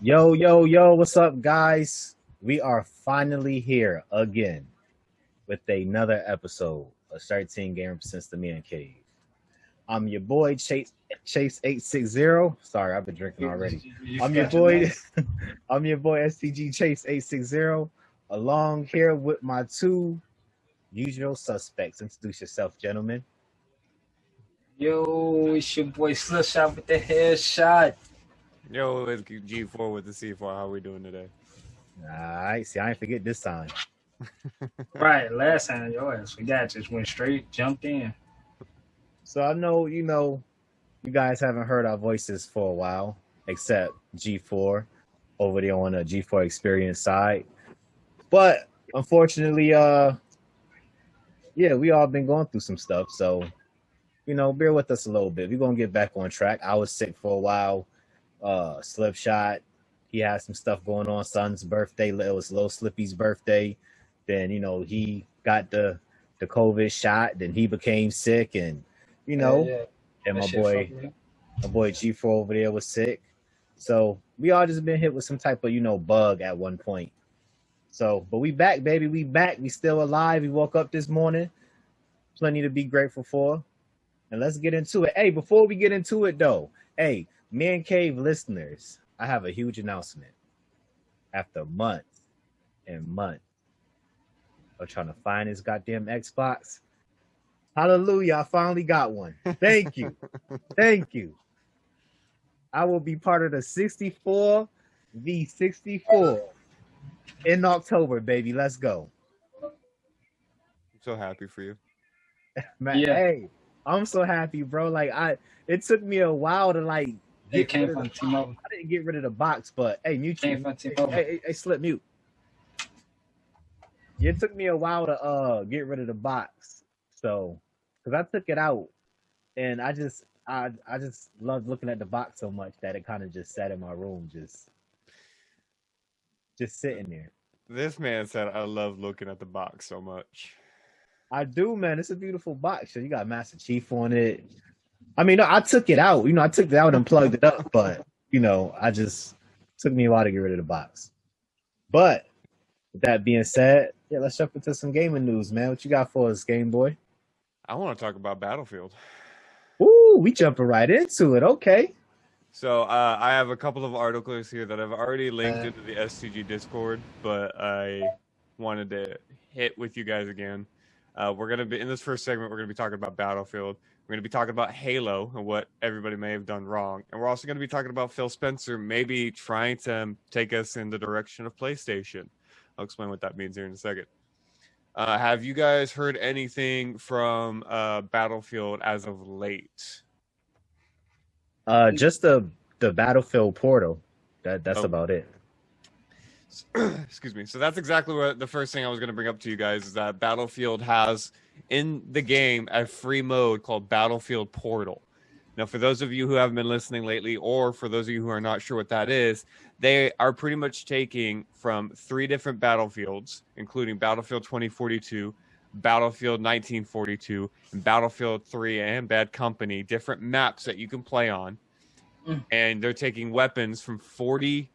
Yo, yo, yo, what's up, guys? We are finally here again with another episode of 13 Games since the Mancave. I'm your boy Chase 860. Sorry, I've been drinking already. You I'm your forgot your boy name. I'm your boy STG Chase 860. Along here with my two usual suspects. Introduce yourself, gentlemen. Yo, it's your boy Slip Shot with the headshot. Yo, it's G4 with the C4. How we doing today? Alright, see, I ain't forget this time. Right, last time your ass forgot, just went straight, jumped in. So I know, you guys haven't heard our voices for a while, except G4 over there on the G4 Experience side. But unfortunately, we all been going through some stuff. So, bear with us a little bit. We're gonna get back on track. I was sick for a while. Slipshot, he had some stuff going on. Son's birthday, it was Lil Slippy's birthday. Then, he got the COVID shot. Then he became sick, and Yeah. and That my shit boy. fucked me up. My boy G4 over there was sick. So we all just been hit with some type of, bug at one point. So, but we back, baby. We back. We still alive. We woke up this morning. Plenty to be grateful for. And let's get into it. Hey, before we get into it though, hey, Mancave listeners, I have a huge announcement. After months and months of trying to find this goddamn Xbox, hallelujah, I finally got one. Thank you. Thank you. I will be part of the 64 v 64 in October, baby. Let's go. I'm so happy for you. Man, Yeah. hey, I'm so happy, bro. It took me a while to It get came rid of from the T-Mobile. I didn't get rid of the box, but hey, mute Came you. from T-Mobile. Hey, slip mute. It took me a while to get rid of the box. So, because I took it out and I just loved looking at the box so much that it kind of just sat in my room, just sitting there. This man said, I love looking at the box so much. I do, man. It's a beautiful box. So you got Master Chief on it. I mean, no, I took it out. I took it out and plugged it up, but I just took me a while to get rid of the box. But with that being said, yeah, let's jump into some gaming news, man. What you got for us, Game Boy? I want to talk about Battlefield. Ooh, we jumping right into it. Okay. So I have a couple of articles here that I've already linked into the SCG Discord, but I wanted to hit with you guys again. We're going to be, in this first segment, we're going to be talking about Battlefield. We're going to be talking about Halo and what everybody may have done wrong. And we're also going to be talking about Phil Spencer maybe trying to take us in the direction of PlayStation. I'll explain what that means here in a second. Have you guys heard anything from Battlefield as of late? Just the Battlefield portal. That's about it. Excuse me. So that's exactly what the first thing I was going to bring up to you guys is that Battlefield has in the game a free mode called Battlefield Portal. Now, for those of you who haven't been listening lately, or for those of you who are not sure what that is, they are pretty much taking from 3 different battlefields, including Battlefield 2042, Battlefield 1942, and Battlefield 3 and Bad Company, different maps that you can play on. And they're taking weapons from 40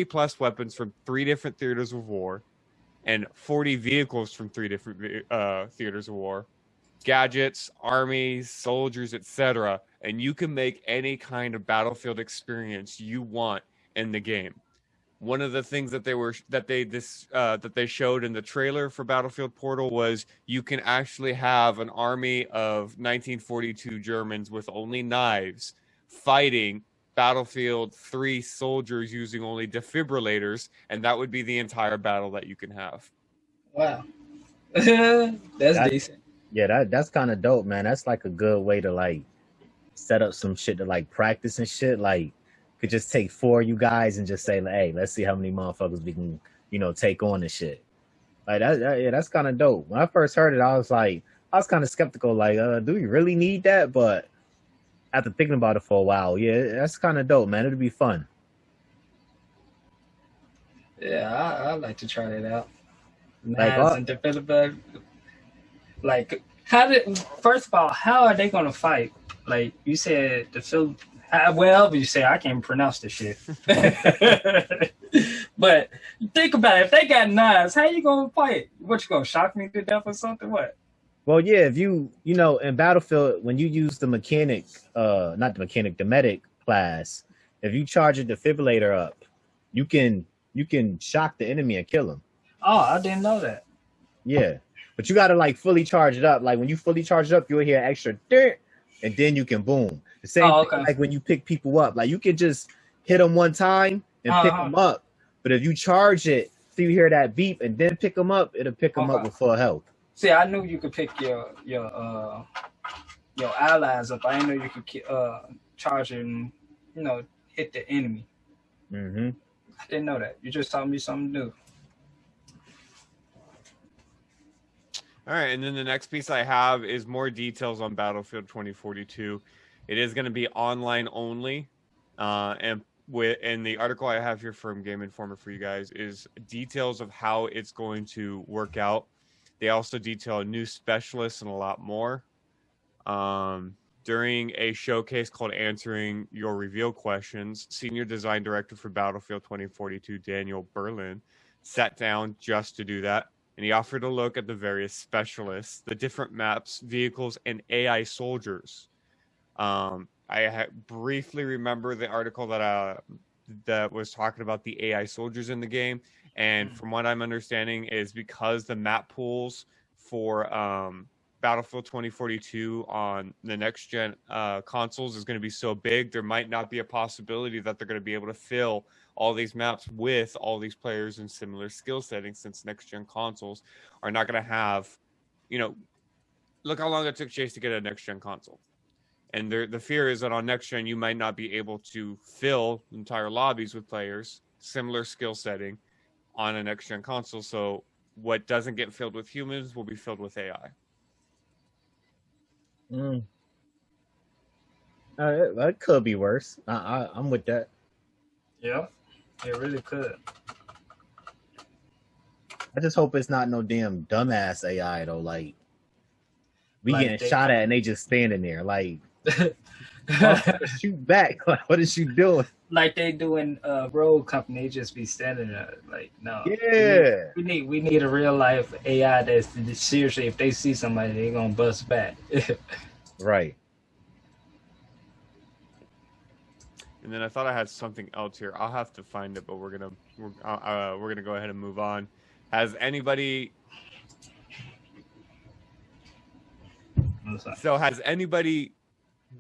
plus weapons from 3 different theaters of war and 40 vehicles from 3 different theaters of war, gadgets, armies, soldiers, etc. And you can make any kind of Battlefield experience you want in the game. One of the things that they showed in the trailer for Battlefield Portal was you can actually have an army of 1942 Germans with only knives fighting Battlefield 3 soldiers using only defibrillators, and that would be the entire battle that you can have. Wow. That's decent. Yeah, that's kind of dope, man. That's like a good way to set up some shit to practice and shit. Could just take 4 of you guys and just say, hey, let's see how many motherfuckers we can, take on and shit. That's kind of dope. When I first heard it, I was kind of skeptical, do we really need that? But after thinking about it for a while, yeah, that's kind of dope, man. It'll be fun. Yeah, I'd like to try that out. First of all, how are they going to fight? Like you said, Well, you say I can't pronounce this shit. But think about it. If they got knives, how you gonna fight? What, you gonna shock me to death or something? What? Well, yeah, if you know in Battlefield when you use the mechanic, not the mechanic, the medic class, if you charge a defibrillator up, you can shock the enemy and kill him. Oh, I didn't know that. Yeah, but you got to like fully charge it up. Like when you fully charge it up, you'll hear extra dirt, and then you can boom. The same thing like when you pick people up. Like you can just hit them one time and pick them up, but if you charge it, so you hear that beep and then pick them up, it'll pick them up with full health. See, I knew you could pick your allies up. I didn't know you could charge and hit the enemy. Mm-hmm. I didn't know that. You just taught me something new. All right, and then the next piece I have is more details on Battlefield 2042. It is going to be online only, and the article I have here from Game Informer for you guys is details of how it's going to work out. They also detail new specialists and a lot more. During a showcase called Answering Your Reveal Questions, Senior Design Director for Battlefield 2042, Daniel Berlin, sat down just to do that. And he offered a look at the various specialists, the different maps, vehicles, and AI soldiers. I briefly remember the article that was talking about the AI soldiers in the game. And from what I'm understanding is because the map pools for Battlefield 2042 on the next gen consoles is going to be so big, there might not be a possibility that they're going to be able to fill all these maps with all these players in similar skill settings, since next gen consoles are not going to have, look how long it took Chase to get a next gen console. And the fear is that on next gen, you might not be able to fill entire lobbies with players, similar skill setting on a next gen console. So what doesn't get filled with humans will be filled with AI. That could be worse. I'm with that. Yeah, it really could. I just hope it's not no damn dumbass AI though. Like we getting shot at and they just standing there. Like shoot back. What is you doing? Like they doing Road Company, they just be standing there. Like no. Yeah. We need a real life AI that's seriously, if they see somebody, they gonna bust back. Right. And then I thought I had something else here. I'll have to find it, but we're gonna go ahead and move on. Has anybody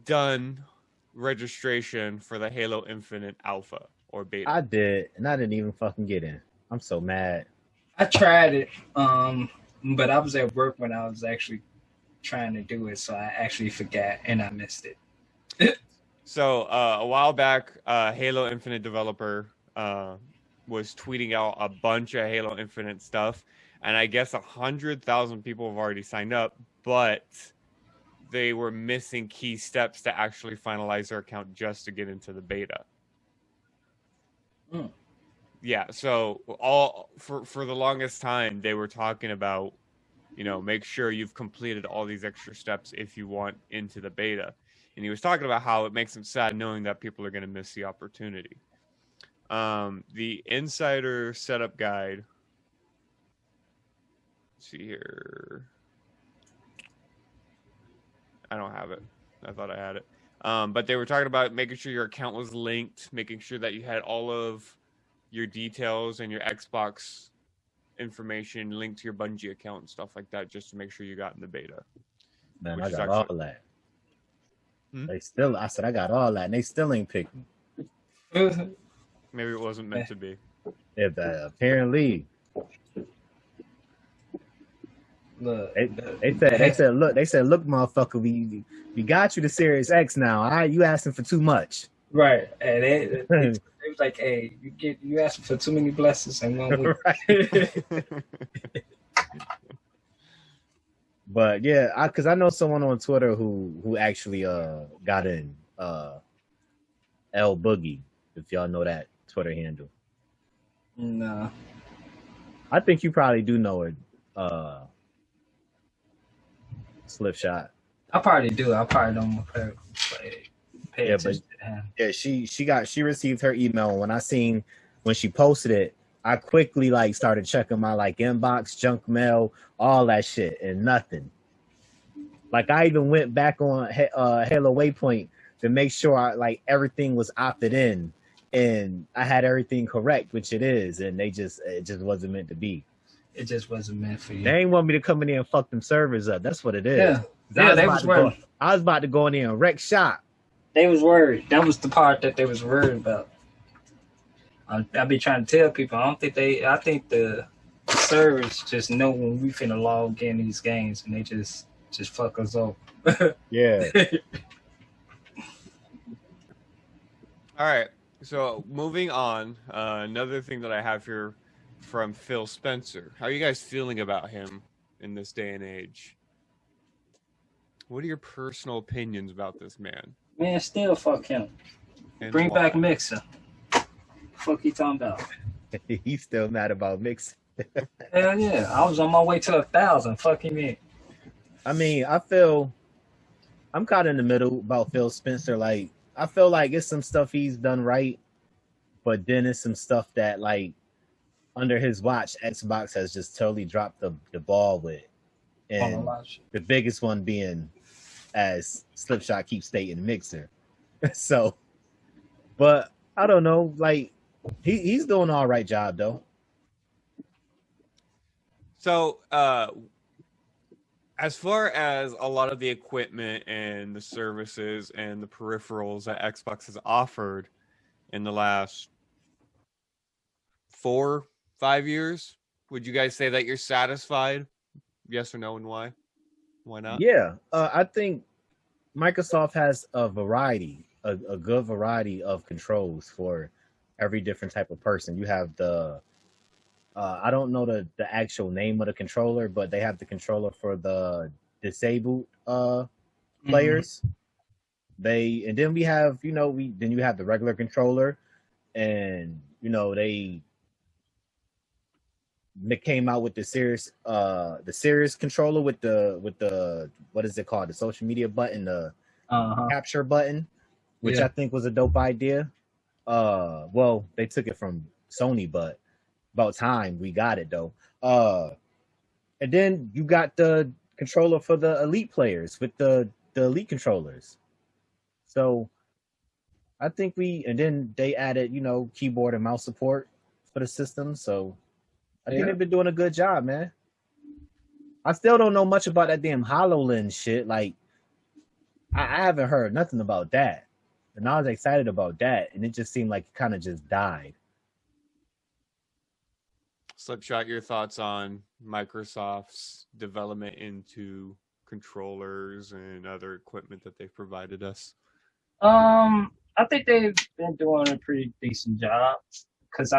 done registration for the Halo Infinite Alpha or Beta? I did, and I didn't even fucking get in. I'm so mad. I tried it, but I was at work when I was actually trying to do it, so I actually forgot and I missed it. So a while back, Halo Infinite developer was tweeting out a bunch of Halo Infinite stuff, and I guess 100,000 people have already signed up, but they were missing key steps to actually finalize their account just to get into the beta. Yeah, so for the longest time they were talking about, make sure you've completed all these extra steps if you want into the beta. And he was talking about how it makes him sad knowing that people are going to miss the opportunity. The Insider Setup Guide. Let's see here. I don't have it. I thought I had it. But they were talking about making sure your account was linked, making sure that you had all of your details and your Xbox information linked to your Bungie account and stuff like that, just to make sure you got in the beta. Man, I got all that. I said I got all that, and they still ain't picked me. Maybe it wasn't meant to be. If apparently. Look, they said, look, motherfucker, we got you the Series X now. All right, you asking for too much. Right, and it was like, hey, you asking for too many blessings in 1 week. Right. But yeah, because I know someone on Twitter who actually got in L Boogie, if y'all know that Twitter handle. No, I think you probably do know it. Slip Shot. I probably do. I probably don't play pay Yeah, but attention to him. yeah, she received her email. And when she posted it, I quickly like started checking my like inbox, junk mail, all that shit, and nothing. Like I even went back on Halo Waypoint to make sure like everything was opted in, and I had everything correct, which it is, and it just wasn't meant to be. It just wasn't meant for you. They ain't want me to come in there and fuck them servers up. That's what it is. Yeah, they was worried. I was about to go in there and wreck shop. They was worried. That was the part that they was worried about. I be trying to tell people. I think the servers just know when we finna log in these games, and they just fuck us up. Yeah. All right. So moving on, another thing that I have here from Phil Spencer. How are you guys feeling about him in this day and age? What are your personal opinions about this man? Man, still fuck him. And Bring why? back Mixer. Fuck he talking about? He's still mad about mix. Hell yeah. I was on my way to 1,000. Fuck him in. I mean, I'm kind of in the middle about Phil Spencer. Like, I feel like it's some stuff he's done right, but then it's some stuff that like under his watch, Xbox has just totally dropped the ball with. And the biggest one being, as Slipshot keeps stating, Mixer. So, but I don't know, like he's doing an all right job though. So, as far as a lot of the equipment and the services and the peripherals that Xbox has offered in the last 4-5 years, would you guys say that you're satisfied? Yes or no, and why? Why not? Yeah, I think Microsoft has a good variety of controls for every different type of person. You have the I don't know the actual name of the controller, but they have the controller for the disabled players. And then we have, then you have the regular controller, and they came out with the Series controller with the what is it called? The social media button, the capture button, which I think was a dope idea. Well, they took it from Sony, but about time we got it though. And then you got the controller for the elite players with the elite controllers. So I think and then they added, keyboard and mouse support for the system. So I think they've been doing a good job, man. I still don't know much about that damn HoloLens shit. Like, I haven't heard nothing about that. And I was excited about that, and it just seemed like it kind of just died. Slipshot, your thoughts on Microsoft's development into controllers and other equipment that they've provided us? I think they've been doing a pretty decent job, because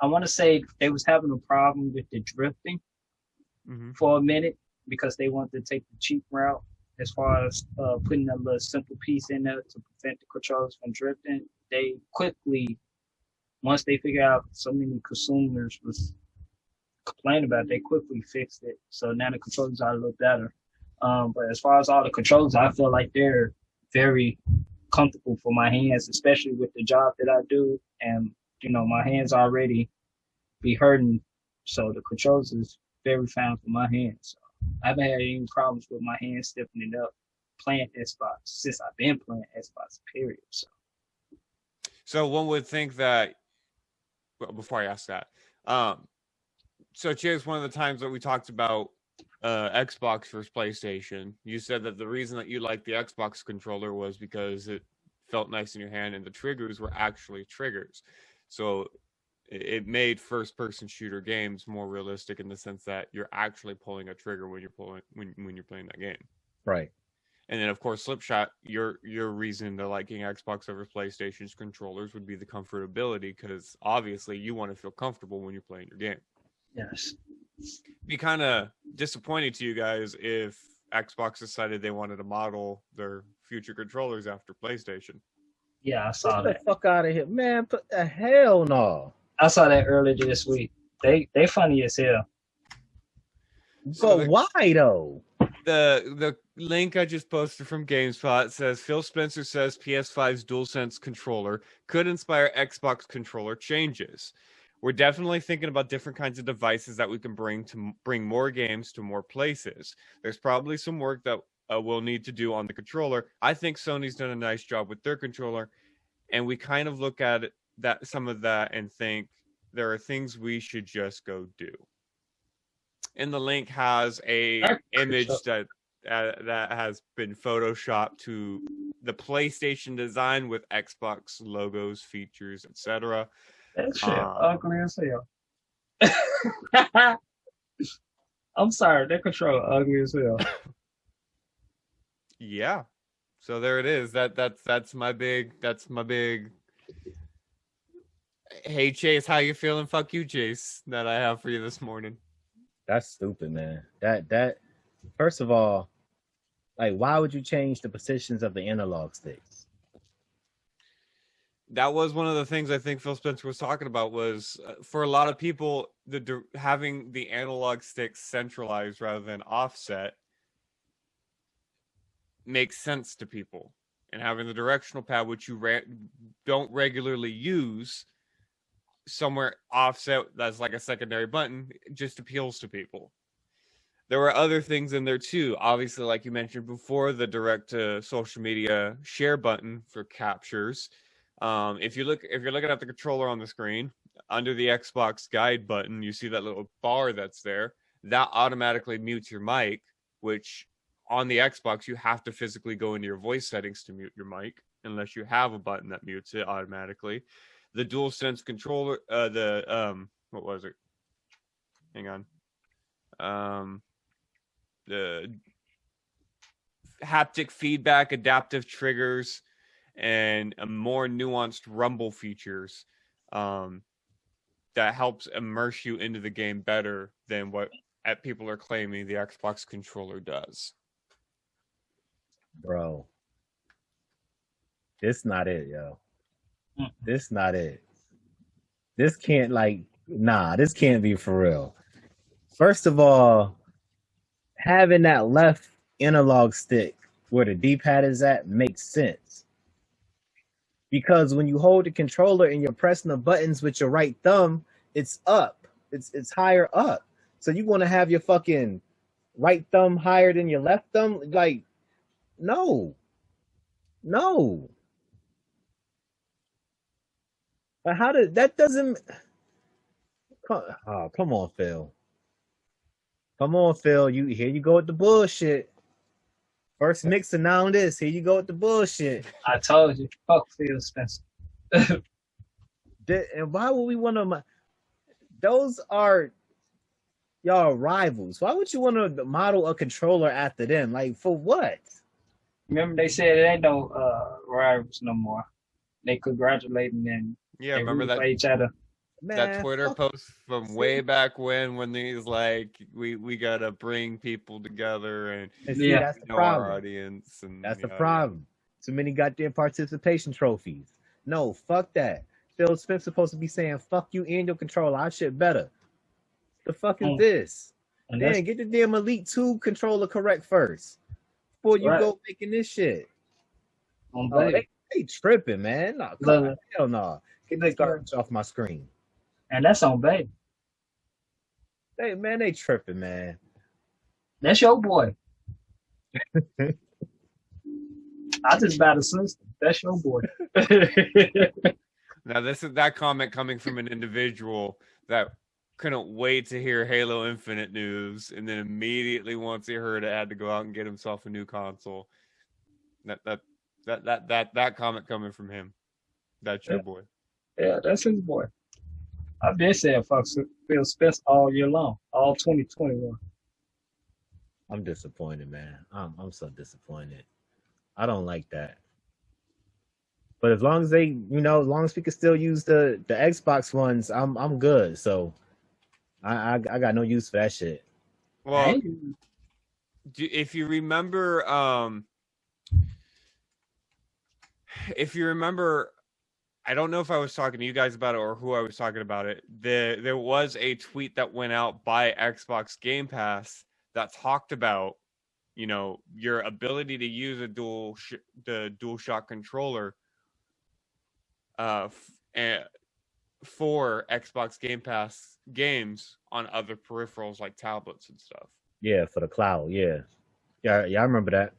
I want to say they was having a problem with the drifting for a minute, because they wanted to take the cheap route as far as putting a little simple piece in there to prevent the controllers from drifting. They quickly, once they figured out so many consumers was complaining about it, they quickly fixed it. So now the controllers are a little better. But as far as all the controllers, I feel like they're very comfortable for my hands, especially with the job that I do. And, my hands already be hurting. So the controllers is very fine for my hands. So I haven't had any problems with my hands stiffening up playing Xbox since I've been playing Xbox, period. So one would think that, well, before I ask that, so Chase, one of the times that we talked about Xbox versus PlayStation, you said that the reason that you liked the Xbox controller was because it felt nice in your hand and the triggers were actually triggers. So it made first-person shooter games more realistic in the sense that you're actually pulling a trigger when you're playing that game. Right. And then, of course, Slipshot, your reason to liking Xbox over PlayStation's controllers would be the comfortability, because obviously you want to feel comfortable when you're playing your game. Yes. Be kind of disappointed to you guys if Xbox decided they wanted to model their future controllers after PlayStation. Yeah, I saw that. Get the fuck out of here, man! Put the hell no. I saw that earlier this week. They funny as hell. So why though? The link I just posted from GameSpot says Phil Spencer says PS5's DualSense controller could inspire Xbox controller changes. We're definitely thinking about different kinds of devices that we can bring more games to more places. There's probably some work that we'll need to do on the controller. I think Sony's done a nice job with their controller, and we kind of look at some of that and think there are things we should just go do. And the link has a image that has been photoshopped to the PlayStation design with Xbox logos, features, etc. That shit ugly as hell. I'm sorry, that controller ugly as hell. Yeah. So there it is. That's my big. Hey Chase, how you feeling? Fuck you, Chase. That I have for you this morning. That's stupid, man. That first of all, like, why would you change the positions of the analog sticks? That was one of the things I think Phil Spencer was talking about, was for a lot of people, having the analog sticks centralized rather than offset makes sense to people, and having the directional pad, which you don't regularly use, somewhere offset that's like a secondary button, just appeals to people. There were other things in there too, obviously, like you mentioned before, the direct to social media share button for captures. If you're looking at the controller on the screen, under the Xbox guide button, you see that little bar that's there. That automatically mutes your mic, which on the Xbox you have to physically go into your voice settings to mute your mic, unless you have a button that mutes it automatically. The DualSense controller, what was it? Hang on. The haptic feedback, adaptive triggers, and a more nuanced rumble features that helps immerse you into the game better than what people are claiming the Xbox controller does. Bro, this not it, yo. This not it. This can't, this can't be for real. First of all, having that left analog stick where the D-pad is at makes sense. Because when you hold the controller and you're pressing the buttons with your right thumb, it's up. It's higher up. So you want to have your fucking right thumb higher than your left thumb? Like, no. But how did that doesn't? Oh, come on, Phil. Come on, Phil. Here you go with the bullshit. First mixer, now this. Here you go with the bullshit. I told you, fuck Phil Spencer. And why would we want to? Those are y'all rivals. Why would you want to model a controller after them? Like, for what? Remember they said it ain't no rivals no more. They congratulating and remember that each other. Man, that Twitter post from way back when he's like, we gotta bring people together and see, that's the problem. Our audience, and that's the problem. Too many goddamn participation trophies. No, fuck that. Phil Spencer supposed to be saying fuck you and your controller. Our shit better. The fuck is this? Man, get the damn Elite 2 controller correct first before you go making this shit. They tripping, man. No, hell no. Get this garbage off my screen. And that's on baby. They tripping, man. That's your boy. I just bought a system. That's your boy. Now, this is that comment coming from an individual that couldn't wait to hear Halo Infinite news, and then immediately once he heard it, had to go out and get himself a new console. That comment coming from him. That's your boy. Yeah, that's his boy. I've been saying fuck Phil Spencer all year long, all 2021. I'm disappointed, man. I'm so disappointed. I don't like that. But as long as they, as long as we can still use the Xbox ones, I'm good. So I got no use for that shit. Well, if you remember, I don't know if I was talking to you guys about it or who I was talking about it. There was a tweet that went out by Xbox Game Pass that talked about you know, your ability to use a the DualShock controller for Xbox Game Pass games on other peripherals like tablets and stuff. Yeah, for the cloud. Yeah, I remember that.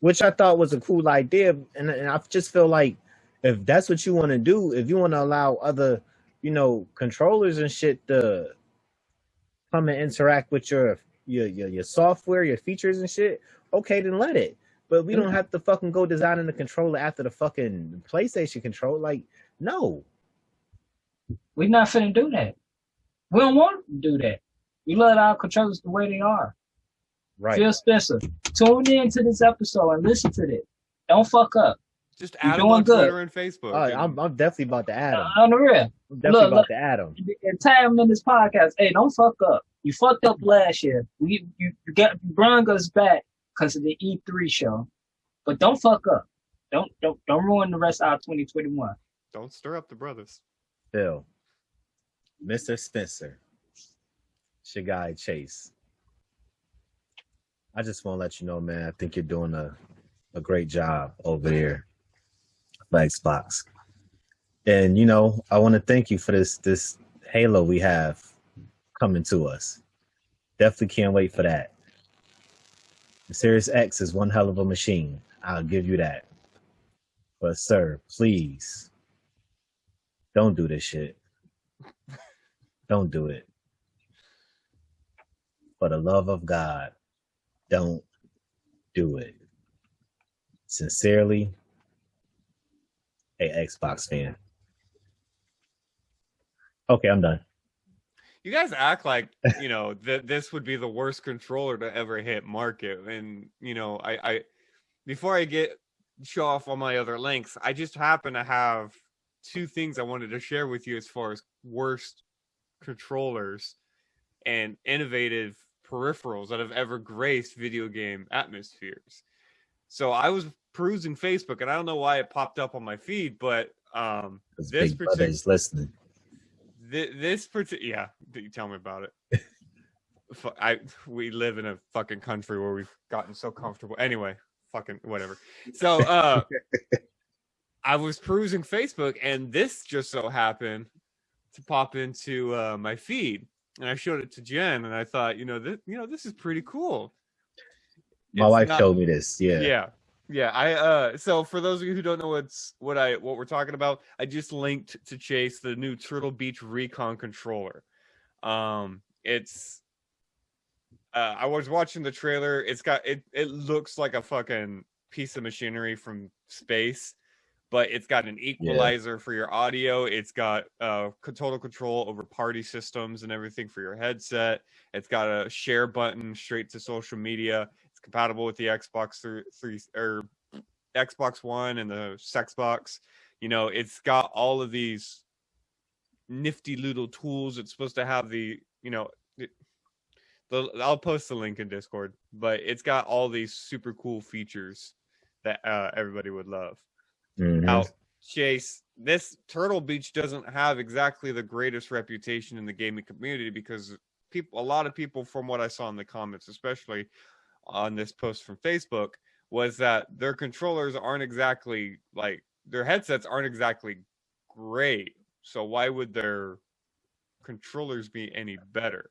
Which I thought was a cool idea, and I just feel like if that's what you want to do, if you want to allow other, you know, controllers and shit to come and interact with your software, your features and shit, okay, then let it. But we don't have to fucking go designing the controller after the fucking PlayStation controller. Like, no. We're not finna do that. We don't want to do that. We let our controllers the way they are. Right. Phil Spencer, tune in to this episode and listen to this. Don't fuck up. Just add them on Twitter and Facebook. I'm definitely about to add them. On the real. I'm definitely about to add them. And tag them in this podcast. Hey, don't fuck up. You fucked up last year. You brought us back because of the E3 show. But don't fuck up. Don't ruin the rest of our 2021. Don't stir up the brothers. Phil, Mr. Spencer, it's your guy Chase. I just want to let you know, man, I think you're doing a great job over there for Xbox. And, you know, I want to thank you for this Halo we have coming to us. Definitely can't wait for that. The Series X is one hell of a machine. I'll give you that. But, sir, please, don't do this shit. Don't do it. For the love of God, don't do it. Sincerely, a Xbox fan. Okay, I'm done. You guys act like, you know, this would be the worst controller to ever hit market. And, you know, I before I show off all my other links, I just happen to have two things I wanted to share with you as far as worst controllers and innovative peripherals that have ever graced video game atmospheres. So I was perusing Facebook, and I don't know why it popped up on my feed, but this particular listening. This particular, yeah, tell me about it. We live in a fucking country where we've gotten so comfortable. Anyway, fucking whatever. So I was perusing Facebook, and this just so happened to pop into my feed, and I showed it to Jen, and I thought, this is pretty cool. My wife showed me this. Yeah. So for those of you who don't know what we're talking about, I just linked to Chase the new Turtle Beach Recon controller. It's I was watching the trailer. It looks like a fucking piece of machinery from space, but it's got an equalizer for your audio. It's got total control over party systems and everything for your headset. It's got a share button straight to social media. It's compatible with the Xbox 3 or Xbox One and the Sexbox. You know, it's got all of these nifty little tools. It's supposed to have I'll post the link in Discord, but it's got all these super cool features that everybody would love. Mm-hmm. Now, Chase, this Turtle Beach doesn't have exactly the greatest reputation in the gaming community because a lot of people, from what I saw in the comments, especially on this post from Facebook, was that their controllers aren't exactly their headsets aren't exactly great. So why would their controllers be any better?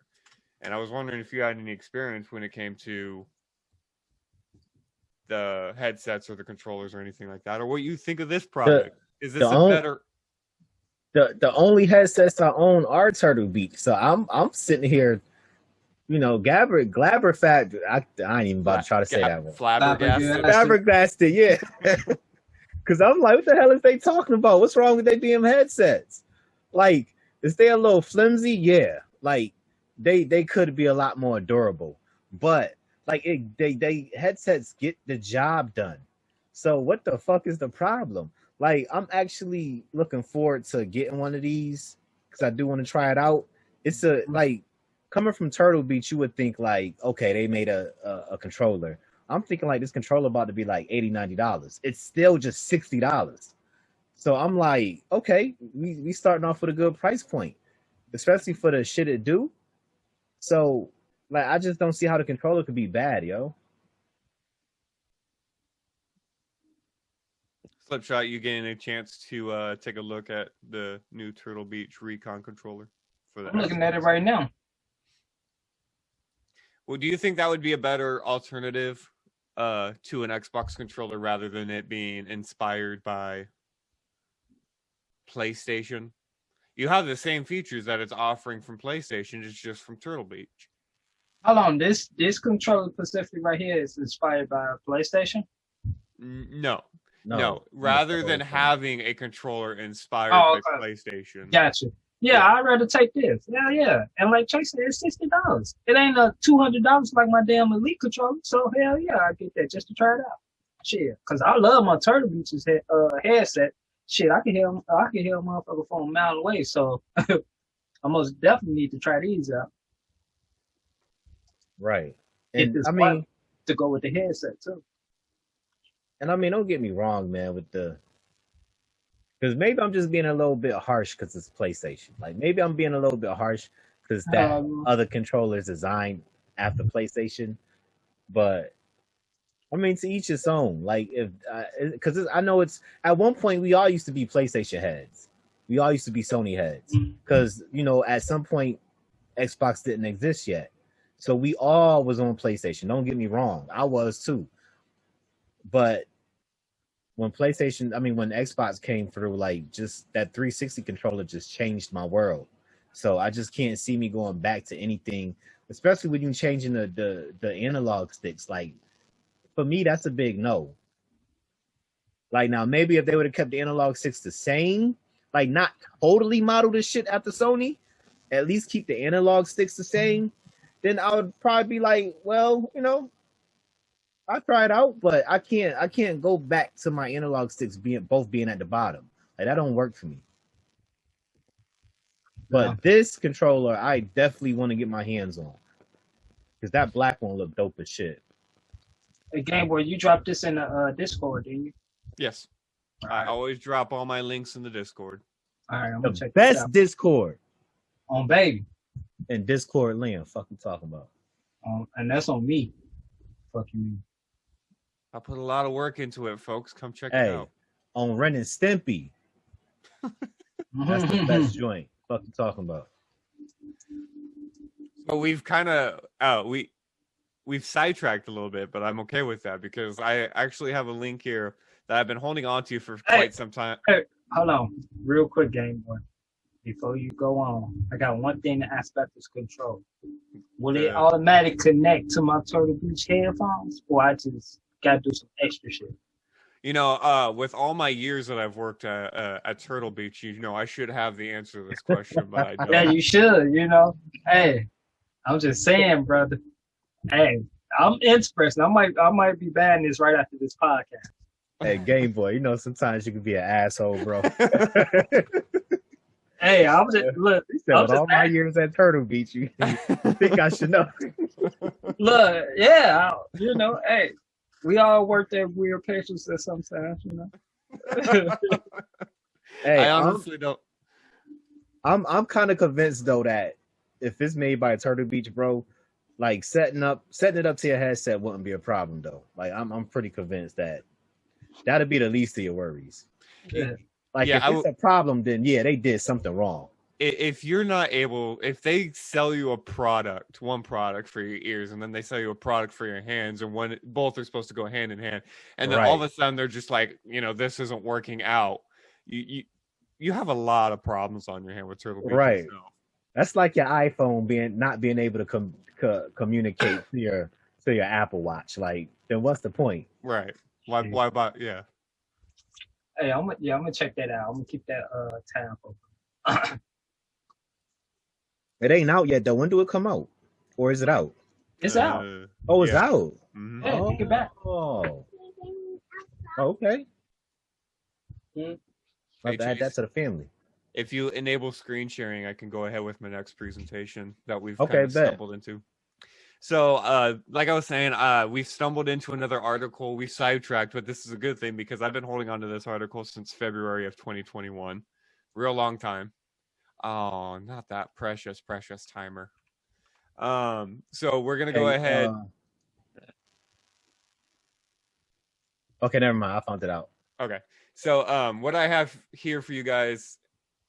And I was wondering if you had any experience when it came to the headsets or the controllers or anything like that, or what you think of this product. Is this better? The only headsets I own are Turtle Beach, so I'm sitting here, Glabberfat. I ain't even about to try to say that one. Flabbergasted, yeah. Because I'm like, what the hell is they talking about? What's wrong with they damn headsets? Like, is they a little flimsy? Yeah, like they could be a lot more durable, but they headsets get the job done. So what the fuck is the problem? Like, I'm actually looking forward to getting one of these because I do want to try it out. It's coming from Turtle Beach, you would think okay, they made a controller. I'm thinking this controller about to be $80, $90. It's still just $60. So I'm like, okay, we starting off with a good price point, especially for the shit it do. So I just don't see how the controller could be bad, yo. Slipshot, you getting a chance to take a look at the new Turtle Beach Recon controller for the I'm looking at it right now. Well, do you think that would be a better alternative to an Xbox controller rather than it being inspired by PlayStation? You have the same features that it's offering from PlayStation, it's just from Turtle Beach. Hold on, this controller specifically right here is inspired by PlayStation? No. Rather than having a controller inspired by PlayStation. Gotcha. Yeah, I'd rather take this. Yeah. And like Chase said, it's $60. It ain't a $200 like my damn Elite controller. So hell yeah, I get that just to try it out. Shit, because I love my Turtle Beach's headset. Shit, I can hear a motherfucker from a mile away. So I most definitely need to try these out. Right. And I mean, to go with the headset too. And I mean, don't get me wrong, man, because maybe I'm just being a little bit harsh because it's PlayStation. Like maybe I'm being a little bit harsh because that other controller is designed after PlayStation. But I mean, to each his own. Like because I know it's at one point we all used to be PlayStation heads. We all used to be Sony heads because at some point Xbox didn't exist yet. So we all was on PlayStation. Don't get me wrong. I was too. But when Xbox came through, like just that 360 controller just changed my world. So I just can't see me going back to anything, especially when you changing the analog sticks. Like for me, that's a big no. Like now, maybe if they would have kept the analog sticks the same, like not totally model this shit after Sony, at least keep the analog sticks the same, then I would probably be like, well, I try it out, but I can't go back to my analog sticks being at the bottom. Like that don't work for me. But this controller, I definitely want to get my hands on because that black one looked dope as shit. Hey, Game Boy, you dropped this in the Discord, didn't you? Yes, I always drop all my links in the Discord. All right, I'm gonna check this out. Discord on baby and Discord land. Fuck you talking about? And that's on me. Fuck you mean? I put a lot of work into it, folks. Come check it out. On Ren and Stimpy. That's the best joint. Fuck you talking about? So we've kind of we've sidetracked a little bit, but I'm okay with that because I actually have a link here that I've been holding on to for quite some time. Hey, hold on, real quick, Game Boy. Before you go on, I got one thing to ask about this control. Will it automatically connect to my Turtle Beach headphones, or I just gotta do some extra shit? With all my years that I've worked at Turtle Beach, I should have the answer to this question, but I don't. Yeah, you should. Hey, I'm just saying, brother. Hey, I'm interested. I might be banning this right after this podcast. Hey, Game Boy, sometimes you can be an asshole, bro. Hey, I'm just look. All my years at Turtle Beach, you think I should know? Look, yeah, hey, we all worked at weird places at sometimes, Hey, I honestly don't. I'm kind of convinced though that if it's made by Turtle Beach, bro, like setting it up to your headset wouldn't be a problem though. Like I'm pretty convinced that that'd be the least of your worries. Yeah. Like if it's a problem, then they did something wrong. If you're not able, if they sell you one product for your ears, and then they sell you a product for your hands, and both are supposed to go hand in hand, and then all of a sudden they're just like, this isn't working out. You have a lot of problems on your hand with Turtle Beach. Right. Itself. That's like your iPhone not being able to communicate to your Apple Watch. Like, then what's the point? Right. Why? Yeah. Hey, I'm gonna check that out. I'm gonna keep that tab open. It ain't out yet though. When do it come out? Or is it out? It's out. Oh, it's out. Mm-hmm. Yeah, take it back. Oh, okay. I'll add that to the family. If you enable screen sharing, I can go ahead with my next presentation that we've kind of stumbled into. So, like I was saying, we've stumbled into another article. We sidetracked, but this is a good thing because I've been holding on to this article since February of 2021. Real long time. Oh, not that precious timer. So we're going to go ahead. Okay, never mind. I found it out. Okay. So what I have here for you guys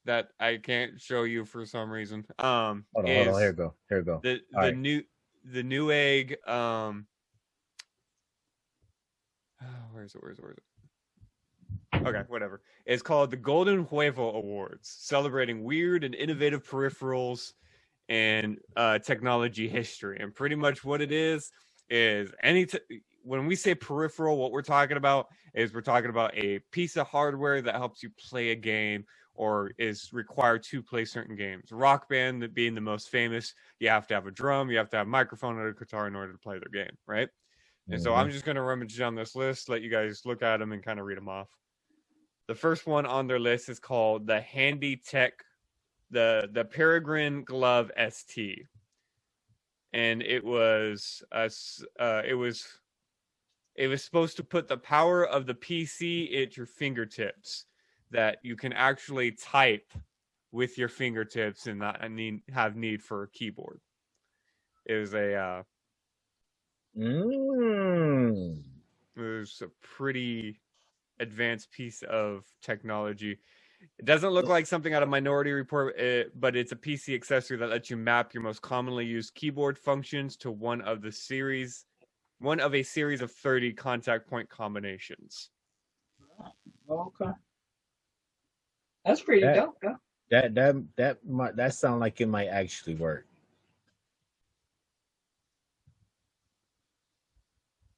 that I can't show you for some reason hold on. Here we go. The new egg where is it? Okay, whatever. It's called the Golden Huevo Awards, celebrating weird and innovative peripherals and technology history. And pretty much what it is when we say peripheral, what we're talking about is we're talking about a piece of hardware that helps you play a game or is required to play certain games. Rock Band being the most famous, you have to have a drum, you have to have a microphone and a guitar in order to play their game, right? And so I'm just going to rummage down this list, let you guys look at them and kind of read them off. The first one on their list is called the Handy Tech, the Peregrine Glove ST. And it was supposed to put the power of the PC at your fingertips, that you can actually type with your fingertips and not have need for a keyboard. It was a it was a pretty advanced piece of technology. It doesn't look like something out of Minority Report, but it's a PC accessory that lets you map your most commonly used keyboard functions to one of a series of 30 contact point combinations. Okay. That's pretty dope, though. That sounds like it might actually work.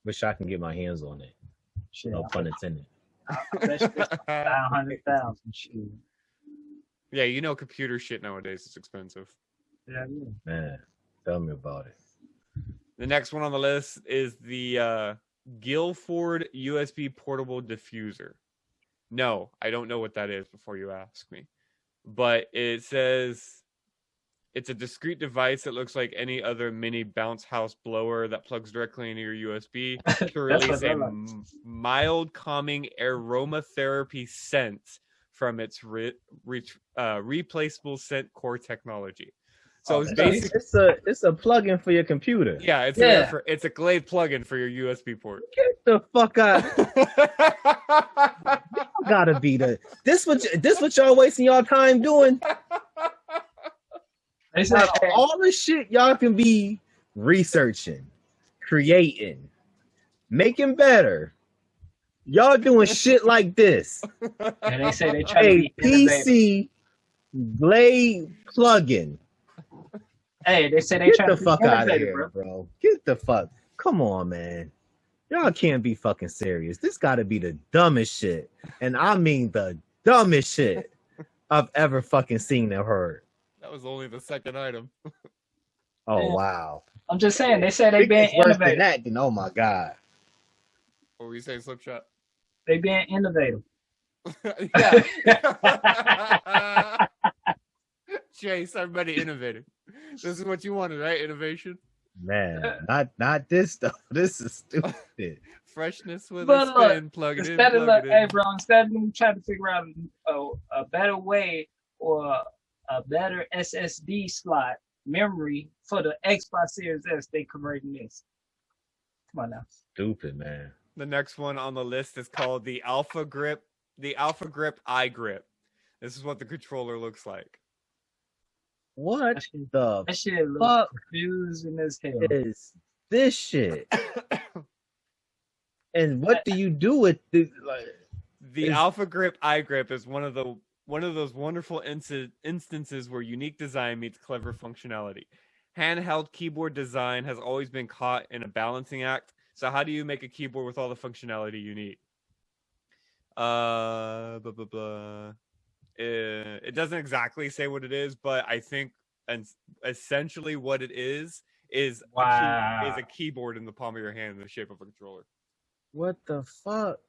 Wish I can get my hands on it. Shit, no pun intended. That's 500,000 shit. Yeah, you know, computer shit nowadays is expensive. Yeah. Man, tell me about it. The next one on the list is the Guilford USB portable diffuser. No, I don't know what that is before you ask me. But it says it's a discrete device that looks like any other mini bounce house blower that plugs directly into your USB to release a mild calming aromatherapy scent from its replaceable scent core technology. So it's basically it's a plug-in for your computer. Yeah, it's a Glade plug-in for your USB port. Get the fuck out! Gotta be this what y'all wasting y'all time doing? All the shit y'all can be researching, creating, making better. Y'all doing shit like this. And they say they try to be PC Glade plugin. Hey, they say they try to get the fuck out of here, bro. Get the fuck. Come on, man. Y'all can't be fucking serious. This gotta be the dumbest shit. And I mean the dumbest shit I've ever fucking seen or heard. That was only the second item. Oh, wow. I'm just saying, they say they being innovative. Worse than that, then oh my God. What were you saying, Slipshot? They being innovative. Yeah. Chase, everybody innovative. This is what you wanted, right? Innovation? Man, not this stuff. This is stupid. Freshness with a spin, plug it in. Hey, bro, instead of them trying to figure out a better way or a better SSD slot memory for the Xbox Series S, they converting this. Come on now. Stupid, man. The next one on the list is called the Alpha Grip iGrip. This is what the controller looks like. What that shit looks confusing as hell. Is this shit? And what do you do with this? The Alpha Grip iGrip is one of those wonderful instances where unique design meets clever functionality. Handheld keyboard design has always been caught in a balancing act. So how do you make a keyboard with all the functionality you need? It doesn't exactly say what it is, but I think essentially what it is a keyboard in the palm of your hand in the shape of a controller. What the fuck?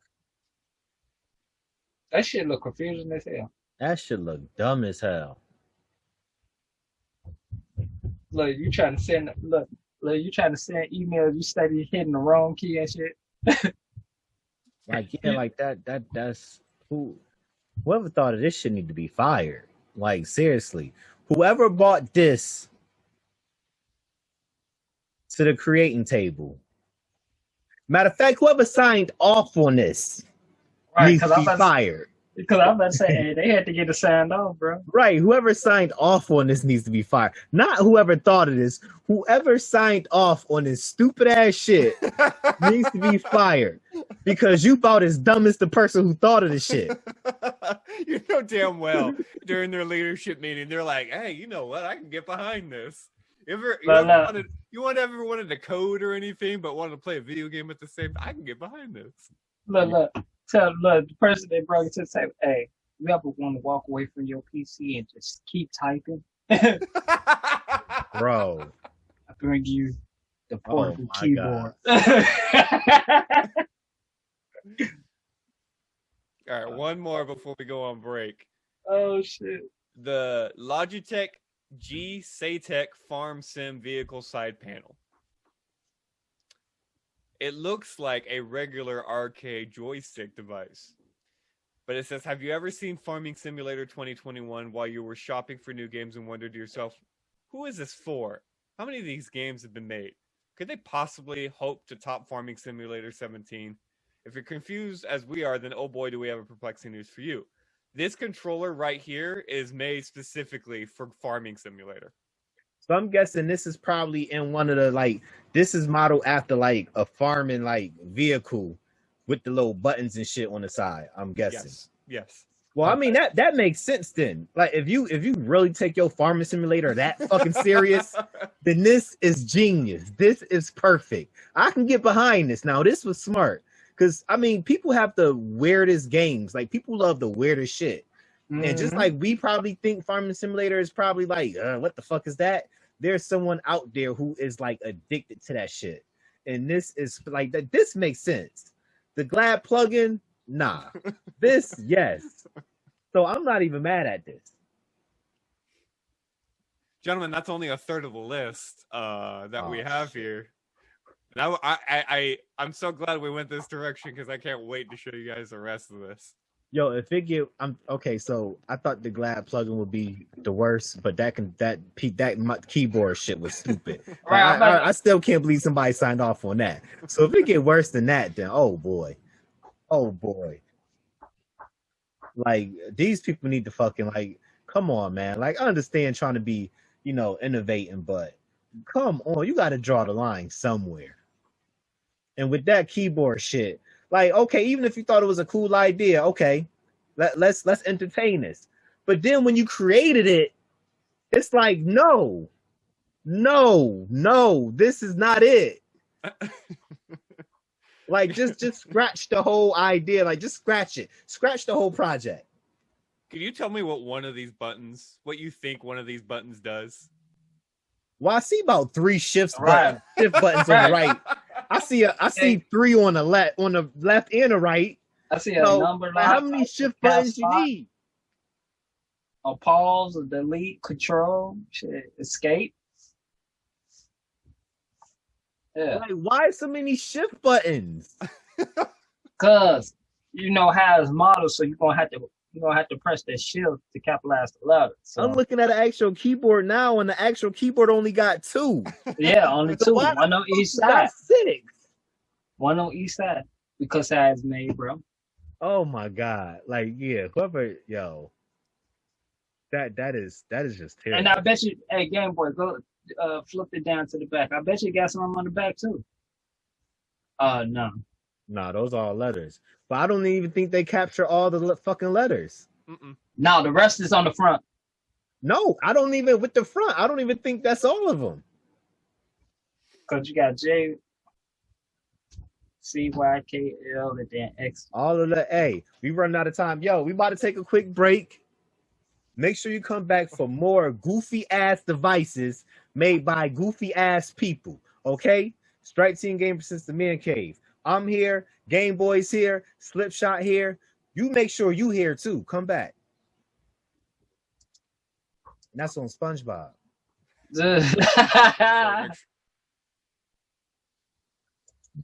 That shit look confusing as hell. That shit look dumb as hell. Look, you trying to send emails, you study hitting the wrong key and shit. Like that's whoever thought of this shit need to be fired. Like, seriously. Whoever bought this to the creating table. Matter of fact, whoever signed off on this Right, needs to be fired. Because I'm about to say, hey, they had to get it signed off, bro. Right. Whoever signed off on this needs to be fired. Not whoever thought of this. Whoever signed off on this stupid ass shit needs to be fired. Because you about as dumb as the person who thought of the shit. You know damn well during their leadership meeting, they're like, hey, you know what? I can get behind this. You ever wanted to code or anything, but wanted to play a video game at the same time? I can get behind this. Look, the person they brought it to the table, hey, you ever want to walk away from your PC and just keep typing? Bro. I bring you the portable keyboard. All right, one more before we go on break. Oh, shit. The Logitech G Saytech Farm Sim vehicle side panel. It looks like a regular arcade joystick device. But it says, have you ever seen Farming Simulator 2021 while you were shopping for new games and wondered to yourself, who is this for? How many of these games have been made? Could they possibly hope to top Farming Simulator 17? If you're confused as we are, then oh boy, do we have a perplexing news for you. This controller right here is made specifically for Farming Simulator. So I'm guessing this is probably in one of the, this is modeled after, a farming, vehicle with the little buttons and shit on the side, I'm guessing. Yes. Well, I mean, that makes sense then. If you really take your Farming Simulator that fucking serious, then this is genius. This is perfect. I can get behind this. Now, this was smart. Because, I mean, people have the weirdest games. People love the weirdest shit. Mm-hmm. And just like we probably think Farming Simulator is probably what the fuck is that? There's someone out there who is addicted to that shit. And this is that. This makes sense. The Glad plugin, nah. This, yes. So I'm not even mad at this. Gentlemen, that's only a third of the list that we have here. And I'm so glad we went this direction because I can't wait to show you guys the rest of this. Yo, if it get, okay. So I thought the Glad plugin would be the worst, but that keyboard shit was stupid. I still can't believe somebody signed off on that. So if it get worse than that, then oh boy. These people need to fucking come on, man. I understand trying to be, innovating, but come on, you got to draw the line somewhere. And with that keyboard shit. Okay, even if you thought it was a cool idea, okay, let's entertain this. But then when you created it, it's no, this is not it. Just scratch the whole idea. Just scratch it. Scratch the whole project. Can you tell me what you think one of these buttons does? Well, I see about 3 shift buttons on the right. I see 3 on the left and the right. I see a number. How many shift buttons you need? A pause, a delete, control, escape. Yeah. Why so many shift buttons? Cause how it's modeled, so you're gonna have to press that shift to capitalize the letter. So. I'm looking at an actual keyboard now, and the actual keyboard only got 2. Yeah, only 2. One on each side. 6. One on each side because how it's made, bro. Oh my god! Whoever, that is just terrible. And I bet you, hey, Game Boy, go flip it down to the back. I bet you got some on the back too. No. Nah, those are all letters. But I don't even think they capture all the fucking letters. No, the rest is on the front. No, I don't even, with the front, I don't even think that's all of them. Because you got J, C, Y, K, L, and then X. All of the A. We running out of time. Yo, we about to take a quick break. Make sure you come back for more goofy-ass devices made by goofy-ass people. Okay? Strike Team Game since the Mancave. I'm here. Game Boy's here. Slipshot here. You make sure you here too. Come back. And that's on SpongeBob.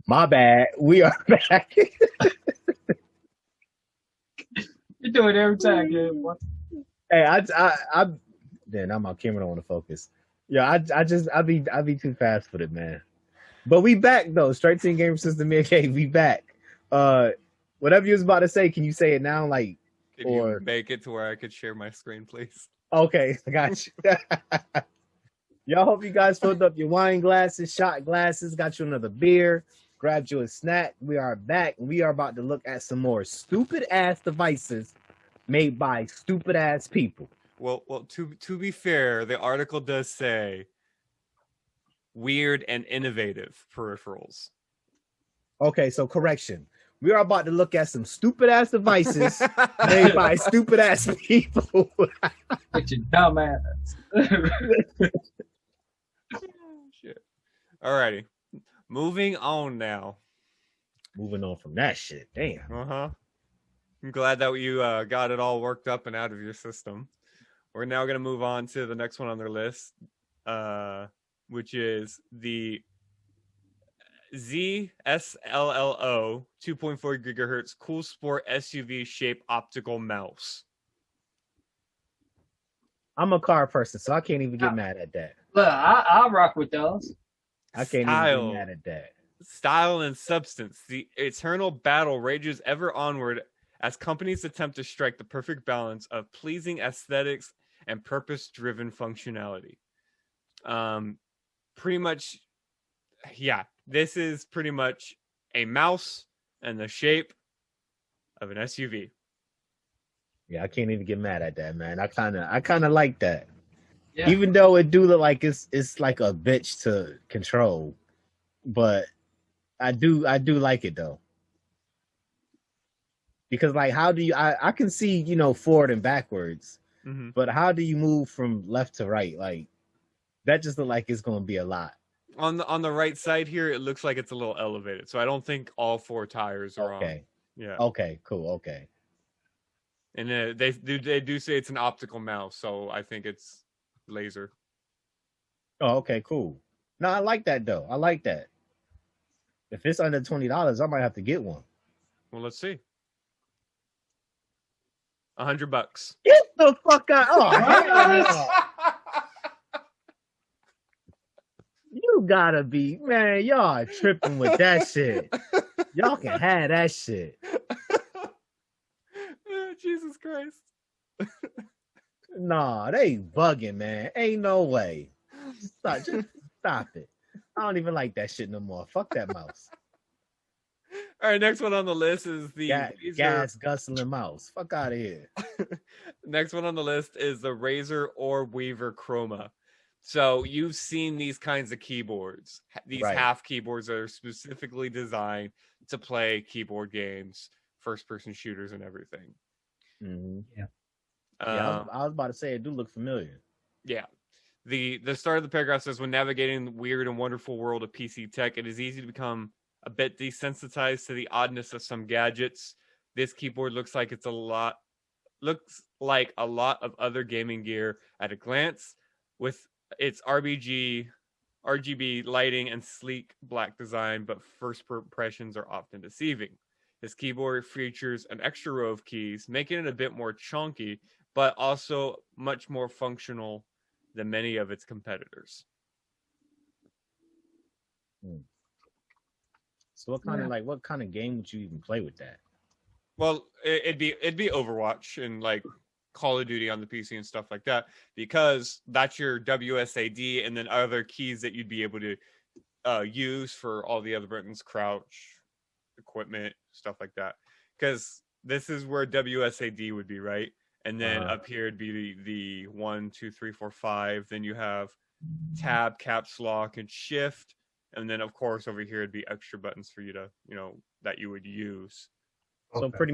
My bad. We are back. You do it every time, Game Boy. Hey, then I'm out camera. I want to focus. Yeah, I be too fast for it, man. But we back though. Strike Team Game System, okay, we back. Whatever you was about to say, can you say it now? Like, Can you make it to where I could share my screen, please? Okay, I got you. Y'all, hope you guys filled up your wine glasses, shot glasses, got you another beer, grabbed you a snack. We are back, and we are about to look at some more stupid-ass devices made by stupid-ass people. Well, to be fair, the article does say weird and innovative peripherals. Okay, so correction. We are about to look at some stupid-ass devices made by stupid-ass people. With your dumb ass. Shit. Alrighty. Moving on now. Moving on from that shit. Damn. Uh-huh. I'm glad that you got it all worked up and out of your system. We're now going to move on to the next one on their list, which is the ZSLLO 2.4 gigahertz Cool Sport SUV shape optical mouse. I'm a car person, so I can't even get mad at that. Look, I'll rock with those. I can't even get mad at that. Style and substance. The eternal battle rages ever onward as companies attempt to strike the perfect balance of pleasing aesthetics and purpose-driven functionality. Pretty much, yeah, this is pretty much a mouse and the shape of an SUV. Yeah, I can't even get mad at that, man. I kind of like that. Yeah. Even though it do look like it's like a bitch to control, but I do like it though. Because like, how do you? I can see, you know, forward and backwards, but how do you move from left to right? Like that just look like it's going to be a lot. On the right side here, it looks like it's a little elevated, so I don't think all four tires are on. Yeah. Okay. Cool. Okay. And they do say it's an optical mouse, so I think it's laser. Oh, okay. Cool. No, I like that though. I like that. If it's under $20, I might have to get one. Well, let's see. $100. Get the fuck out! Oh, you gotta be, man. Y'all are tripping with that shit. Y'all can have that shit. Jesus Christ. Nah, they bugging, man. Ain't no way. Just stop it. I don't even like that shit no more. Fuck that mouse. All right, next one on the list is the gas guzzling mouse. Fuck out of here. Next one on the list is the Razer Orb Weaver Chroma. So you've seen these kinds of keyboards, these half keyboards that are specifically designed to play keyboard games, first-person shooters, and everything. Mm-hmm. Yeah. I was about to say it do look familiar. Yeah. The start of the paragraph says, when navigating the weird and wonderful world of PC tech, it is easy to become a bit desensitized to the oddness of some gadgets. This keyboard looks like a lot of other gaming gear at a glance, with its RGB lighting and sleek black design, but first impressions are often deceiving. This keyboard features an extra row of keys, making it a bit more chunky, but also much more functional than many of its competitors. So what kind of game would you even play with that? Well, it'd be Overwatch and like Call of Duty on the PC and stuff like that, because that's your WSAD and then other keys that you'd be able to use for all the other buttons, crouch, equipment, stuff like that. Because this is where WSAD would be, right? And then up here would be the 1, 2, 3, 4, 5. Then you have tab, caps lock, and shift. And then, of course, over here would be extra buttons for you to, that you would use. So they pretty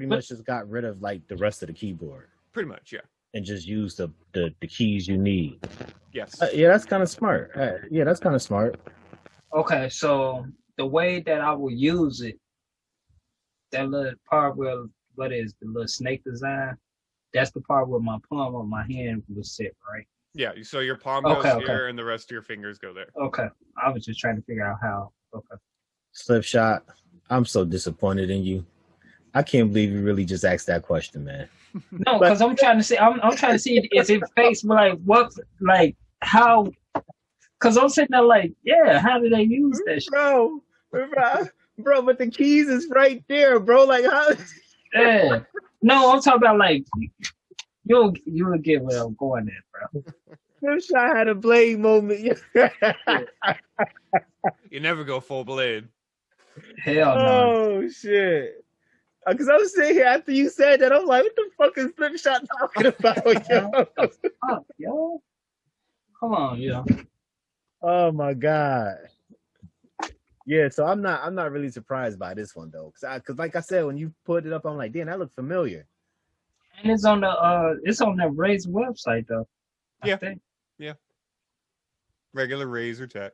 much just got rid of like the rest of the keyboard. Pretty much, yeah. And just use the keys you need. Yes. Yeah, that's kind of smart. That's kind of smart. Okay, so the way that I will use it, that little part where the little snake design, that's the part where my palm of my hand will sit, right? Yeah, so your palm goes here and the rest of your fingers go there. Okay, I was just trying to figure out how. Okay. Slipshot, I'm so disappointed in you. I can't believe you really just asked that question, man. No, because I'm trying to see. I'm trying to see is it face like what, like how? Because I'm sitting there like, yeah, how do they use that shit? Bro, bro, but the keys is right there, bro. Like how? Yeah. No, I'm talking about like you'll get where I'm going at, bro. Flip shot had a blade moment. You never go full blade. Hell no. Oh shit. Because I was sitting here after you said that, I'm like, what the fuck is Flip Shot talking about, yo? Fuck, yo. Come on, yo. Oh my god. Yeah, so I'm not really surprised by this one though, because like I said, when you put it up, I'm like, damn, that looked familiar. And it's on the Ray's website though. Yeah. I think. Yeah. Regular Razer tech.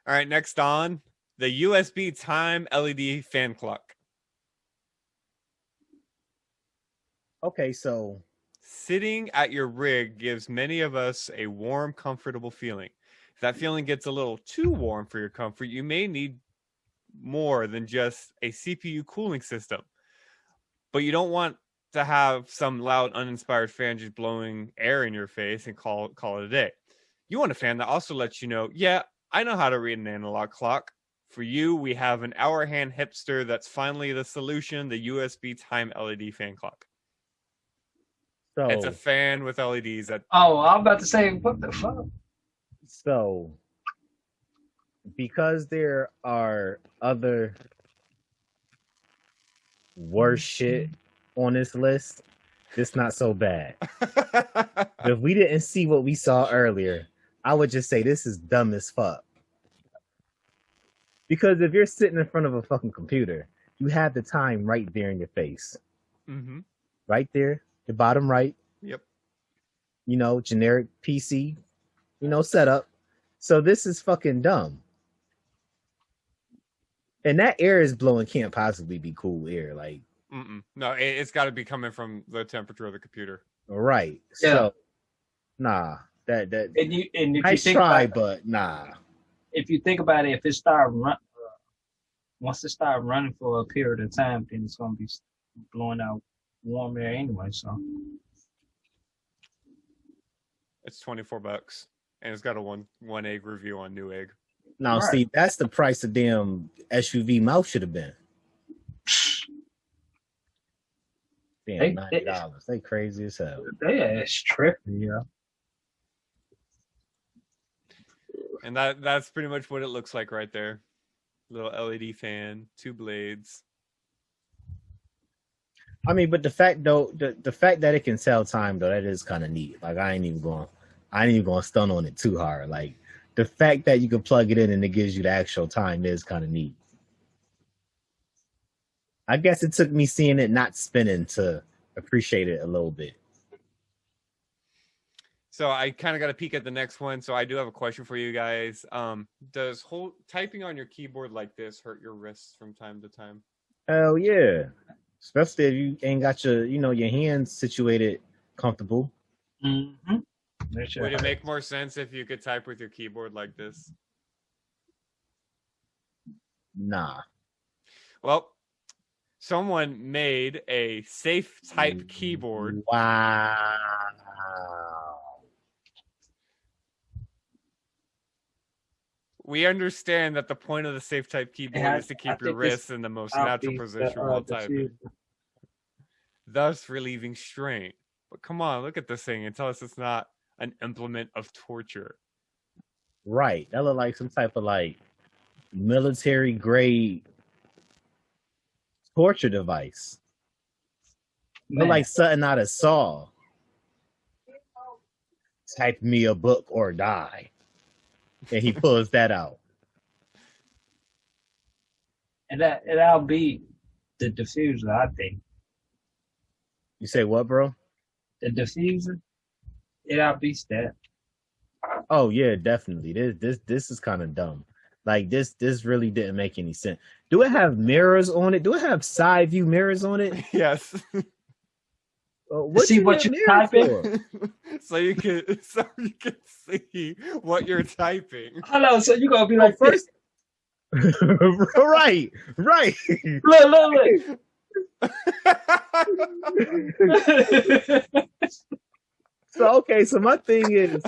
All right, next on the USB time LED fan clock. Okay, so sitting at your rig gives many of us a warm, comfortable feeling. If that feeling gets a little too warm for your comfort, you may need more than just a CPU cooling system. But you don't want to have some loud, uninspired fan just blowing air in your face and call it a day. You want a fan that also lets you know, yeah, I know how to read an analog clock. For you, we have an hour hand hipster that's finally the solution, the USB time LED fan clock. So it's a fan with LEDs. Oh, I'm about to say, what the fuck? So, because there are other worse shit on this list, it's not so bad. If we didn't see what we saw earlier, I would just say this is dumb as fuck. Because if you're sitting in front of a fucking computer, you have the time right there in your face. Mm-hmm. Right there, the bottom right. Yep. You know, generic PC, setup. So this is fucking dumb. And that air is blowing can't possibly be cool air. Like, no, it's got to be coming from the temperature of the computer. Right. Yeah. So, nah. That and if nice you try, but nah. If you think about it, if it once it start running for a period of time, then it's gonna be blowing out warm air anyway. So it's $24, and it's got a one egg review on Newegg. Now, Right. See, that's the price of damn SUV mouse should have been. Damn, $90. They crazy as hell. It's tripping, yeah. And that's pretty much what it looks like right there. Little LED fan, 2 blades. I mean, but the fact though, the fact that it can tell time though, that is kind of neat. Like I ain't even going to stun on it too hard. Like the fact that you can plug it in and it gives you the actual time is kind of neat. I guess it took me seeing it not spinning to appreciate it a little bit. So I kind of got a peek at the next one. So I do have a question for you guys. Does typing on your keyboard like this hurt your wrists from time to time? Hell yeah. Especially if you ain't got your hands situated comfortable. Mm-hmm. Would it make more sense if you could type with your keyboard like this? Nah. Well, someone made a safe type keyboard. Wow. We understand that the point of the safe type keyboard is to keep your wrists in the most natural position while typing, thus relieving strain. But come on, look at this thing and tell us it's not an implement of torture. Right. That look like some type of like military grade torture device. Look like something out of Saw. Type me a book or die. And he pulls that out. And that'll be the diffuser, I think. You say what, bro? The diffuser, it outbeats that. Oh yeah, definitely. This is kind of dumb. Like this really didn't make any sense. Do it have mirrors on it? Do it have side view mirrors on it? Yes. See what you're typing? so you can see what you're typing. Hello, so you're gonna be like first. right. Look. So my thing is,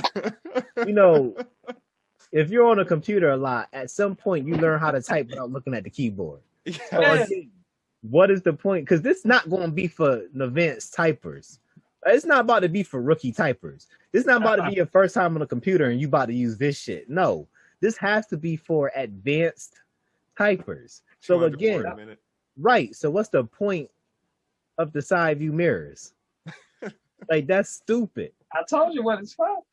if you're on a computer a lot, at some point you learn how to type without looking at the keyboard. So again, what is the point? Because this is not going to be for advanced typers. It's not about to be for rookie typers. This is not about to be your first time on a computer and you about to use this shit. No, this has to be for advanced typers. So again, right. So what's the point of the side view mirrors? Like, that's stupid. I told you what it's for.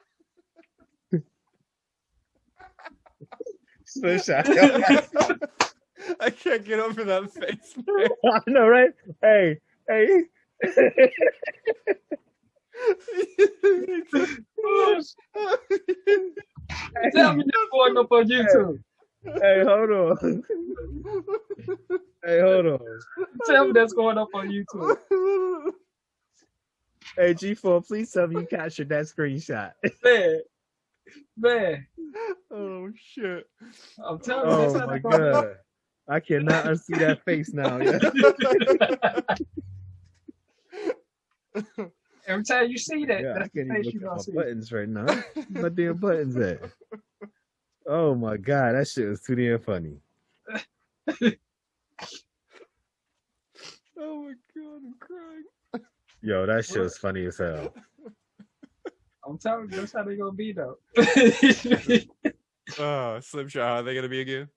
I can't get over that face, man. I know, right? Hey. Tell me that's going up on YouTube. Hey, hold on. Tell me that's going up on YouTube. Hey, G4, please tell me you captured that screenshot. Man. Oh, shit. I'm telling you. Oh, my God. I cannot unsee that face now. Yeah. Every time you see that, Yeah, that's I can't the even face you look gonna at see. my buttons right now. My damn buttons at? Oh, my God. That shit was too damn funny. Oh, my God. I'm crying. Yo, that shit was funny as hell. I'm telling you, that's how they gonna be though. Slim Shot, how are they gonna be again?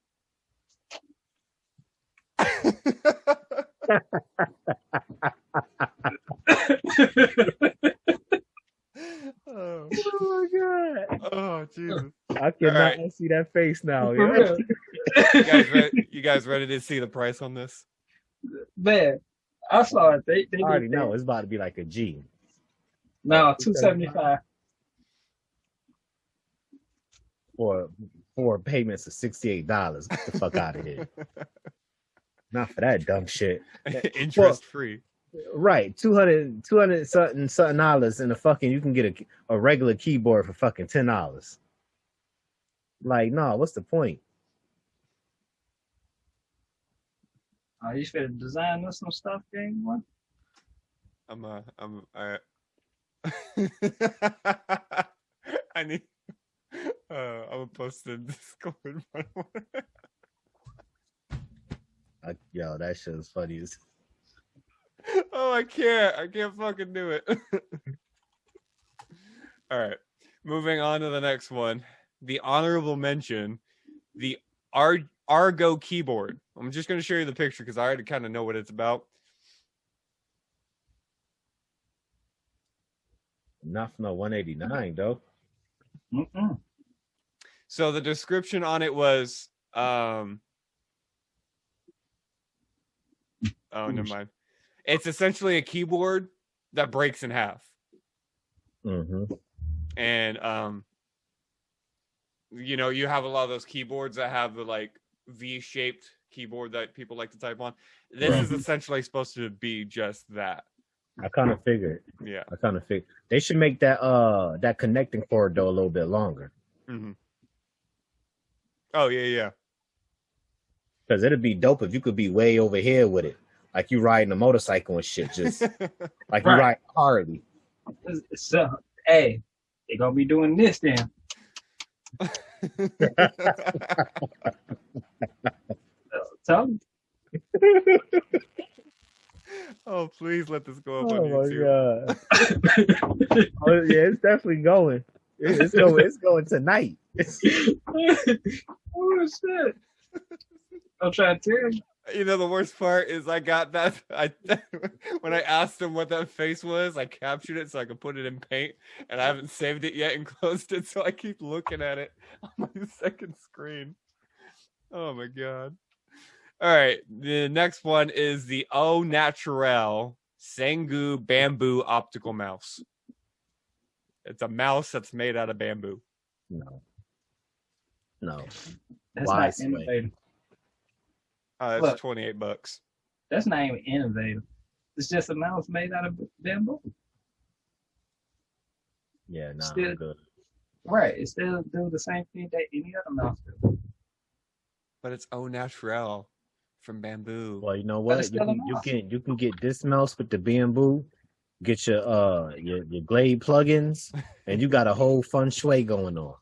Oh my God. Oh, Jesus. I cannot see that face now. For You guys ready to see the price on this? Man, I saw it. They I already know it's about to be like a G. No, $275. For payments of $68. Get the fuck out of here. Not for that dumb shit. Interest free. Right. 200 something dollars in a fucking, you can get a regular keyboard for fucking $10. Like, no, what's the point? You should design us some stuff, game one. I need. I'm gonna post the Discord. Yo, that shit is funny as. Oh, I can't fucking do it. All right, moving on to the next one. The honorable mention, the Argo keyboard. I'm just gonna show you the picture because I already kind of know what it's about. Not from the 189 though. Mm-mm. So the description on it was, oh, never mind. It's essentially a keyboard that breaks in half. Mm-hmm. And you know, you have a lot of those keyboards that have the like V-shaped keyboard that people like to type on. This is essentially supposed to be just that. I kind of figured. Yeah. They should make that connecting cord though a little bit longer. Mm-hmm. Oh yeah. Because it'd be dope if you could be way over here with it, like you riding a motorcycle and shit, just like you ride Harley. So, hey, they gonna be doing this then. Tell me. Oh, please let this go up on YouTube. My God. Oh, yeah, it's definitely going. It's going tonight. Oh shit! I'm trying to tell you. You know, the worst part is I got that. When I asked him what that face was, I captured it so I could put it in paint, and I haven't saved it yet and closed it, so I keep looking at it on my second screen. Oh my God. All right, the next one is the Au Naturel Sengu Bamboo Optical Mouse. It's a mouse that's made out of bamboo. No. That's Why not innovative. That's Look, $28. That's not even innovative. It's just a mouse made out of bamboo. Yeah, nah, Still, I'm good. Right, it still do the same thing that any other mouse do. But it's Au Naturel from bamboo. Well, you know what? You can get this mouse with the bamboo. Get your Glade plugins, and you got a whole feng shui going on.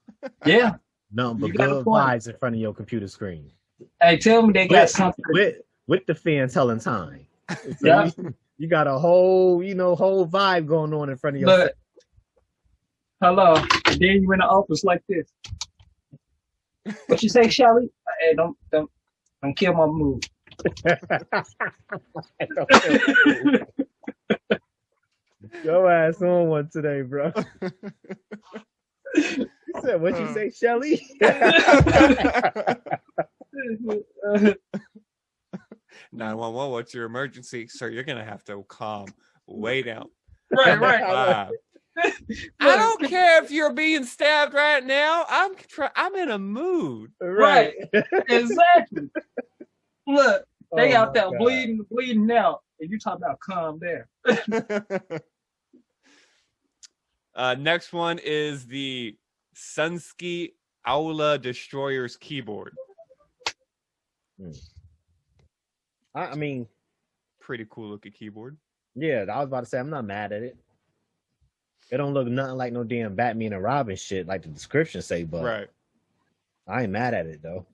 Yeah, Nothing but You got a good point. vibes in front of your computer screen. Hey, tell me they got something. With the fan telling time. So Yeah. you got a whole, whole vibe going on in front of your But hello, and then you in the office like this. What you say, Shelly? Hey, don't kill my mood. Your ass on one today, bro. You said, what you say, Shelly? 911, what's your emergency? Sir, you're going to have to calm way down. Right. I don't care if you're being stabbed right now. I'm in a mood. Right. Exactly. Look, they out there God. bleeding out, and you talking about calm there. Next one is the Sunsky Aula Destroyer's keyboard. I mean, pretty cool looking keyboard. Yeah, I was about to say I'm not mad at it. It don't look nothing like no damn Batman and Robin shit like the description say, but right. I ain't mad at it though.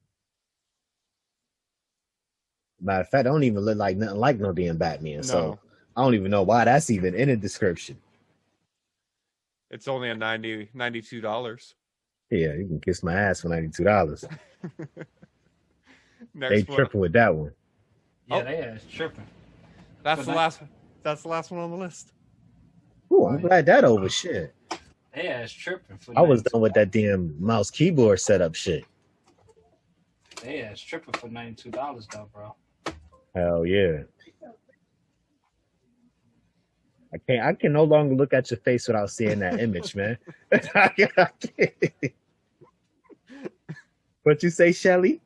Matter of fact, I don't even look like nothing like no damn Batman. No. So I don't even know why that's even in the description. It's only a $92. Yeah, you can kiss my ass for $92. They tripping with that one. Yeah, they are tripping. That's the last one on the list. Ooh, I'm glad that over shit. Yeah, it's tripping. I was done with that damn mouse keyboard setup shit. Yeah, it's tripping for $92 though, bro. Hell yeah. I can no longer look at your face without seeing that image, man. I can't. What you say, Shelly?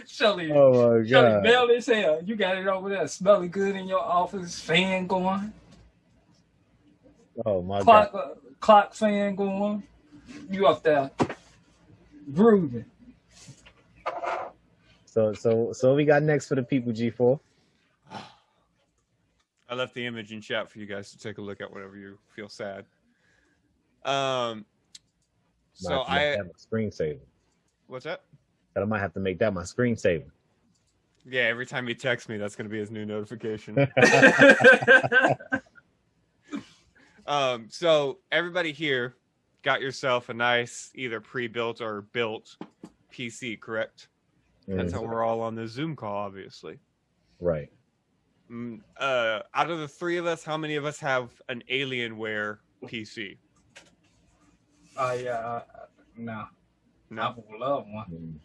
Shelly, oh my God. Shelly, Mel as hell. You got it over there, smelling good in your office, fan going. Oh my God. Clock fan going. You up there grooving. So we got next for the people, G4. I left the image in chat for you guys to take a look at whenever you feel sad. So I have a screensaver. What's that? I might have to make that my screensaver. Yeah, every time you text me, that's going to be his new notification. So everybody here got yourself a nice either pre-built or built PC, correct? That's how we're all on the Zoom call, obviously. Right. Out of the three of us, how many of us have an Alienware PC? No. No. I would love one.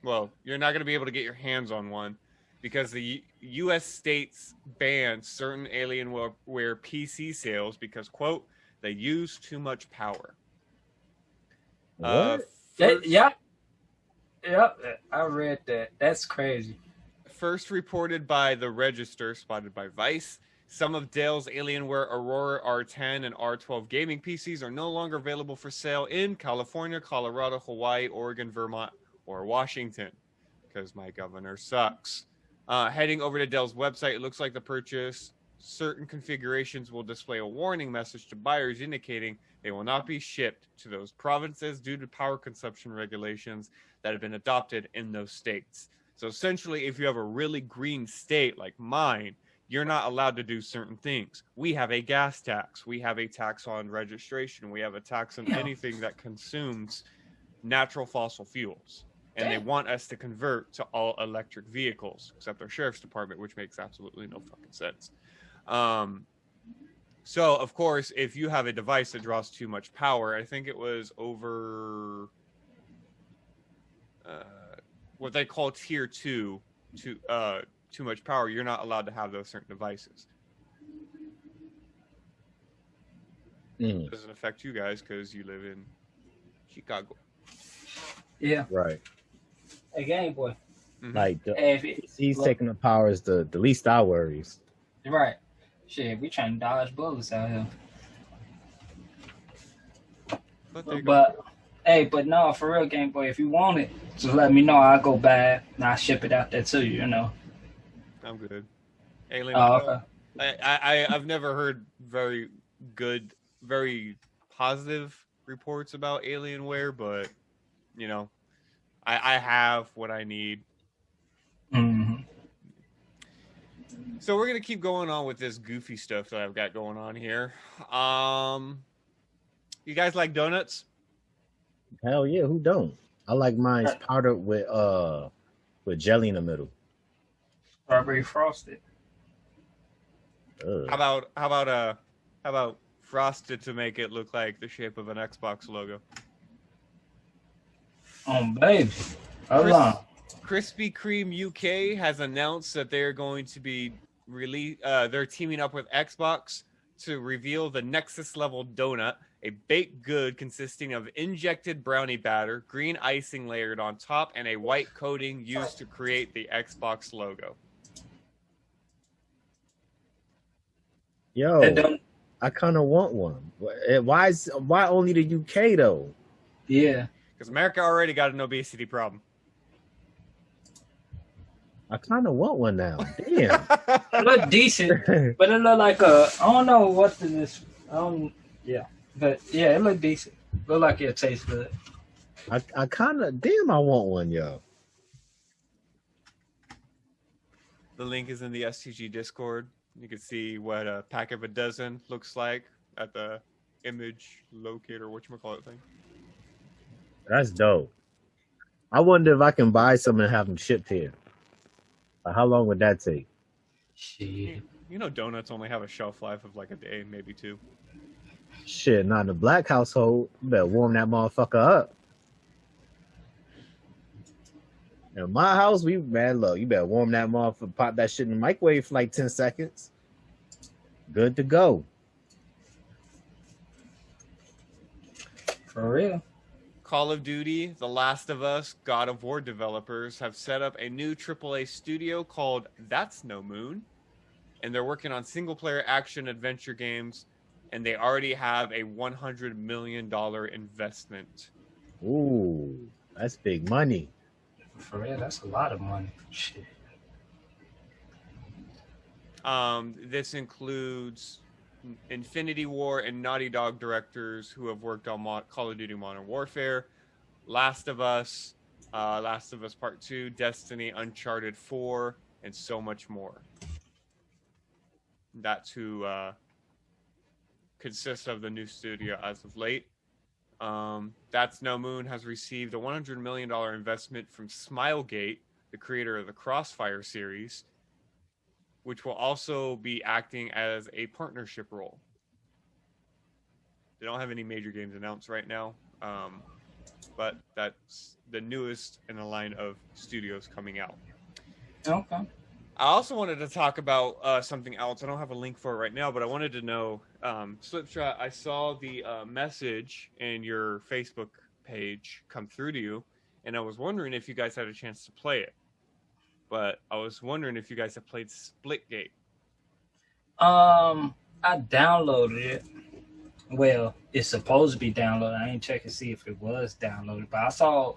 Well, you're not going to be able to get your hands on one because the U.S. states banned certain Alienware PC sales because, quote, they use too much power. What? Yeah, I read that. That's crazy. First reported by The Register, spotted by Vice, some of Dell's Alienware Aurora R10 and R12 gaming PCs are no longer available for sale in California, Colorado, Hawaii, Oregon, Vermont, or Washington, because my governor sucks. Heading over to Dell's website, it looks like the purchase. Certain configurations will display a warning message to buyers indicating they will not be shipped to those provinces due to power consumption regulations that have been adopted in those states. So essentially, if you have a really green state like mine, you're not allowed to do certain things. We have a gas tax. We have a tax on registration. We have a tax on anything that consumes natural fossil fuels. And they want us to convert to all electric vehicles, except our sheriff's department, which makes absolutely no fucking sense. So, of course, if you have a device that draws too much power, I think it was over what they call tier 2, too much power, you're not allowed to have those certain devices. It doesn't affect you guys because you live in Chicago. Yeah. Right. A Game Boy. Mm-hmm. Like, he's taking the power is the least our worries. Right. Shit, we trying to dodge bullets out here. But no, for real, Game Boy, if you want it, just let me know. I'll go buy and I'll ship it out there to you, I'm good. Alien. Okay. I've never heard very good, very positive reports about Alienware, but you know, I have what I need. Mm-hmm. So we're gonna keep going on with this goofy stuff that I've got going on here. You guys like donuts? Hell yeah, who don't? I like mine powdered with jelly in the middle. Strawberry frosted. How about frosted to make it look like the shape of an Xbox logo? Baby. Hold on. Krispy Kreme UK has announced that they're going to be they're teaming up with Xbox to reveal the Nexus level donut, a baked good consisting of injected brownie batter, green icing layered on top, and a white coating used to create the Xbox logo. Yo, I kind of want one. Why only the UK though? Yeah, because America already got an obesity problem. I kind of want one now. Damn. It look decent, but it look like I don't know what this. Yeah, but yeah, it look decent. Look like it tastes good. I kind of I want one, yo. The link is in the STG Discord. You can see what a pack of a dozen looks like at the image locator, whatchamacallit thing. That's dope. I wonder if I can buy some and have them shipped here. How long would that take? Shit. You know, donuts only have a shelf life of like a day, maybe two. Shit, not in the black household. You better warm that motherfucker up. In my house, look, you better warm that motherfucker, pop that shit in the microwave for like 10 seconds. Good to go. For real. Call of Duty, The Last of Us, God of War developers have set up a new AAA studio called That's No Moon, and they're working on single-player action-adventure games, and they already have a $100 million investment. Ooh, that's big money. For real, that's a lot of money. Shit. This includes Infinity War and Naughty Dog directors who have worked on Call of Duty Modern Warfare, Last of Us Part 2, Destiny, Uncharted 4, and so much more. That's who consists of the new studio as of late. That's No Moon has received a $100 million investment from Smilegate, the creator of the Crossfire series, which will also be acting as a partnership role. They don't have any major games announced right now, but that's the newest in a line of studios coming out. Okay. I also wanted to talk about something else. I don't have a link for it right now, but I wanted to know, Slipshot, I saw the message in your Facebook page come through to you, and I was wondering if you guys had a chance to play it. But I was wondering if you guys have played Splitgate. I downloaded it. Well, it's supposed to be downloaded. I ain't check to see if it was downloaded, but I saw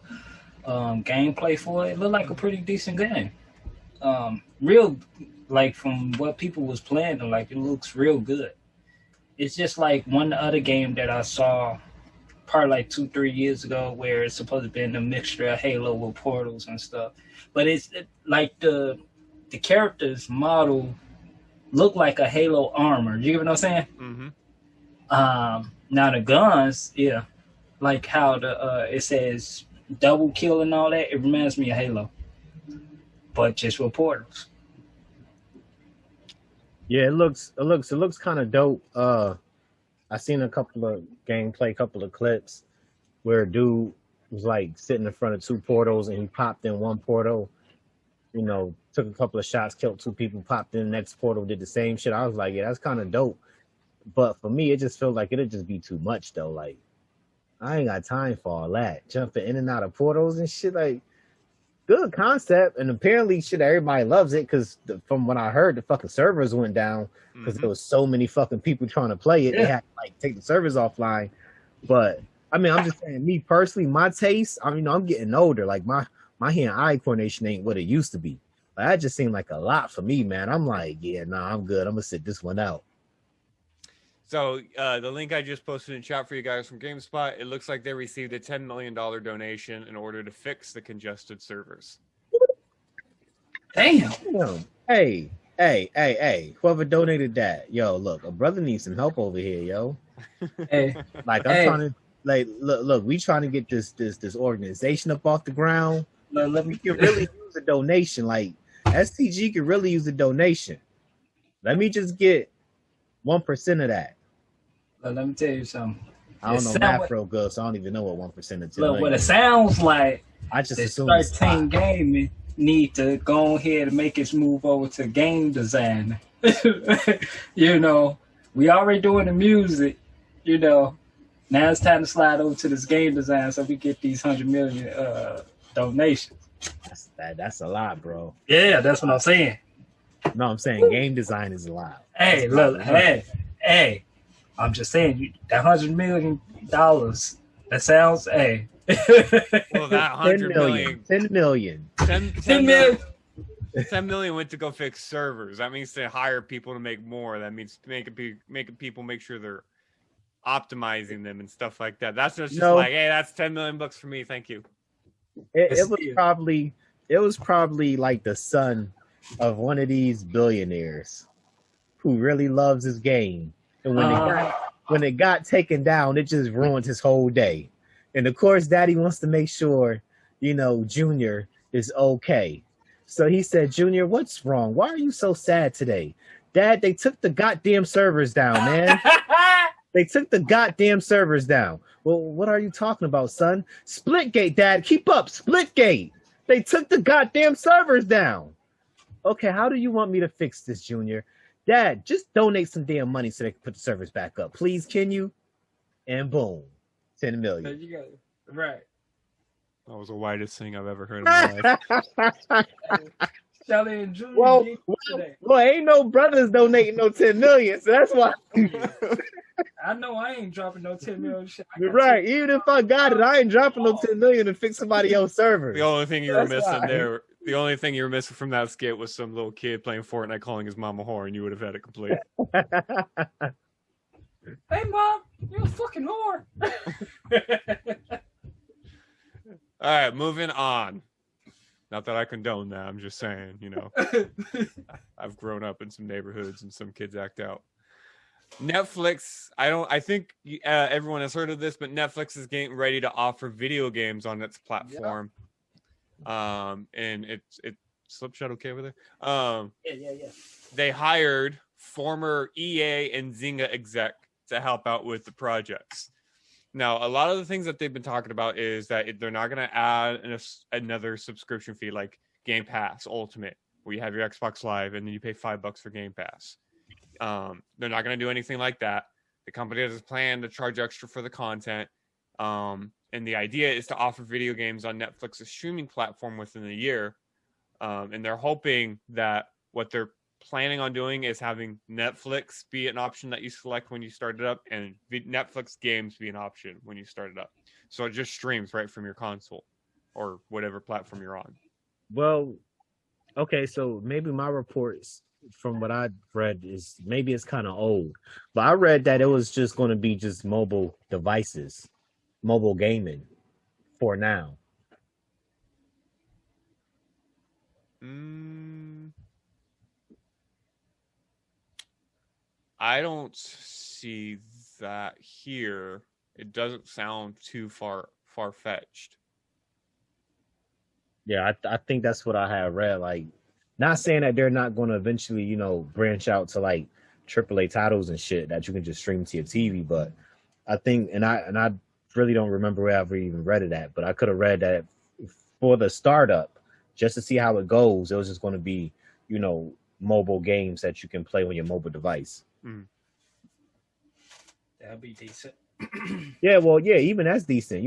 gameplay for it. It looked like a pretty decent game. Real, like from what people was playing, like it looks real good. It's just like one other game that I saw probably like 2-3 years ago where it's supposed to be in a mixture of Halo with portals and stuff. But it's like the characters model look like a Halo armor. You get what I'm saying? Mm-hmm. Now the guns, yeah, like how it says double kill and all that. It reminds me of Halo, but just with portals. Yeah, it looks kind of dope. I seen a couple of gameplay, couple of clips where a dude was like sitting in front of two portals and he popped in one portal, you know, took a couple of shots, killed two people, popped in the next portal, did the same shit. I was like, yeah, that's kind of dope. But for me, it just felt like it'd just be too much though. Like, I ain't got time for all that. Jumping in and out of portals and shit. Like, good concept. And apparently shit, everybody loves it because from what I heard, the fucking servers went down because there was so many fucking people trying to play it. Yeah. They had to like take the servers offline. But I mean, I'm just saying, me personally, my taste, I mean, I'm getting older. Like my hand-eye coordination ain't what it used to be. Like, that just seemed like a lot for me, man. I'm like, yeah, nah, I'm good. I'm gonna sit this one out. So the link I just posted in chat for you guys from GameSpot, it looks like they received a $10 million donation in order to fix the congested servers. Damn. Hey, whoever donated that, yo, look, a brother needs some help over here, yo. Hey, like I'm trying to, like, look, we trying to get this organization up off the ground. Let We me could really use a donation. Like STG could really use a donation. Let me just get 1% of that. Let me tell you something. I don't know math real good, so I don't even know what 1% of 10 look, what it sounds like. I just assume 13 Gaming need to go ahead and make its move over to game design. You know, we already doing the music. You know, now it's time to slide over to this game design so we get these 100 million donations. That's a lot, bro. Yeah, that's what I'm saying. No, I'm saying game design is a lot. Hey, look, hey. I'm just saying that $100 million. That sounds, hey. Well, that 100 million. 10 million. 10 million. 10 million went to go fix servers. That means to hire people to make more. That means making people make sure they're optimizing them and stuff like that. That's just like, hey, that's 10 million bucks for me. Thank you. It was probably like the son of one of these billionaires who really loves his game. And when it got taken down, it just ruined his whole day. And of course, Daddy wants to make sure, Junior is okay. So he said, Junior, what's wrong? Why are you so sad today? Dad, they took the goddamn servers down, man. They took the goddamn servers down. Well, what are you talking about, son? Splitgate, Dad. Keep up. Splitgate. They took the goddamn servers down. Okay, how do you want me to fix this, Junior? Dad, just donate some damn money so they can put the servers back up. Please, can you? And boom, 10 million. There you go. Right. That was the whitest thing I've ever heard in my life. Shelly and Junior. Well, ain't no brothers donating no 10 million, so that's why. I know I ain't dropping no 10 million shit. Right. Even if I got it, I ain't dropping no 10 million to fix somebody else's server. The only thing you were missing there, the only thing you were missing from that skit was some little kid playing Fortnite calling his mom a whore, and you would have had it complete. Hey, Mom, you're a fucking whore. All right, moving on. Not that I condone that. I'm just saying, I've grown up in some neighborhoods and some kids act out. Netflix, I think everyone has heard of this, but Netflix is getting ready to offer video games on its platform. Yeah. And it's Slipshot okay over there? Yeah. They hired former EA and Zynga exec to help out with the projects. Now, a lot of the things that they've been talking about is that they're not going to add another subscription fee like Game Pass Ultimate, where you have your Xbox Live and then you pay $5 for Game Pass. They're not going to do anything like that. The company has a plan to charge extra for the content. And the idea is to offer video games on Netflix's streaming platform within a year. And they're hoping that what they're planning on doing is having Netflix be an option that you select when you start it up, and Netflix games be an option when you start it up. So it just streams right from your console or whatever platform you're on. Well, okay, so maybe my reports from what I read is maybe it's kind of old, but I read that it was just going to be just mobile devices, mobile gaming for now. I don't see that here. It doesn't sound too far-fetched. Yeah, I think that's what I had read. Like, not saying that they're not going to eventually, branch out to like AAA titles and shit that you can just stream to your TV. But I think, and I really don't remember where I've even read it at, but I could have read that for the startup, just to see how it goes, it was just going to be, mobile games that you can play on your mobile device. That'd be decent. Yeah, well, yeah, even that's decent.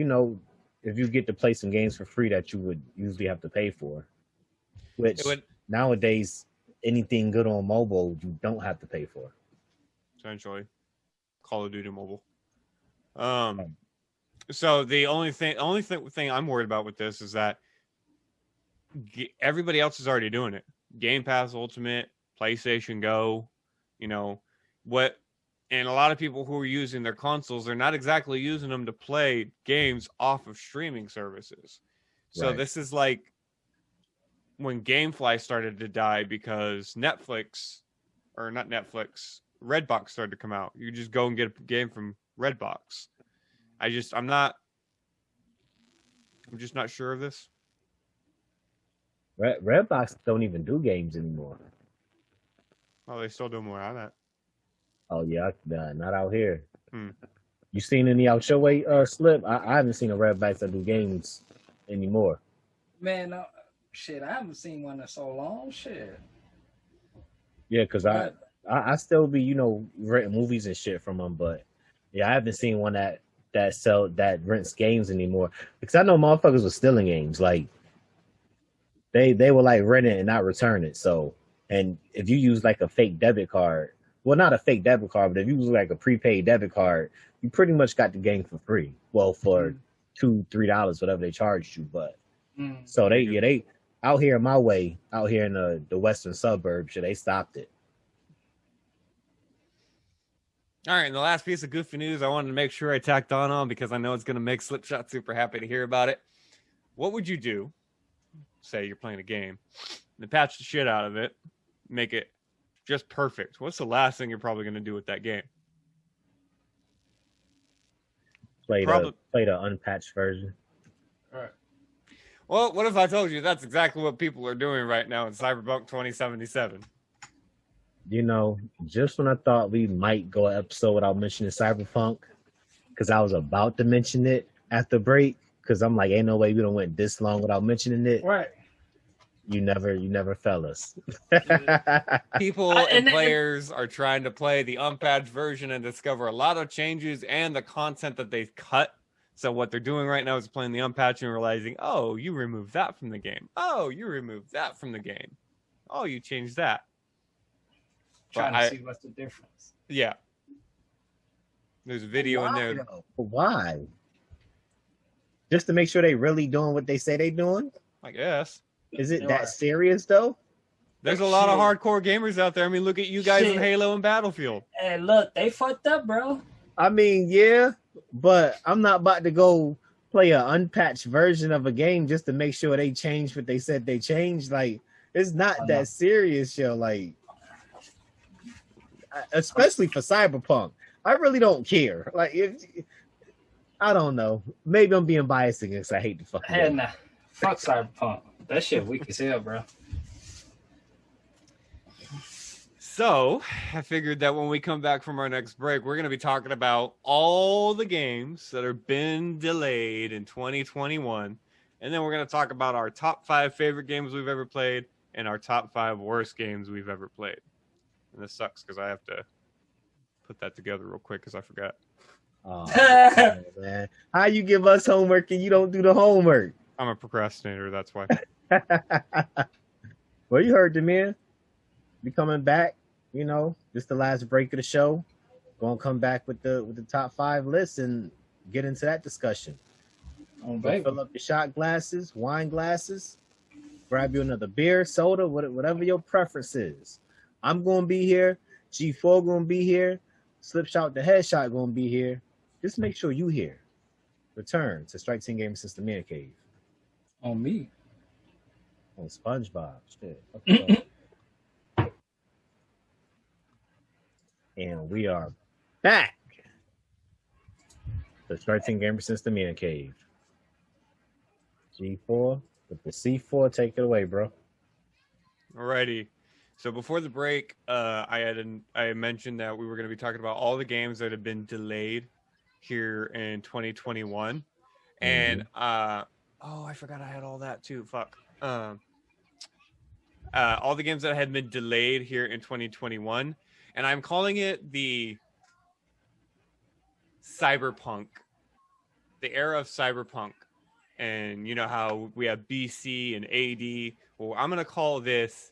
If you get to play some games for free that you would usually have to pay for, which nowadays anything good on mobile you don't have to pay for. Essentially, Call of Duty Mobile. So the only thing I'm worried about with this is that everybody else is already doing it. Game Pass Ultimate, PlayStation Go, what And a lot of people who are using their consoles, they're not exactly using them to play games off of streaming services. So This is like when GameFly started to die because Redbox started to come out. You just go and get a game from Redbox. I'm just not sure of this. Redbox don't even do games anymore. Oh, they still do more on that. Oh yeah, not out here. You seen any out your way, Slip? I haven't seen a Redbox that do games anymore. Man, shit, I haven't seen one in so long. Shit. Yeah, because I still be renting movies and shit from them, but yeah, I haven't seen one that rents games anymore. Because I know motherfuckers were stealing games. Like they were like rent it and not return it. So, and if you use like a fake debit card, well, not a fake debit card, but if you use like a prepaid debit card, you pretty much got the game for free. Well, for $2-3, whatever they charged you. But so they out here in my way, out here in the western suburbs, they stopped it. All right, and the last piece of goofy news I wanted to make sure I tacked on because I know it's going to make Slipshot super happy to hear about it. What would you do? Say you're playing a game, and patch the shit out of it, make it just perfect. What's the last thing you're probably going to do with that game? Play the unpatched version. All right. Well, what if I told you that's exactly what people are doing right now in Cyberpunk 2077? Just when I thought we might go an episode without mentioning Cyberpunk, because I was about to mention it after break, because I'm like, ain't no way we don't went this long without mentioning it. Right. You never fellas. People and players are trying to play the unpatched version and discover a lot of changes and the content that they've cut. So what they're doing right now is playing the unpatched and realizing, oh, you removed that from the game. Oh, you removed that from the game. Oh, you changed that. Trying to see what's the difference. Yeah. There's a video in there. Why? Just to make sure they really doing what they say they doing? I guess. Is it that serious though? There's a lot of hardcore gamers out there. I mean, look at you guys in Halo and Battlefield. Hey, look, they fucked up, bro. I mean, yeah, but I'm not about to go play an unpatched version of a game just to make sure they changed what they said they changed. Like, it's not that serious, yo. Like, especially for Cyberpunk, I really don't care. Like, I don't know. Maybe I'm being biased against. I hate the fucking game. Nah. Fuck Cyberpunk. That shit weak as hell, bro. So, I figured that when we come back from our next break, we're going to be talking about all the games that have been delayed in 2021. And then we're going to talk about our top 5 favorite games we've ever played and our top 5 worst games we've ever played. And this sucks because I have to put that together real quick because I forgot. Oh, man. How you give us homework and you don't do the homework? I'm a procrastinator, that's why. Well, you heard the man. Be coming back, just the last break of the show. Gonna come back with the top 5 list and get into that discussion. Fill up your shot glasses, wine glasses, grab you another beer, soda, whatever your preference is. I'm gonna be here. G4 gonna be here. Slipshot the Headshot gonna be here. Just make sure you here. Return to Strike Team Gaming System Mancave. On me. On SpongeBob. Shit. And we are back. The Strike Team Gaming System Mancave. G4 with the C4. Take it away, bro. Alrighty. So before the break, I mentioned that we were going to be talking about all the games that have been delayed here in 2021. And I forgot I had all that too. Fuck. All the games that had been delayed here in 2021, and I'm calling it the Cyberpunk, the era of Cyberpunk. And you know how we have BC and AD. Well, I'm gonna call this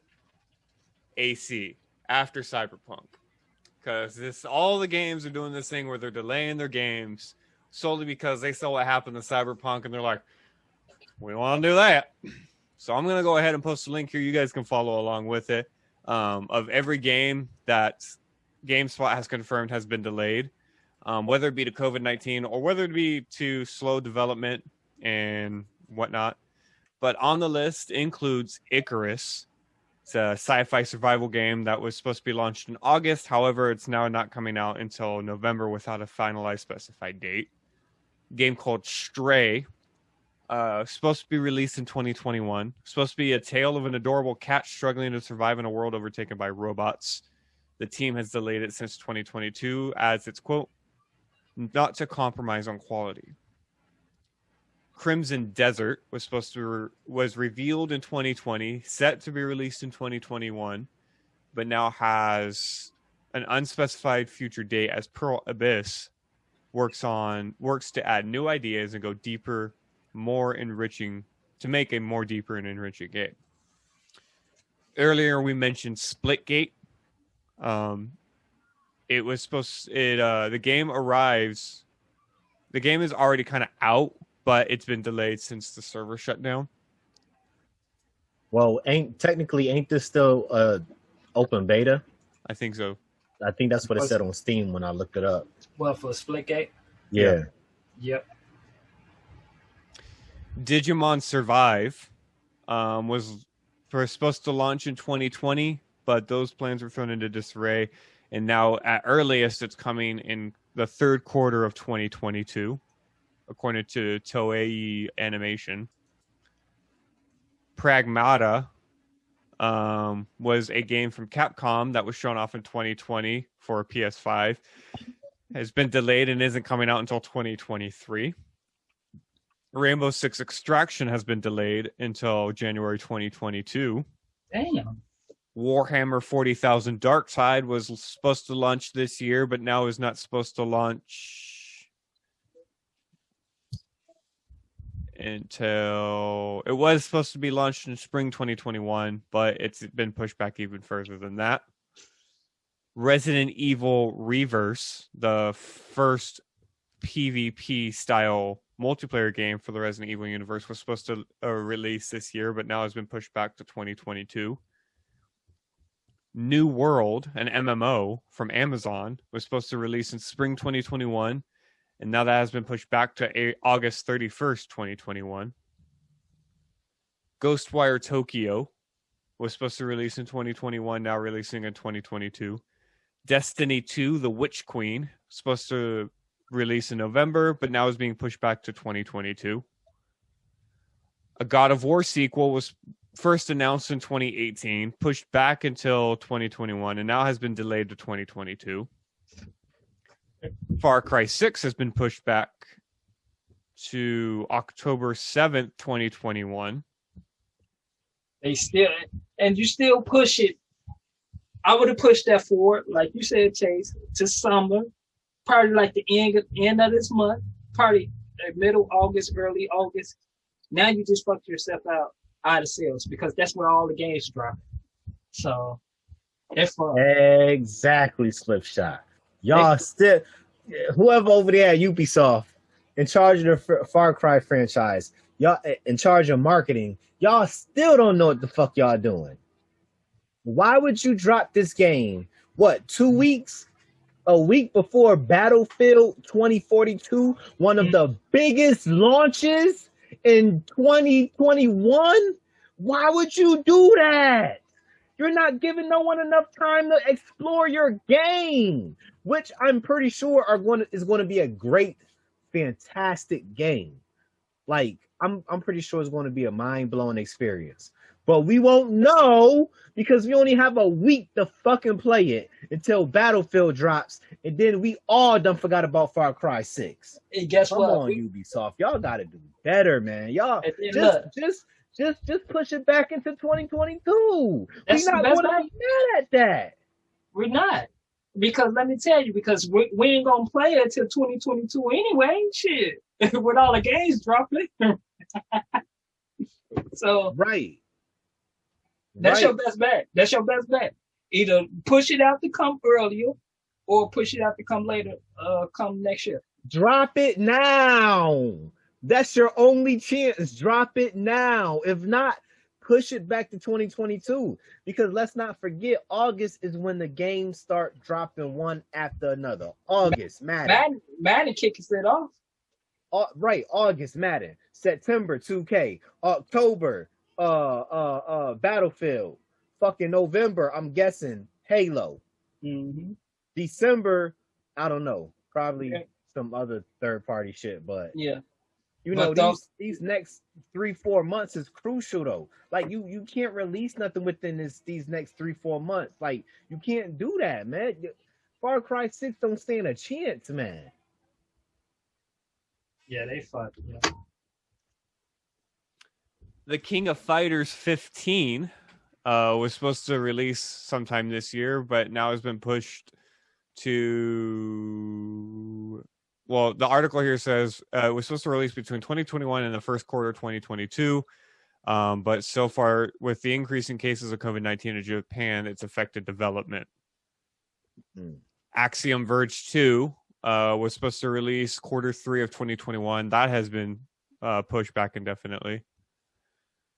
AC, after Cyberpunk, because all the games are doing this thing where they're delaying their games solely because they saw what happened to Cyberpunk and they're like, we don't want to do that. So I'm gonna go ahead and post a link here. You guys can follow along with it, of every game that's GameSpot has confirmed has been delayed, whether it be to COVID-19 or whether it be to slow development and whatnot. But on the list includes Icarus. It's a sci-fi survival game that was supposed to be launched in August. However, it's now not coming out until November without a finalized specified date. A game called Stray, supposed to be released in 2021. Supposed to be a tale of an adorable cat struggling to survive in a world overtaken by robots. The team has delayed it since 2022 as it's, quote, not to compromise on quality. Crimson Desert was revealed in 2020, set to be released in 2021, but now has an unspecified future date as Pearl Abyss works to add new ideas and go deeper, more enriching, to make a more deeper and enriching game. Earlier we mentioned Splitgate. It was the game arrives. The game is already kind of out, but it's been delayed since the server shut down. Well, ain't this still open beta? I think so. I think that's what it said on Steam when I looked it up. Well, for Splitgate? Yeah. Yep. Digimon Survive was supposed to launch in 2020, but those plans were thrown into disarray, and now at earliest it's coming in the third quarter of 2022. According to Toei Animation. Pragmata was a game from Capcom that was shown off in 2020 for PS5. Has been delayed and isn't coming out until 2023. Rainbow Six Extraction has been delayed until January 2022. Damn. Warhammer 40,000 Darkside was supposed to launch this year, but now is not supposed to launch until it was supposed to be launched in spring 2021, but it's been pushed back even further than that. Resident Evil Reverse, the first PvP style multiplayer game for the Resident Evil universe, was supposed to release this year, but now has been pushed back to 2022. New World, an MMO from Amazon, was supposed to release in spring 2021. And now that has been pushed back to August 31st, 2021. Ghostwire Tokyo was supposed to release in 2021, now releasing in 2022. Destiny 2, The Witch Queen, supposed to release in November, but now is being pushed back to 2022. A God of War sequel was first announced in 2018, pushed back until 2021, and now has been delayed to 2022. Far Cry 6 has been pushed back to October 7th, 2021. You still push it. I would have pushed that forward, like you said, Chase, to summer, probably like the end of this month, probably middle August, early August. Now you just fucked yourself out of sales because that's where all the games drop. So, that's fun. Exactly, Slipshot. Y'all still, whoever over there at Ubisoft in charge of the Far Cry franchise, y'all in charge of marketing, y'all still don't know what the fuck y'all doing. Why would you drop this game? What, 2 weeks? A week before Battlefield 2042, one of the biggest launches in 2021? Why would you do that? You're not giving no one enough time to explore your game, which I'm pretty sure is going to be a great, fantastic game. Like, I'm pretty sure it's going to be a mind-blowing experience. But we won't know because we only have a week to fucking play it until Battlefield drops, and then we all done forgot about Far Cry 6. And guess Come what? on, Ubisoft. Y'all got to do better, man. Y'all just push it back into 2022. We're not going to be mad at that. We're not. Because let me tell you, because we ain't going to play it until 2022 anyway. Shit. With all the games dropping. So. Right. That's your best bet. That's your best bet. Either push it out to come earlier or push it out to come later, come next year. Drop it now. That's your only chance. Drop it now. If not, push it back to 2022, because let's not forget, August is when the games start dropping one after another. August, Madden. Madden kicks it off. Right, August, Madden. September, 2K. October, Battlefield. Fucking November, I'm guessing Halo. Mm-hmm. December, I don't know, probably some other third party shit, but yeah. You know, these next 3-4 months is crucial though. Like you can't release nothing within these next 3-4 months. Like you can't do that, man. Far Cry 6 don't stand a chance, man. Yeah, they fucked. Yeah. The King of Fighters 15 was supposed to release sometime this year, but now has been pushed to. Well, the article here says it was supposed to release between 2021 and the first quarter of 2022. But so far, with the increase in cases of COVID-19 in Japan, it's affected development. Axiom Verge 2 was supposed to release quarter 3 of 2021. That has been pushed back indefinitely.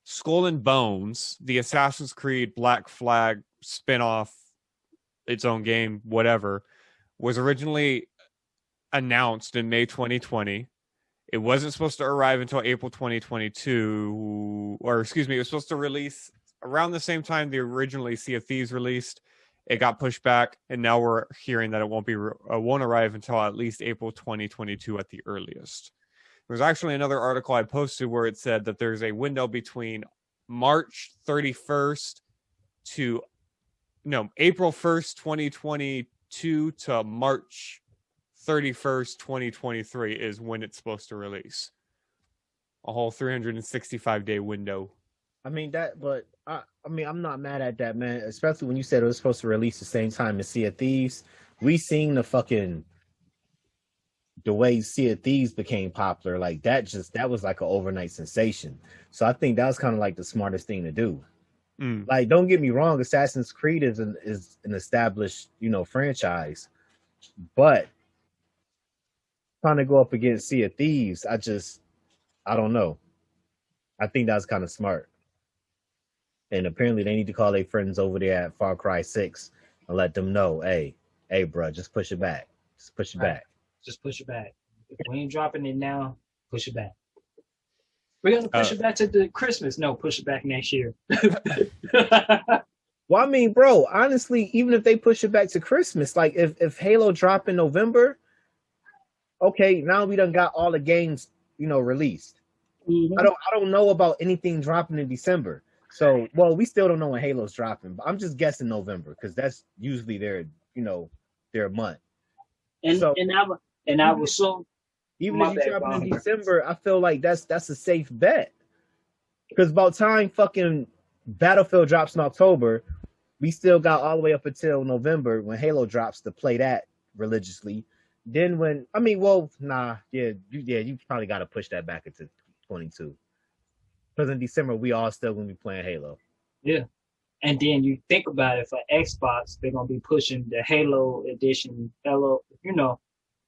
Skull and Bones, the Assassin's Creed Black Flag spin-off, its own game, whatever, was originally announced in May 2020. It wasn't supposed to arrive until April 2022, or excuse me, it was supposed to release around the same time the originally Sea of Thieves released. It got pushed back, and now we're hearing that it won't arrive until at least April 2022 at the earliest. There was actually another article I posted where it said that there's a window between March 31st to April 1st, 2022 to March 31st, 2023 is when it's supposed to release. A whole 365-day window. I mean but I'm not mad at that, man. Especially when you said it was supposed to release the same time as Sea of Thieves. We seen the way Sea of Thieves became popular. Like that was like an overnight sensation. So I think that was kind of like the smartest thing to do. Like, don't get me wrong, Assassin's Creed is an established, franchise, but trying to go up against Sea of Thieves, I don't know. I think that's kind of smart. And apparently they need to call their friends over there at Far Cry 6 and let them know, hey, bro, just push it back. Just push it back. Just push it back. If we ain't dropping it now, push it back. We're going to push it back to the Christmas. No, push it back next year. Well, I mean, bro, honestly, even if they push it back to Christmas, like if Halo drop in November, okay, now we done got all the games, released. Mm-hmm. I don't know about anything dropping in December. So, well, we still don't know when Halo's dropping, but I'm just guessing November because that's usually their month. And I was so even if you drop in December, I feel like that's a safe bet. Because by the time fucking Battlefield drops in October, we still got all the way up until November when Halo drops to play that religiously. Then you probably got to push that back into 22. Because in December, we all still going to be playing Halo. Yeah. And then you think about it, for Xbox, they're going to be pushing the Halo edition, Halo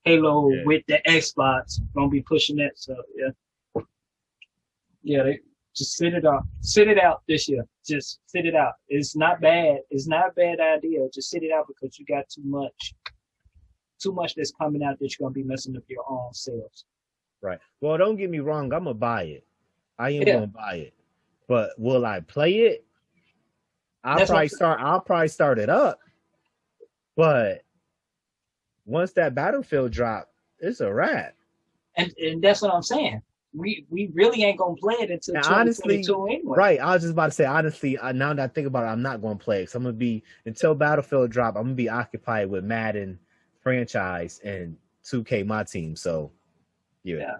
with the Xbox, going to be pushing that. So, yeah. Yeah, they just sit it out this year. Just sit it out. It's not bad. It's not a bad idea. Just sit it out because you got too much that's coming out that you're going to be messing up your own sales. Right. Well, don't get me wrong. I'm going to buy it. I am going to buy it. But will I play it? I'll probably start it up. But once that Battlefield drop, it's a wrap. And that's what I'm saying. We really ain't going to play it until 2022 anyway. Right. I was just about to say, honestly, now that I think about it, I'm not going to play it. So I'm going to be, until Battlefield drop, I'm going to be occupied with Madden franchise and 2K, my team. So, yeah.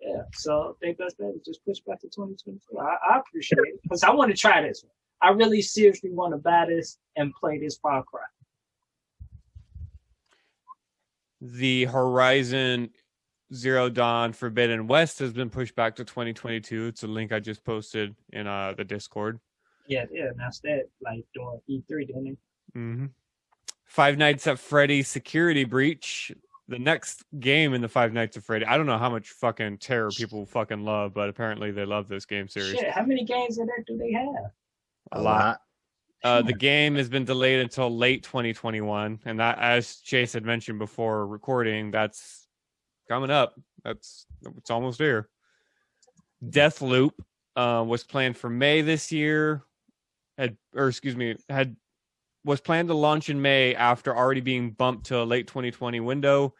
Yeah, so I think that's better. Just push back to 2022. I appreciate it because I want to try this one. I really seriously want to buy this and play this Far Cry. The Horizon Zero Dawn Forbidden West has been pushed back to 2022. It's a link I just posted in the Discord. Yeah, announced that like during E3, didn't it? Mm-hmm. Five Nights at Freddy's Security Breach the next game in the Five Nights at Freddy. I don't know how much fucking terror people fucking love, but apparently they love this game series. Shit, how many games of that do they have? A lot. The game has been delayed until late 2021, and that, as Chase had mentioned before recording, that's coming up. It's almost here. Deathloop was planned for May this year. Was planned to launch in May after already being bumped to a late 2020 window.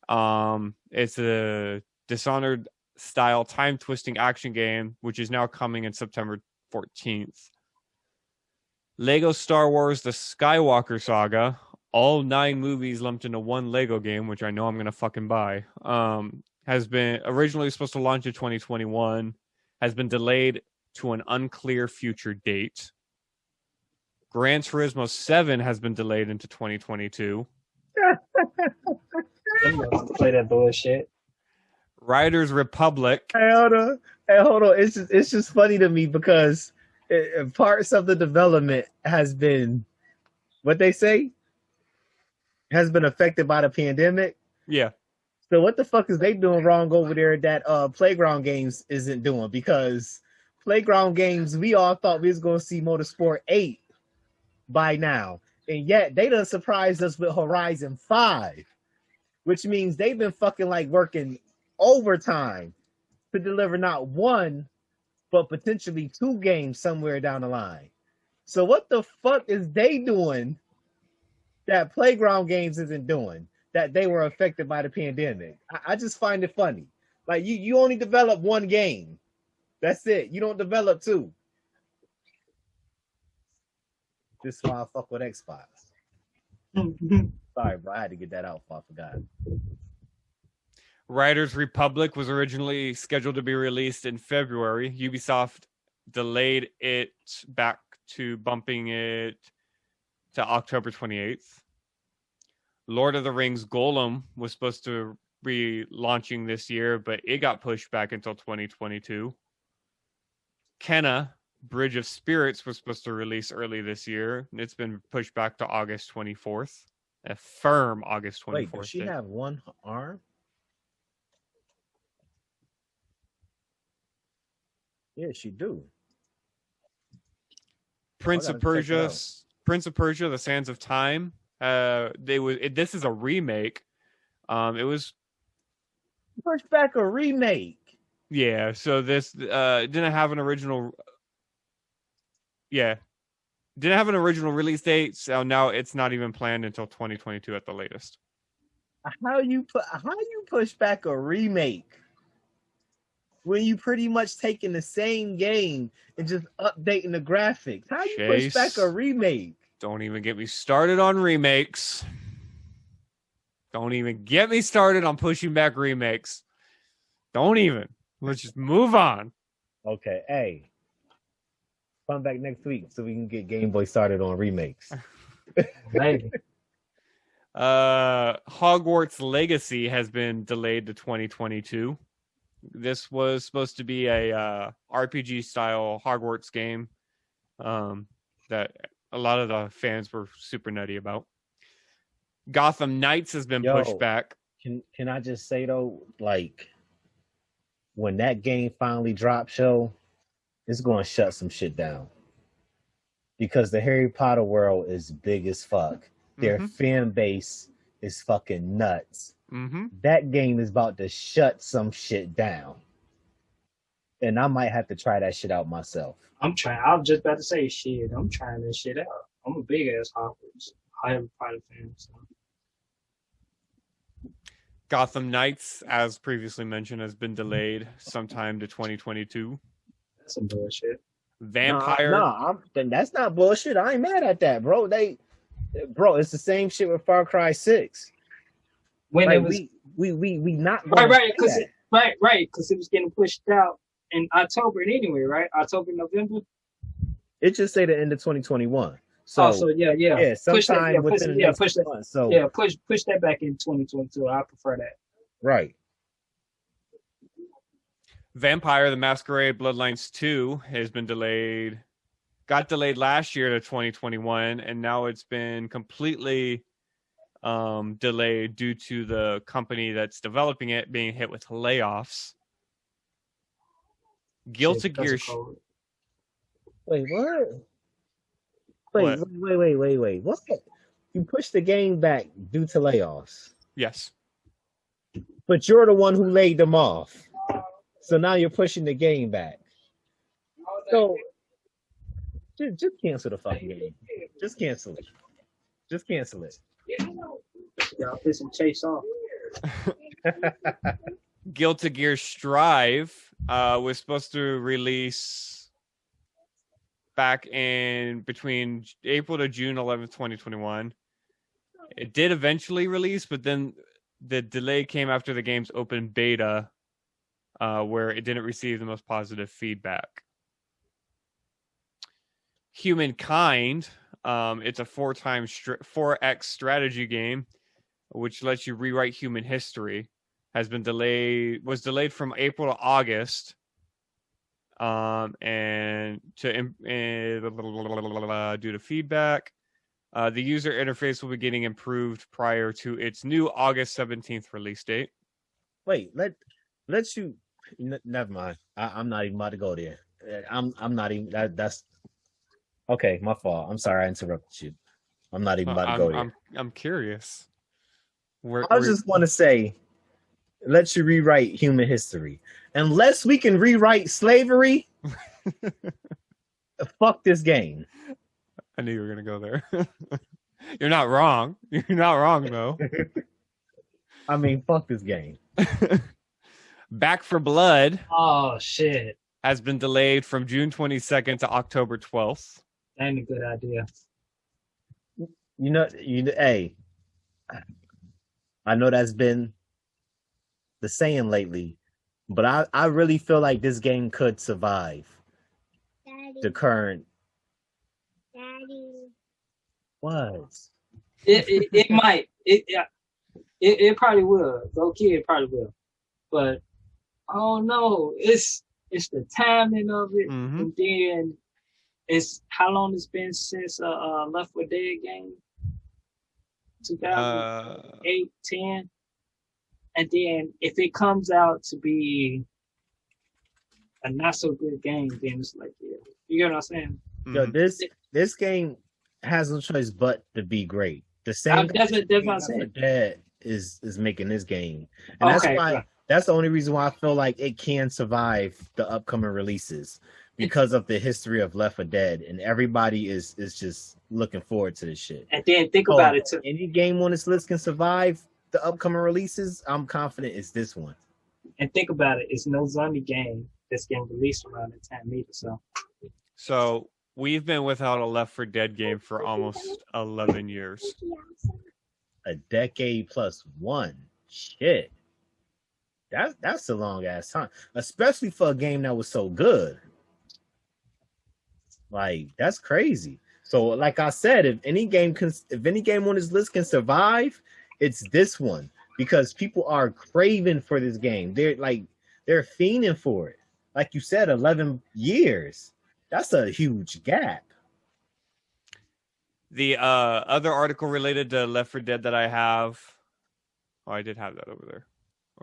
It's a Dishonored style time twisting action game, which is now coming in September 14th. Lego Star Wars The Skywalker Saga, all 9 movies lumped into one Lego game, which I know I'm going to fucking buy, has been originally supposed to launch in 2021, has been delayed to an unclear future date. Gran Turismo 7 has been delayed into 2022. Play that bullshit. Riders Republic. Hey, hold on. It's just funny to me because parts of the development has been, what they say, has been affected by the pandemic. Yeah. So what the fuck is they doing wrong over there that Playground Games isn't doing? Because Playground Games, we all thought we was going to see Motorsport 8 by now. And yet they done surprised us with Horizon 5, which means they've been fucking like working overtime to deliver not one, but potentially 2 games somewhere down the line. So what the fuck is they doing that Playground Games isn't doing, that they were affected by the pandemic? I just find it funny. Like, you only develop 1 game. That's it. You don't develop 2. This is why I fuck with Xbox. Sorry, bro. I had to get that out before I forgot. Riders Republic was originally scheduled to be released in February. Ubisoft delayed it back to bumping it to October 28th. Lord of the Rings Golem was supposed to be launching this year, but it got pushed back until 2022. Kenna, Bridge of Spirits, was supposed to release early this year. It's been pushed back to August 24th. A firm August 24th. Wait, does she have 1 arm? Yeah, she do. Prince of Persia, The Sands of Time. This is a remake. It was pushed back a remake. Yeah, so this didn't have an original. Yeah, didn't have an original release date. So now it's not even planned until 2022 at the latest. How you push back a remake when you pretty much taking the same game and just updating the graphics? How you push back a remake? Don't even get me started on remakes. Don't even get me started on pushing back remakes. Don't even. Let's just move on. Okay, hey. Come back next week so we can get Game Boy started on remakes. Maybe. Hogwarts Legacy has been delayed to 2022. This was supposed to be a RPG style Hogwarts game that a lot of the fans were super nutty about. Gotham Knights has been pushed back. Can I just say though, like, when that game finally drops, it's going to shut some shit down. Because the Harry Potter world is big as fuck. Their fan base is fucking nuts. That game is about to shut some shit down. And I might have to try that shit out myself. I'm trying. I was just about to say shit. I'm trying this shit out. I'm a big ass Harry Potter fan. So. Gotham Knights, as previously mentioned, has been delayed sometime to 2022. That's some bullshit. Vampire. That's not bullshit. I ain't mad at that, bro. It's the same shit with Far Cry 6. When like, it was we not right, because it was getting pushed out in October anyway, right? October, November. It just say the end of 2021. So yeah. Sometime within the next month. So push that back in 2022. I prefer that. Right. Vampire: The Masquerade Bloodlines 2 has been delayed. Got delayed last year to 2021, and now it's been completely delayed due to the company that's developing it being hit with layoffs. Guilty Gear. Wait, what? What? Wait. What? You pushed the game back due to layoffs. Yes. But you're the one who laid them off. So now you're pushing the game back. So just cancel the fucking game. Just cancel it. Just cancel it. Y'all pissing Chase off. Guilty Gear Strive was supposed to release back in between April to June 11th, 2021. It did eventually release, but then the delay came after the game's open beta, where it didn't receive the most positive feedback. Humankind, it's a 4x strategy game, which lets you rewrite human history. Was delayed from April to August, and due to feedback, the user interface will be getting improved prior to its new August 17th release date. Wait, let's you. Never mind. I'm not even about to go there. I'm not even. That's okay. My fault. I'm sorry I interrupted you. I'm not even about to go there. I'm curious. I just want to say, let you rewrite human history. Unless we can rewrite slavery, fuck this game. I knew you were going to go there. You're not wrong. You're not wrong, though. I mean, fuck this game. Back for Blood. Oh, shit. Has been delayed from June 22nd to October 12th. That ain't a good idea. Hey, I know that's been the saying lately, but I really feel like this game could survive the current. What? It might. It probably will. Okay, it probably will. But I don't know. It's the timing of it, and then it's how long it's been since Left 4 Dead game. 2008, 10. And then if it comes out to be a not so good game, then it's like, yeah, you get what I'm saying? Yo, this game has no choice but to be great. The same that's what I'm saying. Dead is making this game, and that's why. That's the only reason why I feel like it can survive the upcoming releases, because of the history of Left 4 Dead, and everybody is just looking forward to this shit. And then think about it too. Any game on this list can survive the upcoming releases. I'm confident it's this one. And think about it, it's no zombie game that's getting released around the time either. So we've been without a Left 4 Dead game for almost 11 years. A decade plus one. Shit. That's a long ass time, especially for a game that was so good. Like, that's crazy. So, like I said, if any game on this list can survive, it's this one, because people are craving for this game. They're fiending for it. Like you said, 11 years. That's a huge gap. The other article related to Left 4 Dead that I have, I did have that over there.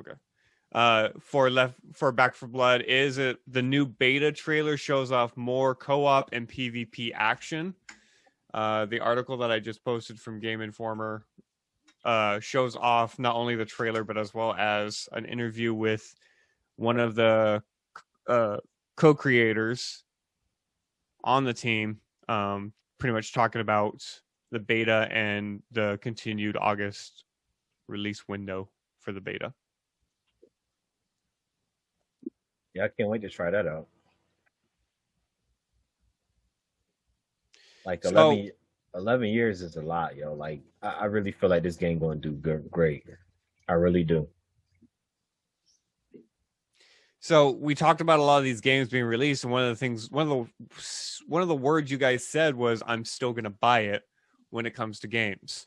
Okay. For Back for Blood is the new beta trailer shows off more co-op and PvP action. The article that I just posted from Game Informer shows off not only the trailer, but as well as an interview with one of the co-creators on the team, pretty much talking about the beta and the continued August release window for the beta. Yeah, I can't wait to try that out. Like 11 years is a lot, yo. Like, I really feel like this game going to do great. I really do. So we talked about a lot of these games being released, and one of the words you guys said was, "I'm still going to buy it" when it comes to games,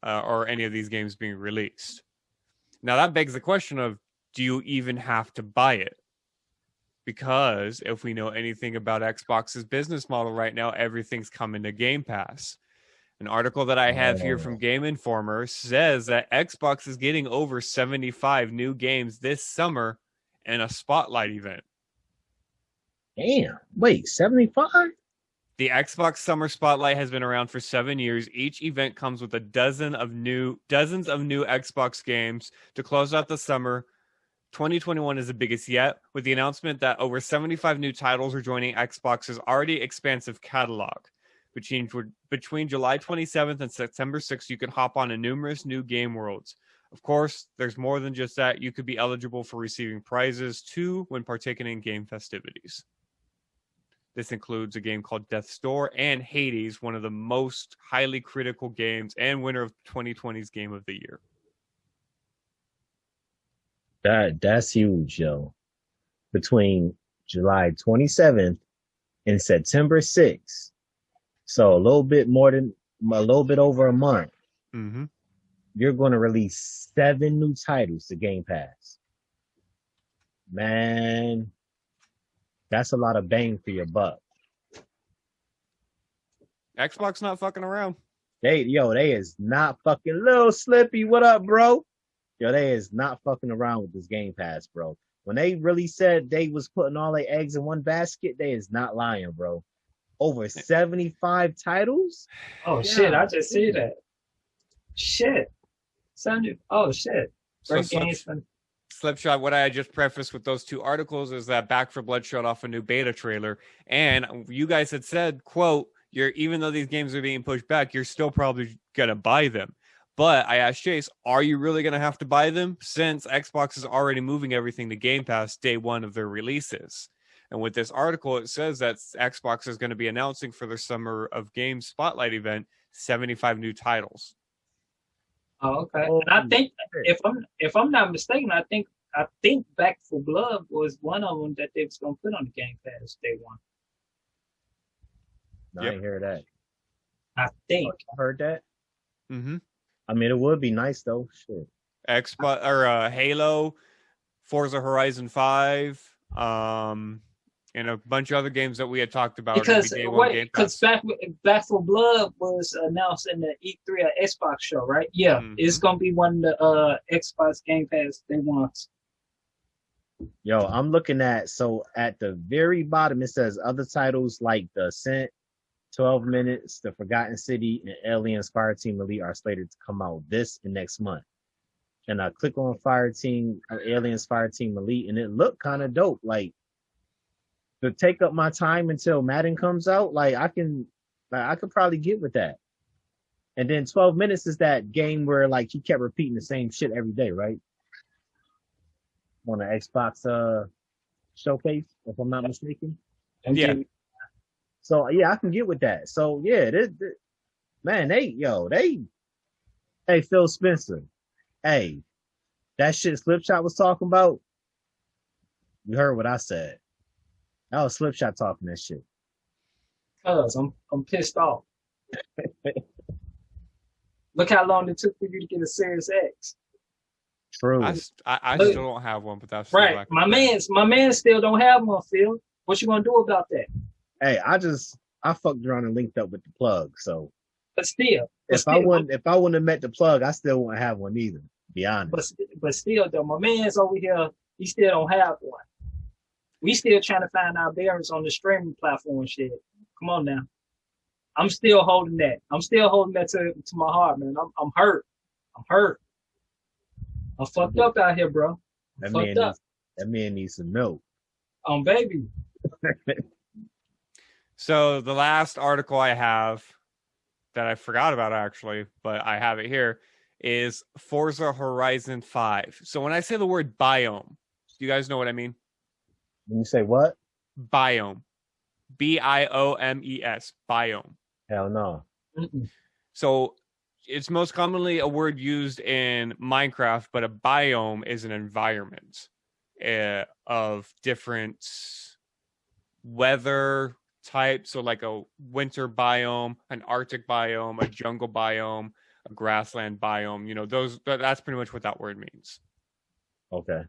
or any of these games being released. Now that begs the question of, do you even have to buy it? Because if we know anything about Xbox's business model right now, everything's coming to Game Pass. An article that I have here from Oh, Game Informer says that Xbox is getting over 75 new games this summer in a spotlight event. damn. Wait, 75? The Xbox Summer Spotlight has been around for 7 years. Each event comes with dozens of new Xbox games to close out the summer. 2021 is the biggest yet, with the announcement that over 75 new titles are joining Xbox's already expansive catalog. Between July 27th and September 6th, you can hop on to numerous new game worlds. Of course, there's more than just that. You could be eligible for receiving prizes, too, when partaking in game festivities. This includes a game called Death's Door and Hades, one of the most highly critical games and winner of 2020's Game of the Year. That's huge, yo. Between July 27th and September 6th. So a little bit over a month. Mm-hmm. You're going to release 7 new titles to Game Pass. Man, that's a lot of bang for your buck. Xbox not fucking around. They is not fucking Lil Slippy. What up, bro? Yo, they is not fucking around with this Game Pass, bro. When they really said they was putting all their eggs in one basket, they is not lying, bro. Over 75 titles? Oh, yeah. Shit, I just see that. Shit. Oh, shit. Great games. Slipshot, what I just prefaced with those 2 articles is that Back for Blood showed off a new beta trailer. And you guys had said, quote, even though these games are being pushed back, you're still probably going to buy them. But I asked Chase, are you really going to have to buy them since Xbox is already moving everything to Game Pass day 1 of their releases? And with this article, it says that Xbox is going to be announcing for their Summer of Games Spotlight event 75 new titles. Oh, okay. And I think if I'm not mistaken, I think Back for Blood was one of them that they was going to put on the Game Pass day 1. No, I didn't hear that. I think I heard that. Mm-hmm. I mean, it would be nice though. Shit. Xbox or Halo, Forza Horizon 5, and a bunch of other games that we had talked about. Because Back for Blood was announced in the E3 Xbox show, right? Yeah, It's gonna be one of the Xbox Game Pass they want. Yo, I'm looking at at the very bottom it says other titles like The Ascent, 12 Minutes, The Forgotten City, and Aliens Fireteam Elite are slated to come out this and next month. And I click on Aliens Fireteam Elite, and it looked kind of dope. Like, to take up my time until Madden comes out, like I could probably get with that. And then 12 Minutes is that game where like he kept repeating the same shit every day, right? On the Xbox showcase, if I'm not mistaken. Yeah. So yeah, I can get with that. So yeah, hey Phil Spencer, hey, that shit Slipshot was talking about. You heard what I said. That was Slipshot talking that shit. Cause I'm pissed off. Look how long it took for you to get a Series X. True. I still don't have one, but that's right. My man still don't have one, Phil. What you gonna do about that? Hey, I fucked around and linked up with the plug. So, but still, if I wouldn't have met the plug, I still wouldn't have one either. To be honest. But still, though, my man's over here. He still don't have one. We still trying to find our bearings on the streaming platform shit. Come on now. I'm still holding that. I'm still holding that to my heart, man. I'm hurt. I'm fucked up out here, bro. That man needs some milk. Baby. So the last article I have that I forgot about actually, but I have it here, is Forza Horizon 5. So when I say the word biome, do you guys know what I mean? When you say what? Biome. BIOMES. Biome. Hell no. Mm-mm. So it's most commonly a word used in Minecraft, but a biome is an environment of different weather types. So like a winter biome, an Arctic biome, a jungle biome, a grassland biome. You know, that's pretty much what that word means. Okay.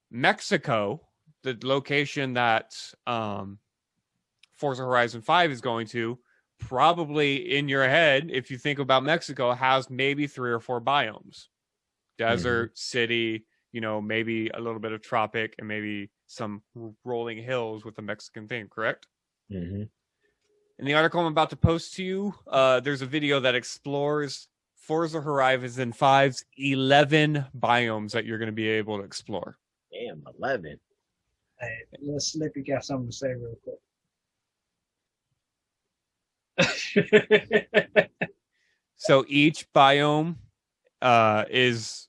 Mexico, the location that Forza Horizon 5 is going to, probably in your head, if you think about Mexico, has maybe 3 or 4 biomes. Desert, city, you know, maybe a little bit of tropic, and maybe some rolling hills with a Mexican theme, correct? Mm-hmm. In the article I'm about to post to you, there's a video that explores Forza Horizon 5's 11 biomes that you're going to be able to explore. Damn, 11. Hey, let's Slippy got something to say real quick. So each biome is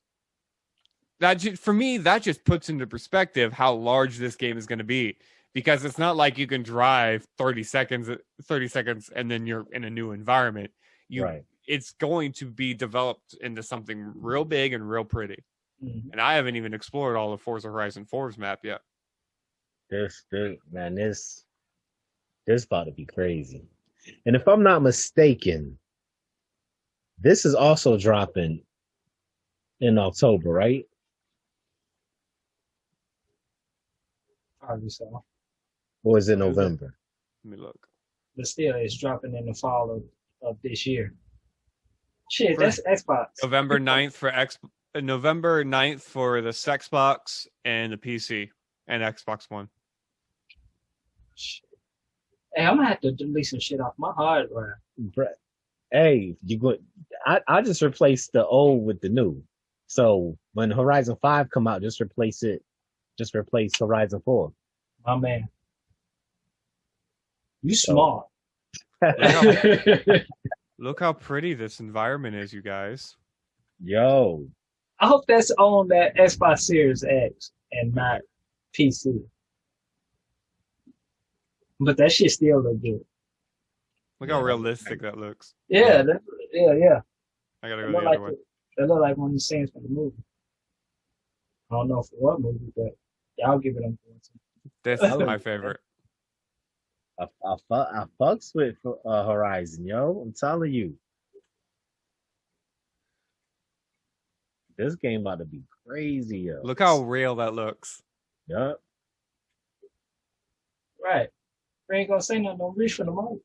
that for me, that just puts into perspective how large this game is going to be, because it's not like you can drive 30 seconds and then you're in a new environment. It's going to be developed into something real big and real pretty. Mm-hmm. And I haven't even explored all of Forza Horizon 4's map yet. This about to be crazy. And if I'm not mistaken, this is also dropping in October, right? Probably so. Or is it November? Let me look. But still, it's dropping in the fall of this year. Shit, that's Xbox. November 9th for November 9th for the Xbox and the PC and Xbox One. Shit. Hey, I'm gonna have to delete some shit off my hard drive. Hey, I just replaced the old with the new. So when Horizon 5 come out, just replace Horizon 4. My man. You smart. Look how pretty this environment is, you guys. Yo. I hope that's on that Xbox Series X and not PC. But that shit still look good. Look how realistic that looks. Yeah. I gotta go the other way. That look like one of the scenes from the movie. I don't know for what movie, but y'all give it up. This is my favorite. I fucks with Horizon, yo. I'm telling you. This game about to be crazy, yo. Look how real that looks. Yup. Right. We ain't gonna say nothing, don't reach for the moment.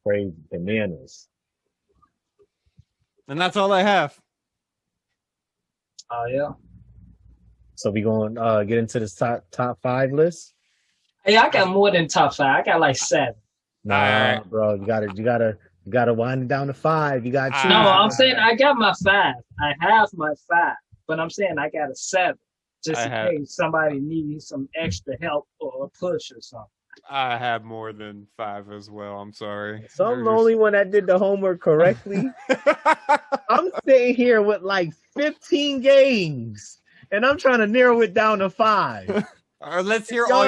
Crazy bananas. And that's all I have. Oh, yeah. So we gonna get into this top 5 list? Hey, I got more than top 5. I got like 7. Nah, bro, you gotta wind it down to 5. You gotta choose. No, I'm saying I got my 5. I have my 5, but I'm saying I got a 7 just in case somebody needs some extra help or a push or something. I have more than 5 as well. I'm sorry. So I'm the only one that did the homework correctly. I'm sitting here with like 15 games, and I'm trying to narrow it down to 5. Let's hear all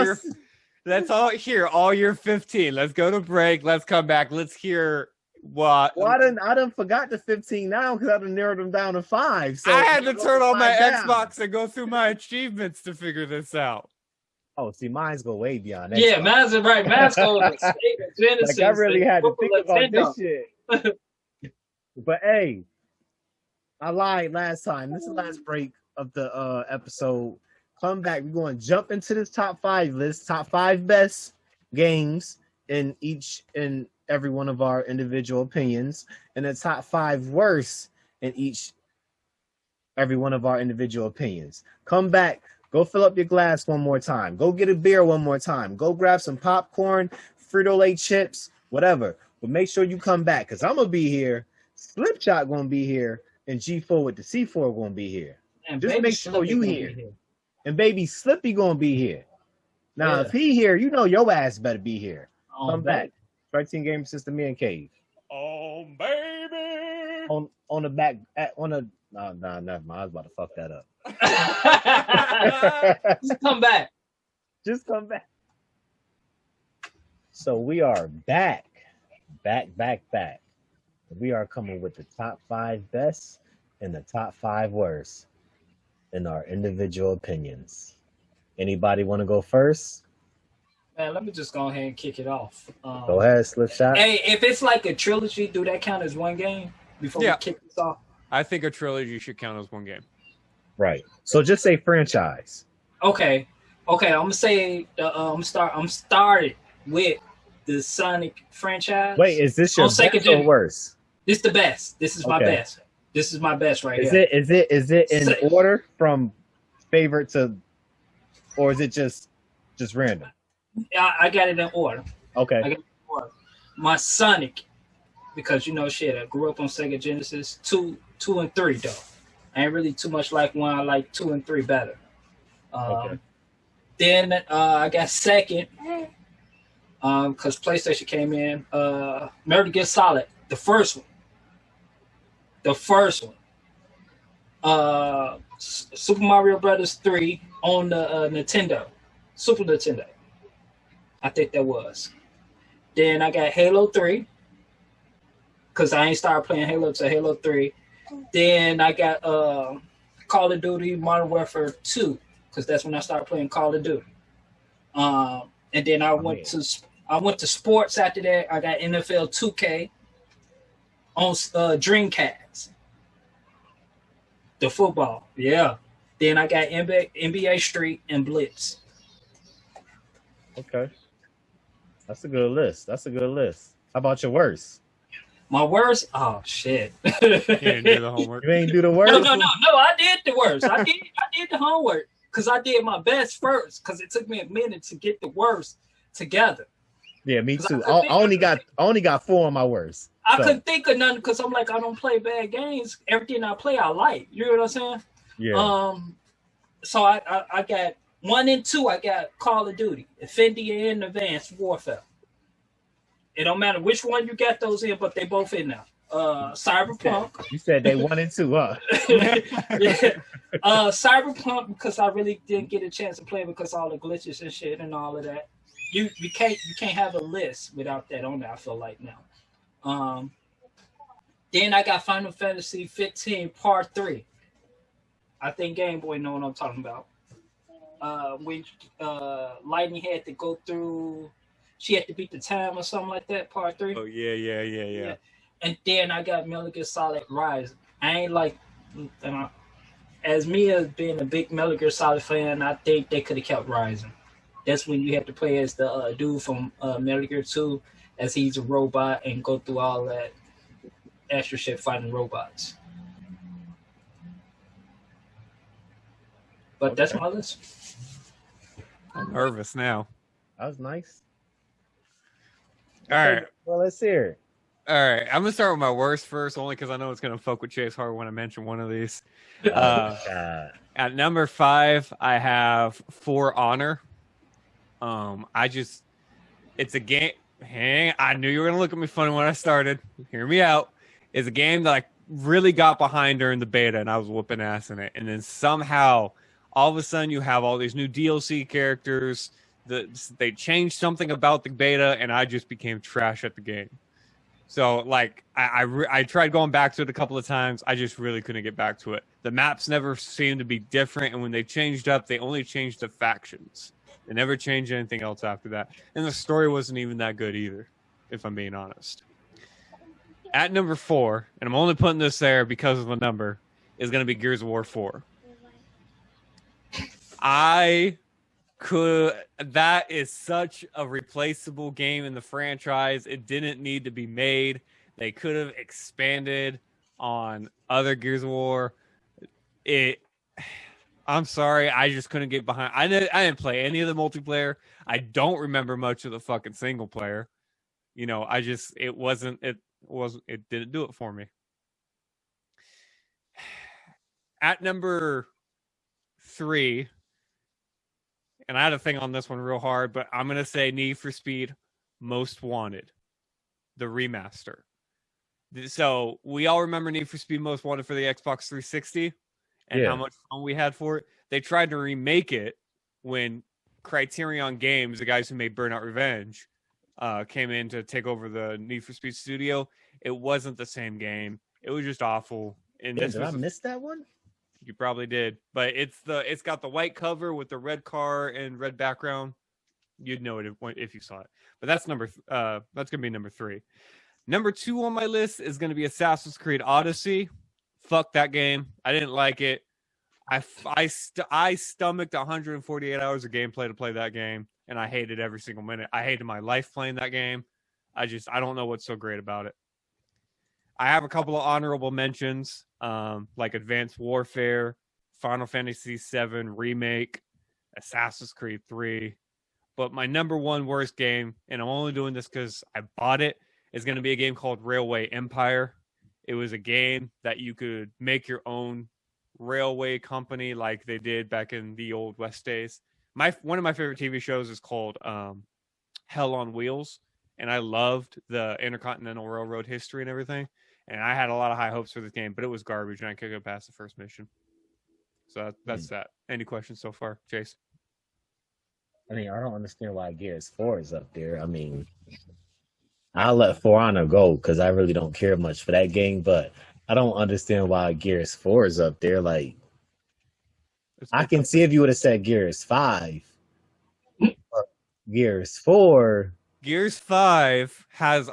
your 15. Let's go to break. Let's come back. Let's hear what. Well, I done forgot the 15 now because I done narrowed them down to 5. So I had to turn on my Xbox and go through my achievements to figure this out. Oh, see, mine's go way beyond that. Yeah, mine's right. Mine's go to Genesis. Like, I really had to think about this shit. But hey, I lied last time. This is the last break of the episode. Come back. We're going to jump into this top 5 list. Top 5 best games in each and every one of our individual opinions, and the top 5 worst in every one of our individual opinions. Come back. Go fill up your glass one more time. Go get a beer one more time. Go grab some popcorn, Frito-Lay chips, whatever. But make sure you come back, because I'm going to be here. Slipshot going to be here. And G4 with the C4 going to be here. And just make sure you here. And baby Slippy going to be here. Now, if he here, you know your ass better be here. Come back. Strike Team Game System, Mancave. Oh, baby. On the back, never mind. I was about to fuck that up. Just come back. Just come back. So we are back. We are coming with the top 5 best and the top 5 worst in our individual opinions. Anybody want to go first? Man, let me just go ahead and kick it off. Go ahead, Slipshot. Hey, if it's like a trilogy, do that count as one game before we kick this off? I think a trilogy should count as one game. Right. So just say franchise. Okay. Okay, I'm gonna say I'm started with the Sonic franchise. Wait, is this your On Sega best or Genesis. worse? This the best. This is my Okay. best. This is my best right Is here. it in order from favorite to, or is it just random? I got it in order. Okay. I got it in order. My Sonic, because shit, I grew up on Sega Genesis 2 and 3 though. I ain't really too much like one. I like 2 and 3 better. Okay. Then I got second because PlayStation came in. Metal Gear Solid, the first one. Super Mario Brothers 3 on the Nintendo, Super Nintendo. I think that was. Then I got Halo 3 because I ain't started playing Halo to Halo 3. Then I got Call of Duty Modern Warfare 2 because that's when I started playing Call of Duty. And then I went to sports after that. I got NFL 2K on Dreamcast. The football, yeah. Then I got NBA Street and Blitz. Okay. That's a good list. How about your worst? My worst? Oh shit! You didn't do the homework. You ain't do the worst. No. I did the worst. I did the homework because I did my best first. Because it took me a minute to get the worst together. Yeah, me too. I only got 4 on my worst. I couldn't think of none because I'm like, I don't play bad games. Everything I play, I like. You know what I'm saying? Yeah. So I got 1 and 2. I got Call of Duty, Infinity and Advanced Warfare. It don't matter which one you got those in, but they both in now. Cyberpunk. You said they 1 and 2, huh? Yeah. Cyberpunk because I really didn't get a chance to play because all the glitches and shit and all of that. You can't have a list without that on there. I feel like now. Then I got Final Fantasy 15 Part 3. I think Game Boy know what I'm talking about. When Lightning had to go through, she had to beat the time or something like that. Part 3. Oh yeah. And then I got Metal Gear Solid Rise. I ain't like, as me as being a big Metal Gear Solid fan, I think they could have kept Rising. That's when you have to play as the dude from Metal Gear 2, as he's a robot and go through all that extra shit fighting robots. But okay. That's my list. I'm nervous now. That was nice. All right. Well, let's hear it. All right. I'm going to start with my worst first, only because I know it's going to fuck with Chase hard when I mention one of these. At number 5, I have For Honor. It's a game. I knew you were going to look at me funny when I started. Hear me out. It's a game that I really got behind during the beta, and I was whooping ass in it. And then somehow, all of a sudden, you have all these new DLC characters. They changed something about the beta, and I just became trash at the game. So, like, I tried going back to it a couple of times. I just really couldn't get back to it. The maps never seemed to be different, and when they changed up, they only changed the factions. They never changed anything else after that. And the story wasn't even that good either, if I'm being honest. At number 4, and I'm only putting this there because of the number, is going to be Gears of War 4. That is such a replaceable game in the franchise. It didn't need to be made. They could have expanded on other Gears of War. I'm sorry, I just couldn't get behind. I didn't play any of the multiplayer. I don't remember much of the fucking single player. You know, it didn't do it for me. At number 3, and I had a thing on this one real hard, but I'm going to say Need for Speed Most Wanted, the remaster. So we all remember Need for Speed Most Wanted for the Xbox 360 and how much fun we had for it. They tried to remake it when Criterion Games, the guys who made Burnout Revenge, came in to take over the Need for Speed studio. It wasn't the same game. It was just awful. And did I miss that one? You probably did, but it's got the white cover with the red car and red background. You'd know it if you saw it. But that's gonna be number 3. Number 2 on my list is gonna be Assassin's Creed Odyssey. Fuck that game. I didn't like it. I stomached 148 hours of gameplay to play that game, and I hated every single minute. I hated my life playing that game. I don't know what's so great about it. I have a couple of honorable mentions, like Advanced Warfare, Final Fantasy VII Remake, Assassin's Creed 3. But my number one worst game, and I'm only doing this because I bought it, is going to be a game called Railway Empire. It was a game that you could make your own railway company like they did back in the old West days. One of my favorite TV shows is called Hell on Wheels, and I loved the Intercontinental Railroad history and everything. And I had a lot of high hopes for this game, but it was garbage, and I couldn't go past the first mission. So that's that. Any questions so far, Chase? I mean, I don't understand why Gears 4 is up there. I mean, I'll let For Honor go because I really don't care much for that game, but I don't understand why Gears 4 is up there. Like, I can see if you would have said Gears 5 or Gears 4. Gears 5 has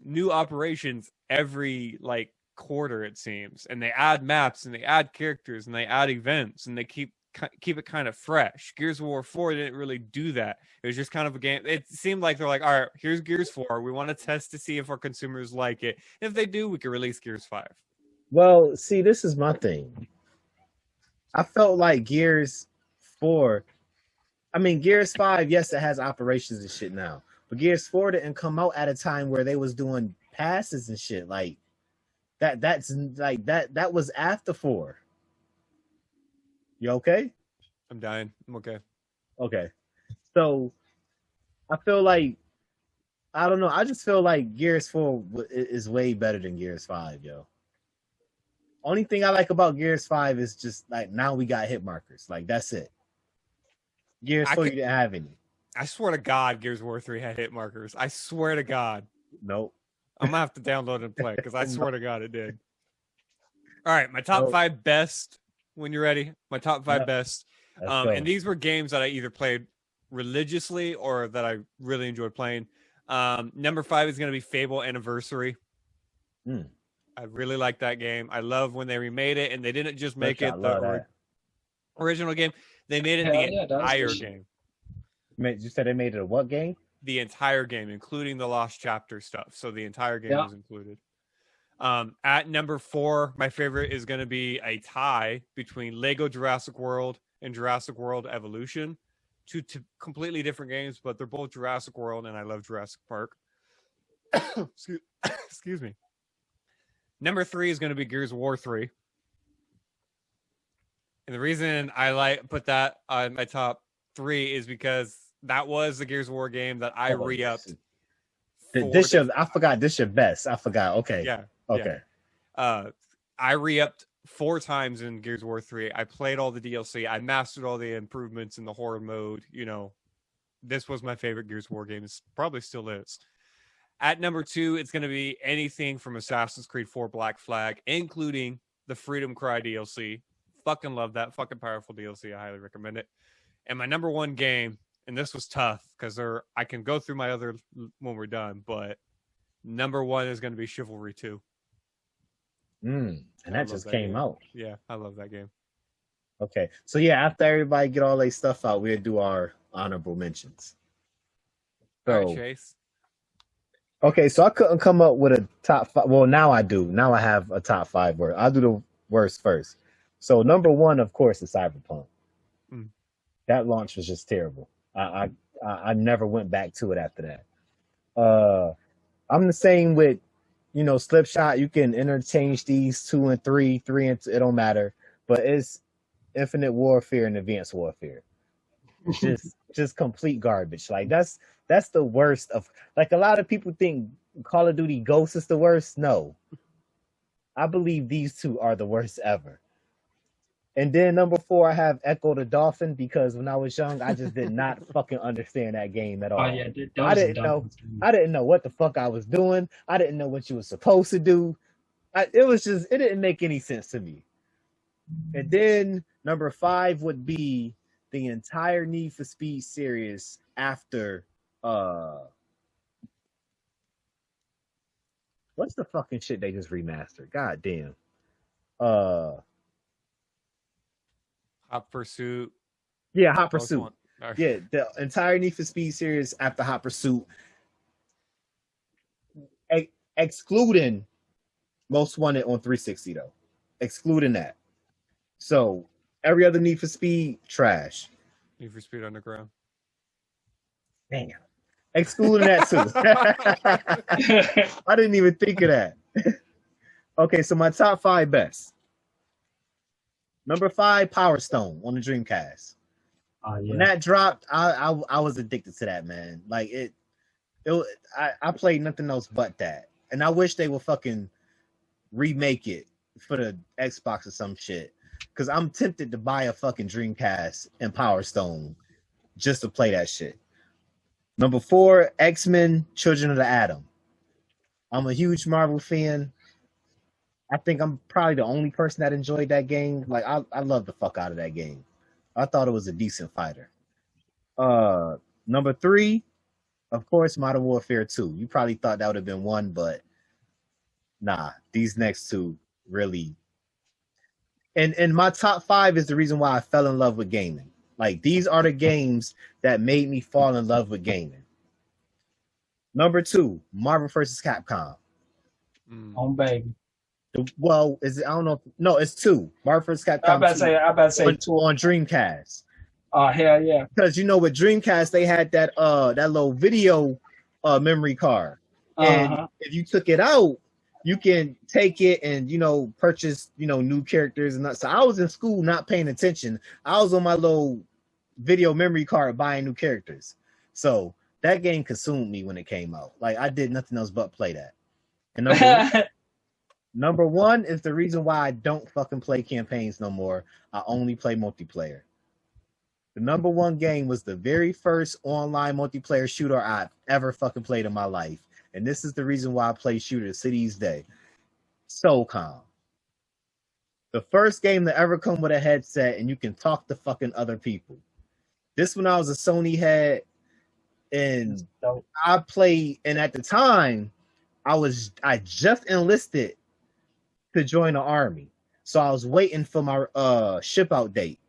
new operations every like quarter, it seems, and they add maps and they add characters and they add events and they keep it kind of fresh. Gears of War 4 didn't really do that. It was just kind of a game. It seemed like they're like, all right, here's Gears 4. We want to test to see if our consumers like it. If they do, we can release Gears 5. Well, see, this is my thing. I felt like Gears 4. I mean, Gears 5, yes, it has operations and shit now. But Gears 4 didn't come out at a time where they was doing passes and shit. Like that was after 4. You okay? I'm dying. I'm okay. Okay. So I feel like I don't know. I just feel like Gears 4 is way better than Gears 5, yo. Only thing I like about Gears 5 is just like now we got hit markers. Like that's it. Gears 4 you didn't have any. I swear to God, Gears of War 3 had hit markers. I swear to God. Nope. I'm gonna have to download and play because I swear to God it did. All right, my top 5 best. When you're ready, my top 5 best. And these were games that I either played religiously or that I really enjoyed playing. Number 5 is going to be Fable Anniversary. I really like that game. I love when they remade it, and they didn't just make it the original game. They made it the entire game. You said they made it a what game? The entire game, including the Lost Chapter stuff. So the entire game was included. At number 4, my favorite is going to be a tie between Lego Jurassic World and Jurassic World Evolution. Two completely different games, but they're both Jurassic World, and I love Jurassic Park. Excuse me. Number 3 is going to be Gears of War 3. And the reason I put that on my top 3 is because that was the Gears of War game that I re-upped. I forgot this your best. I forgot. Okay. Yeah. Okay. Yeah. I re-upped 4 times in Gears of War 3. I played all the DLC. I mastered all the improvements in the horror mode. You know, this was my favorite Gears of War game. It probably still is. At number 2, it's going to be anything from Assassin's Creed 4 Black Flag, including the Freedom Cry DLC. Fucking love that. Fucking powerful DLC. I highly recommend it. And my number 1 game, and this was tough because I can go through my other when we're done, but number 1 is going to be Chivalry 2. And that just came out. Yeah, I love that game. Okay. So yeah, after everybody get all their stuff out, we'll do our honorable mentions. So, all right, Chase. Okay, so I couldn't come up with a top 5. Well, now I do. Now I have a top 5 word. I'll do the worst first. So number 1, of course, is Cyberpunk. That launch was just terrible. I never went back to it after that. I'm the same with, Slipshot. You can interchange these 2 and 3, 3 and 2, it don't matter. But it's Infinite Warfare and Advanced Warfare. It's just complete garbage. Like that's the worst of. Like a lot of people think Call of Duty Ghosts is the worst. No, I believe these 2 are the worst ever. And then number 4, I have Echo the Dolphin because when I was young, I just did not fucking understand that game at all. Oh yeah, I didn't know what the fuck I was doing. I didn't know what you were supposed to do. It didn't make any sense to me. And then number 5 would be the entire Need for Speed series after what's the fucking shit they just remastered? God damn. Hot Pursuit. Yeah, Hot Most Pursuit. one. Yeah, the entire Need for Speed series after Hot Pursuit, excluding Most Wanted on 360 though, excluding that. So every other Need for Speed, trash. Need for Speed Underground. Damn. Excluding that too. I didn't even think of that. Okay, so my top 5 best. Number 5, Power Stone on the Dreamcast. Oh, yeah. When that dropped, I was addicted to that, man. Like I played nothing else but that. And I wish they would fucking remake it for the Xbox or some shit. Cause I'm tempted to buy a fucking Dreamcast and Power Stone just to play that shit. Number 4, X-Men Children of the Atom. I'm a huge Marvel fan. I think I'm probably the only person that enjoyed that game. Like I love the fuck out of that game. I thought it was a decent fighter. Number 3, of course, Modern Warfare 2. You probably thought that would have been 1, but nah, these next 2 really. And my top 5 is the reason why I fell in love with gaming. Like these are the games that made me fall in love with gaming. Number 2, Marvel vs. Capcom. On baby. Well, is it? I don't know. No, it's 2. Marvel vs. Capcom. I about to say on, 2 on Dreamcast. Oh hell yeah! Because you know with Dreamcast they had that little video memory card, and if you took it out, you can take it and purchase new characters and that. So I was in school not paying attention. I was on my little video memory card buying new characters. So that game consumed me when it came out. Like I did nothing else but play that. And number 1 is the reason why I don't fucking play campaigns no more. I only play multiplayer. The number 1 game was the very first online multiplayer shooter I've ever fucking played in my life. And this is the reason why I play shooters to this day. SOCOM. The first game to ever come with a headset and you can talk to fucking other people. This one I was a Sony head and I played, and at the time I just enlisted to join the army. So I was waiting for my ship out date.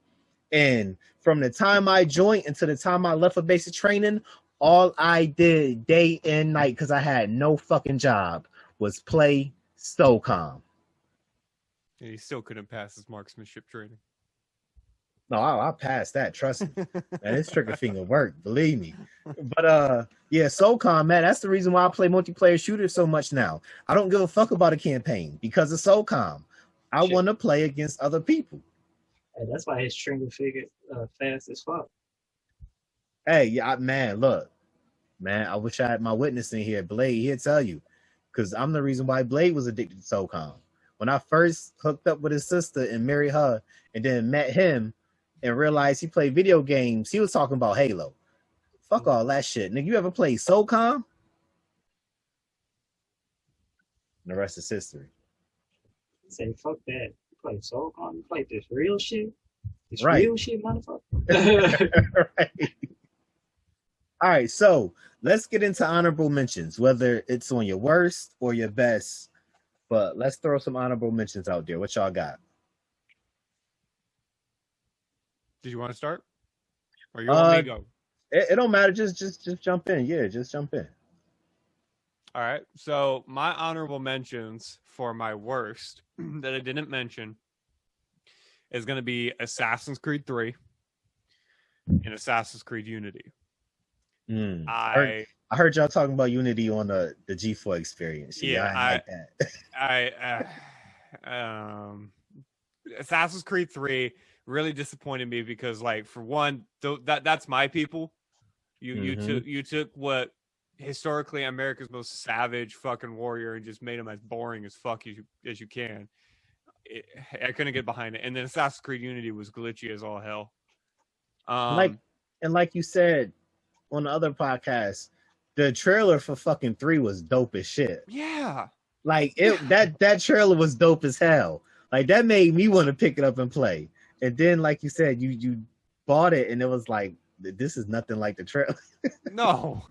And from the time I joined until the time I left for basic training, all I did day and night, because I had no fucking job, was play SOCOM. And he still couldn't pass his marksmanship training. No, I passed that. Trust me. Man, this trigger finger worked. Believe me. But yeah, SOCOM, man, that's the reason why I play multiplayer shooters so much now. I don't give a fuck about a campaign because of SOCOM. I want to play against other people. Hey, that's why his trigger finger fast as fuck. Hey, yeah, man, look, man, I wish I had my witness in here, Blade. He'll tell you, because I'm the reason why Blade was addicted to SOCOM. When I first hooked up with his sister and married her, and then met him and realized he played video games, he was talking about Halo. Fuck all that shit, nigga. You ever played SOCOM? And the rest is history. Say fuck that. You play SOCOM? You play this real shit? This right. real shit, motherfucker. Right. All right, so let's get into honorable mentions, whether it's on your worst or your best. But let's throw some honorable mentions out there. What y'all got? Did you want to start? Or you want me to go? It don't matter. Just jump in. Yeah, just jump in. All right. So my honorable mentions for my worst that I didn't mention is going to be Assassin's Creed 3 and Assassin's Creed Unity. I heard y'all talking about Unity on the G4 experience. Yeah, I like that. Assassin's Creed 3 really disappointed me because, like, for one, that's my people. You took what historically America's most savage fucking warrior and just made him as boring as fuck as you can. I couldn't get behind it. And then Assassin's Creed Unity was glitchy as all hell. Like you said on the other podcast, the trailer for fucking 3 was dope as shit. Yeah. Like that trailer was dope as hell. Like that made me want to pick it up and play. And then, like you said, you bought it and it was like, this is nothing like the trailer. No.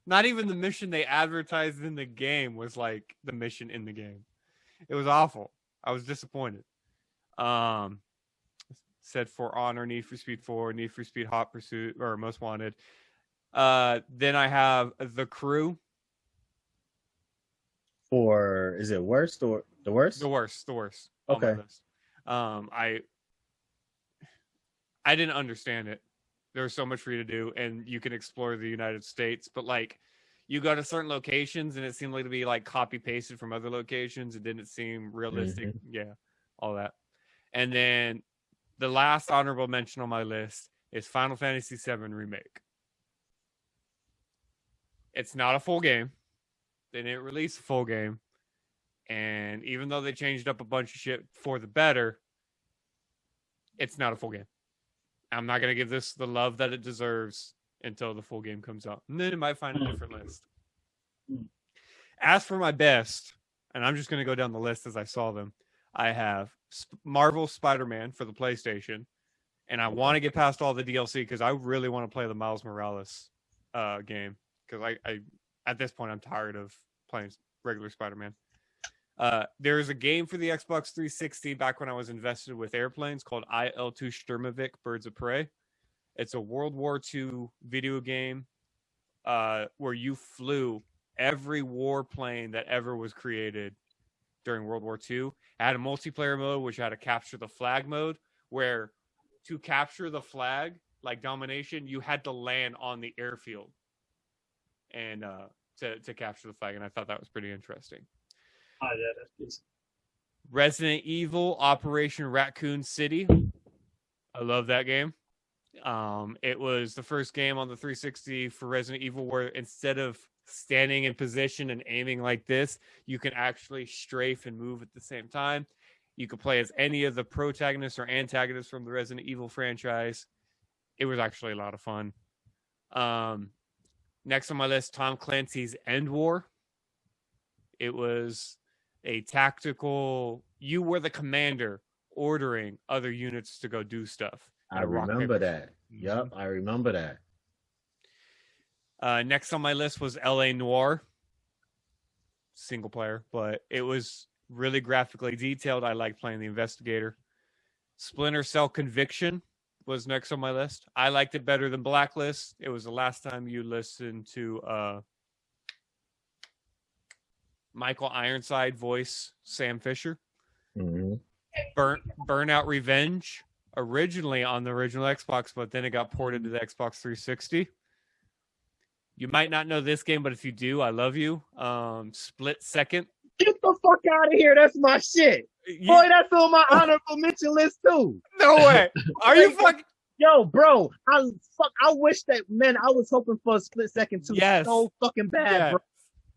Not even the mission they advertised in the game was like the mission in the game. It was awful. I was disappointed. said For Honor, Need for Speed 4, Need for Speed Hot Pursuit, or Most Wanted. Then I have The Crew. Is it worst or the worst? The worst. Okay. On my list. I didn't understand it. There was so much for you to do, and you can explore the United States, but like you go to certain locations and it seemed like to be like copy pasted from other locations. It didn't seem realistic. Mm-hmm. Yeah, all that. And then the last honorable mention on my list is Final Fantasy VII Remake. It's not a full game. They didn't release a full game. And even though they changed up a bunch of shit for the better, it's not a full game. I'm not going to give this the love that it deserves until the full game comes out. And then it might find a different list. As for my best, and I'm just going to go down the list as I saw them, I have Marvel Spider-Man for the PlayStation. And I want to get past all the DLC because I really want to play the Miles Morales game. Because I at this point, I'm tired of playing regular Spider-Man. There's a game for the Xbox 360 back when I was invested with airplanes called IL-2 Sturmovik Birds of Prey. It's a World War II video game where you flew every warplane that ever was created during World War II. It had a multiplayer mode, which had a capture the flag mode, where to capture the flag, like domination, you had to land on the airfield and to capture the flag. And I thought that was pretty interesting. Oh, yeah, that's decent. Resident Evil Operation Raccoon City. I love that game. It was the first game on the 360 for Resident Evil where instead of standing in position and aiming like this, you can actually strafe and move at the same time. You could play as any of the protagonists or antagonists from the Resident Evil franchise. It was actually a lot of fun. Next on my list, Tom Clancy's End War. It was a tactical, you were the commander ordering other units to go do stuff. I remember that. Yep, I remember that. Next on my list was LA Noire. Single player, but it was really graphically detailed. I like playing the investigator. Splinter Cell Conviction was next on my list. I liked it better than Blacklist. It was the last time you listened to Michael Ironside voice Sam Fisher. Mm-hmm. Burnout Revenge, originally on the original Xbox, but then it got ported to the Xbox 360. You might not know this game, but if you do, I love you. Split Second. Get the fuck out of here. That's my shit. Boy, that's on my honorable mention list too. No way. Are you fucking... Yo, bro, I wish that, man, I was hoping for a Split Second too. Yes. So fucking bad, bro.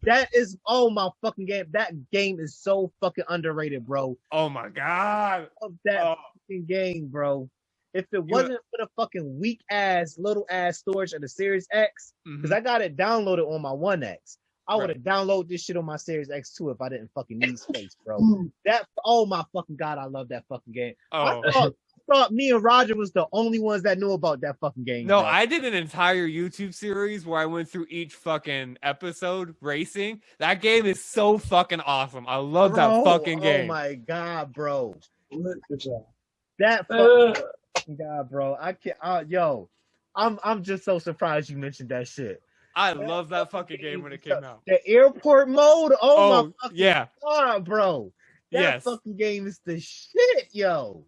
That is, oh my fucking game. That game is so fucking underrated, bro. Oh my God. Of that fucking game, bro. If it wasn't for the fucking weak ass, little ass storage of the Series X, because I got it downloaded on my One X. I would have downloaded this shit on my Series X too if I didn't fucking need space, bro. Oh my fucking God, I love that fucking game. Oh. I thought me and Roger was the only ones that knew about that fucking game. No, bro. I did an entire YouTube series where I went through each fucking episode racing. That game is so fucking awesome. I love that fucking game. Oh my God, bro. Good job. That fucking God, bro. I can't. I'm just so surprised you mentioned that shit. I love that fucking game when it came out. The airport mode. Oh my fucking God, bro. That fucking game is the shit, yo.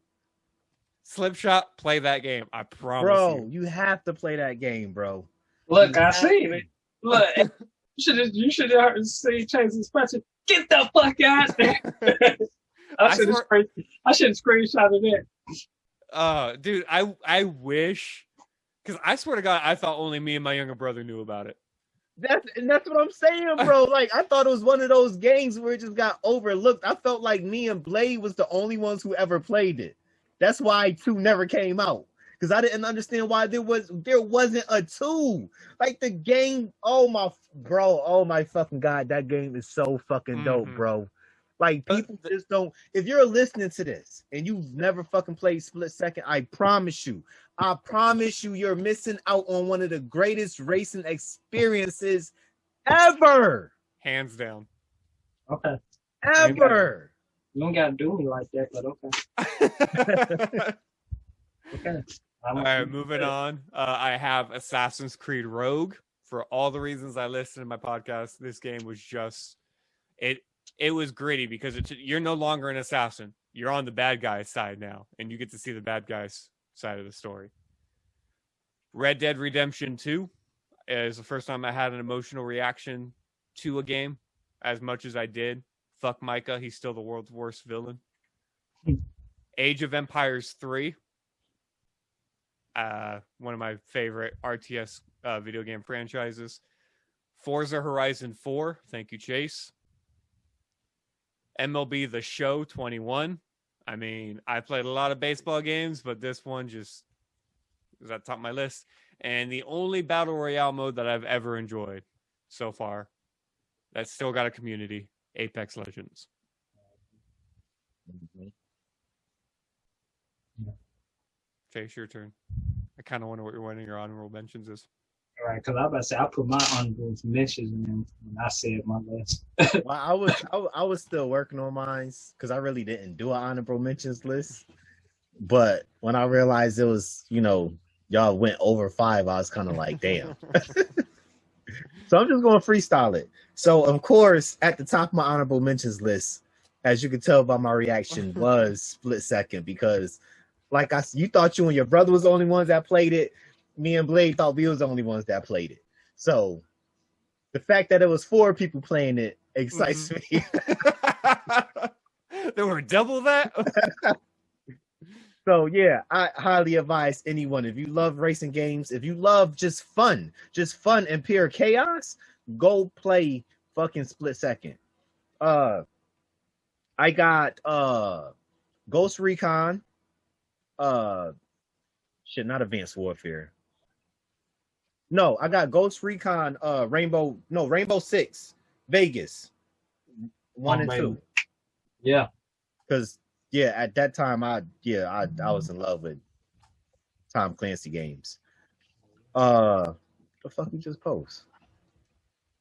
Slipshot, play that game. I promise bro, you have to play that game, bro. Look, I seen it. Look, you should have seen Chase's expression. Get the fuck out there. I should have screenshotted that. Dude, I wish, because I swear to God, I thought only me and my younger brother knew about it. That's what I'm saying, bro. Like, I thought it was one of those games where it just got overlooked. I felt like me and Blade was the only ones who ever played it. That's why 2 never came out. Because I didn't understand why there wasn't a 2. Like, the game, oh my fucking God, that game is so fucking dope, bro. Like, people just don't, if you're listening to this and you've never fucking played Split Second, I promise you, you're missing out on one of the greatest racing experiences ever. Hands down. Okay. Ever. You don't gotta do me like that, but okay. Okay. All right, moving on. I have Assassin's Creed Rogue. For all the reasons I listed in my podcast, this game was just it was gritty because you're no longer an assassin. You're on the bad guy's side now, and you get to see the bad guy's side of the story. Red Dead Redemption 2 is the first time I had an emotional reaction to a game as much as I did. Fuck Micah, he's still the world's worst villain. Age of Empires 3. One of my favorite RTS video game franchises. Forza Horizon 4. Thank you, Chase. MLB The Show 21. I mean, I played a lot of baseball games, but this one just was at the top of my list. And the only Battle Royale mode that I've ever enjoyed so far that's still got a community, Apex Legends. Chase, your turn. I kind of wonder what one of your honorable mentions is. All right, because I was about to say I put my honorable mentions in when I said my list. Well, I was still working on mine because I really didn't do an honorable mentions list. But when I realized it was, y'all went over 5, I was kind of like, damn. So I'm just going to freestyle it. So, of course, at the top of my honorable mentions list, as you can tell by my reaction, was Split Second because, you thought you and your brother was the only ones that played it. Me and Blade thought we was the only ones that played it. So the fact that it was 4 people playing it excites me. There were double that? So yeah, I highly advise anyone, if you love racing games, if you love just fun and pure chaos, go play fucking Split Second. I got Ghost Recon. Not Advanced Warfare. No, I got Ghost Recon, Rainbow Six, Vegas, 1 and 2. Yeah. Because at that time I was in love with Tom Clancy games. The fuck you just post?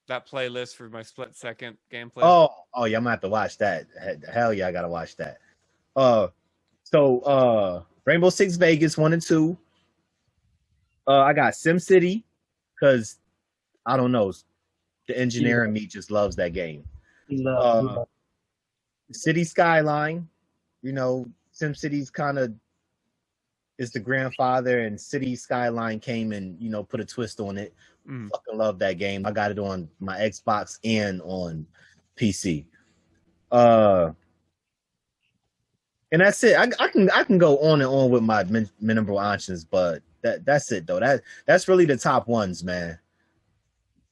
That playlist for my Split Second gameplay. Oh yeah, I'm gonna have to watch that. Hell yeah, I gotta watch that. So Rainbow Six Vegas 1 and 2. I got SimCity because I don't know, the engineer in me just loves that game. City Skyline, SimCity's kind of is the grandfather, and City Skyline came and put a twist on it. Fucking love that game. I got it on my Xbox and on PC. And that's it. I can go on and on with my minimal options, but that's it though. That's really the top ones, man.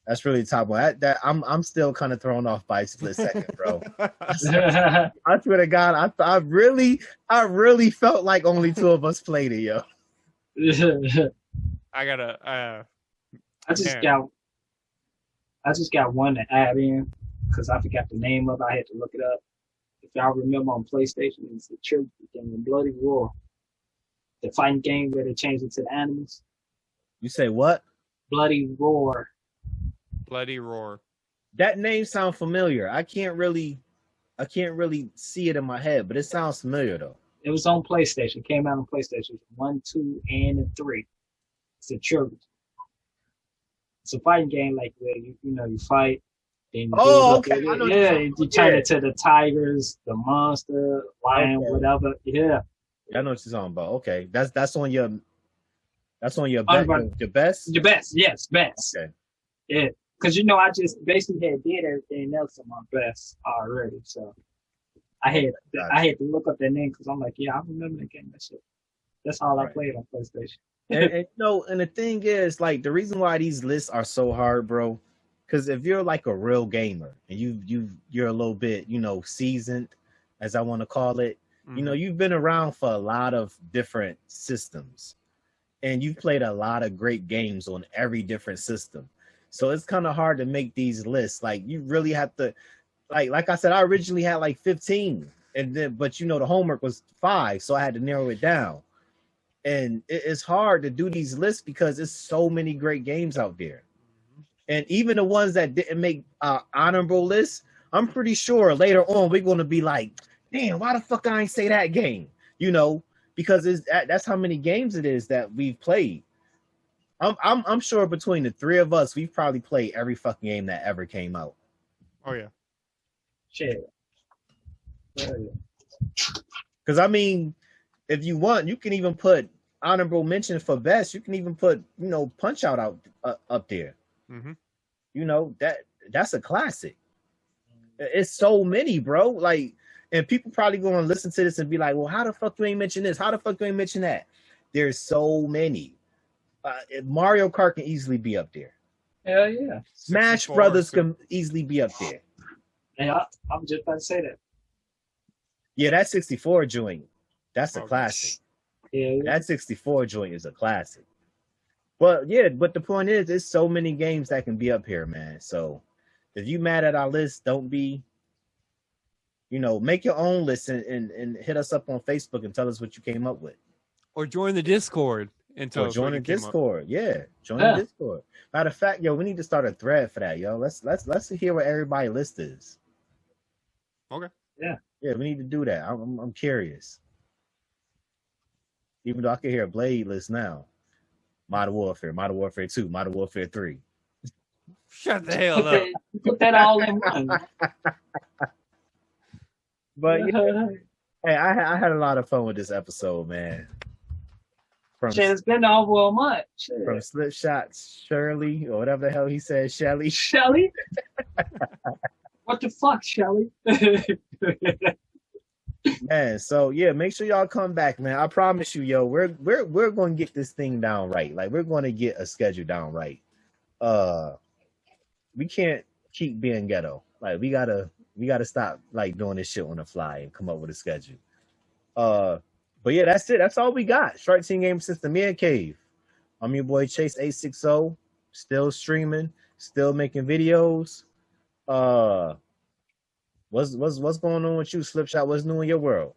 That's really the top one. I'm still kind of thrown off by Split Second, bro. I swear to God, I really felt like only 2 of us played it, yo. I gotta. I just got one to add in because I forgot the name of it. I had to look it up. If y'all remember on PlayStation, it's the trilogy game, Bloody Roar. The fighting game where they changed it to the animals. You say what? Bloody Roar. Bloody Roar. That name sounds familiar. I can't really see it in my head, but it sounds familiar though. It was on PlayStation. It came out on PlayStation 1, 2, and 3. It's a trilogy. It's a fighting game like where you fight. Then okay. You turn it to the tigers, the monster, lion, whatever. Yeah. I know what you're talking about. Okay, that's on your your best. Your best, yes, best. Okay. Yeah, because I just basically did everything else on my best already. So I had to look up that name because I'm like, yeah, I remember that game. That's all I played on PlayStation. and the thing is, the reason why these lists are so hard, bro, because if you're like a real gamer and you're a little bit, seasoned, as I want to call it, you've been around for a lot of different systems, and you've played a lot of great games on every different system. So it's kind of hard to make these lists. You really have to, like I said, I originally had 15, but the homework was 5, so I had to narrow it down. And it's hard to do these lists because there's so many great games out there. And even the ones that didn't make honorable lists, I'm pretty sure later on we're going to be like, damn, why the fuck I ain't say that game? because that's how many games it is that we've played. I'm sure between the three of us, we've probably played every fucking game that ever came out. Oh yeah. Shit. Because I mean, if you want, you can even put honorable mention for best. You can even put, Punch Out up there. Mm-hmm. That's a classic. It's so many, bro. Like, and people probably going to listen to this and be like, well, how the fuck you ain't mention this? How the fuck you ain't mention that? There's so many. Mario Kart can easily be up there. Hell yeah. Smash Brothers can easily be up there. Yeah, I'm just about to say that. Yeah, that 64 joint, that's a classic. Yeah. That 64 joint is a classic. But the point is, there's so many games that can be up here, man. So if you mad at our list, don't be, make your own list and hit us up on Facebook and tell us what you came up with. Or join the Discord and tell us join the Discord. Yeah, join the Discord. Matter of fact, we need to start a thread for that, yo. Let's hear what everybody's list is. Okay. Yeah. Yeah, we need to do that. I'm curious. Even though I can hear a Blade list now. Modern Warfare 2, Modern Warfare 3. Shut the hell up. Put that all in one. But hey, I had a lot of fun with this episode, man. It's been over a month. From Slip Shots, Shirley, or whatever the hell he said, Shelly. Shelly? What the fuck, Shelly? Man, so yeah, make sure y'all come back, man. I promise you, yo, we're going to get this thing down right. Like, we're going to get a schedule down right. We can't keep being ghetto. Like, we gotta stop like doing this shit on the fly and come up with a schedule. But yeah, that's it. That's all we got. Strike Team Game System, Mancave. I'm your boy Chase 860. Still streaming, still making videos. What's going on with you, Slipshot? What's new in your world?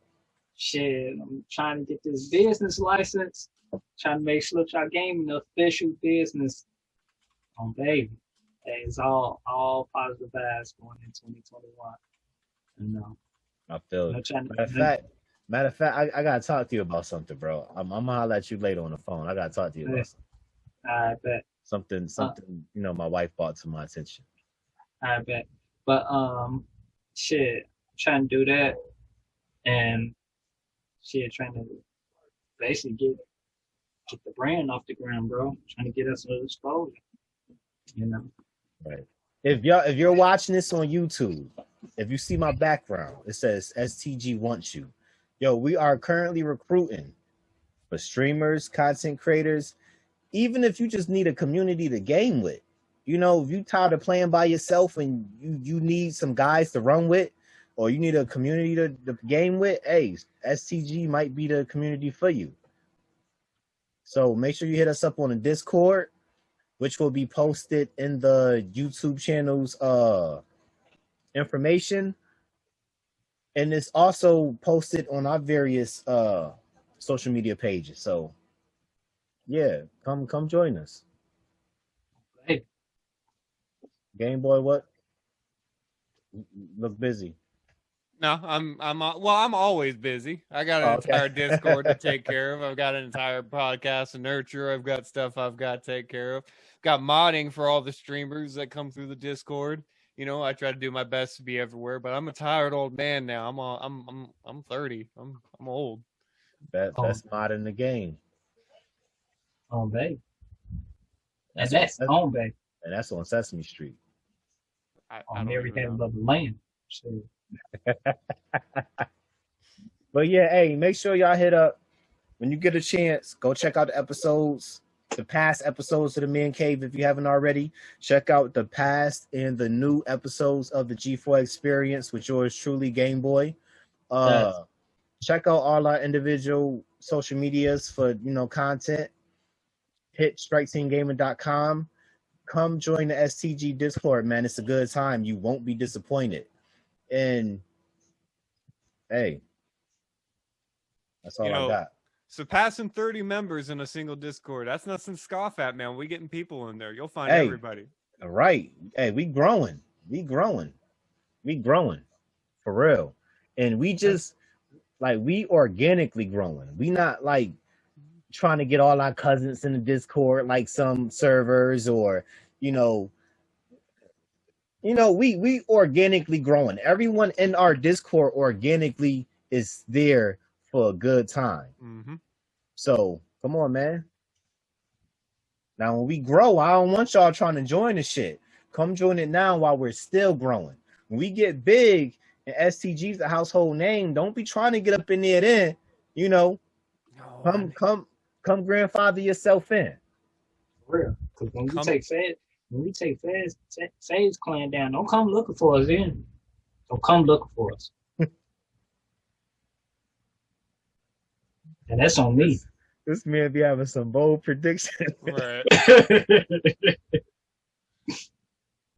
Shit, I'm trying to get this business license. Trying to make Slipshot Gaming the official business. Baby. Hey, it's all positive vibes going in 2021. I feel it. Matter of fact, I gotta talk to you about something, bro. I'm gonna holler at you later on the phone. I gotta talk to you about something. I bet. Something my wife brought to my attention. I bet. But shit, I'm trying to do that, and shit, trying to basically get the brand off the ground, bro. Trying to get us a little exposure. Right. If you're watching this on YouTube, if you see my background, it says STG wants you. Yo, we are currently recruiting for streamers, content creators, even if you just need a community to game with. If you tired of playing by yourself and you need some guys to run with, or you need a community to game with, hey, STG might be the community for you. So make sure you hit us up on the Discord, which will be posted in the YouTube channel's information. And it's also posted on our various social media pages. So yeah, come join us. Hey. Game Boy, what? Look busy. No, I'm always busy. I got an entire Discord to take care of. I've got an entire podcast to nurture. I've got stuff I've got to take care of. Got modding for all the streamers that come through the Discord. I try to do my best to be everywhere, but I'm a tired old man now. I'm 30. I'm old. Best mod in the game. Babe. And that's on, babe. And that's on Sesame Street. On everything but the land. So. But yeah, hey, make sure y'all hit up when you get a chance. Go check out the episodes, the past episodes of the Mancave if you haven't already. Check out the past and the new episodes of the G4 Experience with yours truly, Game Boy. Check out all our individual social medias for content. Hit striketeamgaming.com. Come join the STG Discord, man. It's a good time. You won't be disappointed. And hey, that's all I got. Surpassing 30 members in a single Discord. That's nothing to scoff at, man. We getting people in there. You'll find everybody. All right. Hey, we growing. We growing. For real. And we just Like we organically growing. We not like trying to get all our cousins in the Discord like some servers or we organically growing. Everyone in our Discord organically is there for a good time. Mm-hmm. So come on, man. Now when we grow, I don't want y'all trying to join the shit. Come join it now while we're still growing. When we get big and STG's a household name, don't be trying to get up in there then. Come grandfather yourself in. For real. Because when we take Fade's clan down, don't come looking for us then. Don't come looking for us. And that's on me. This man be having some bold predictions. Right.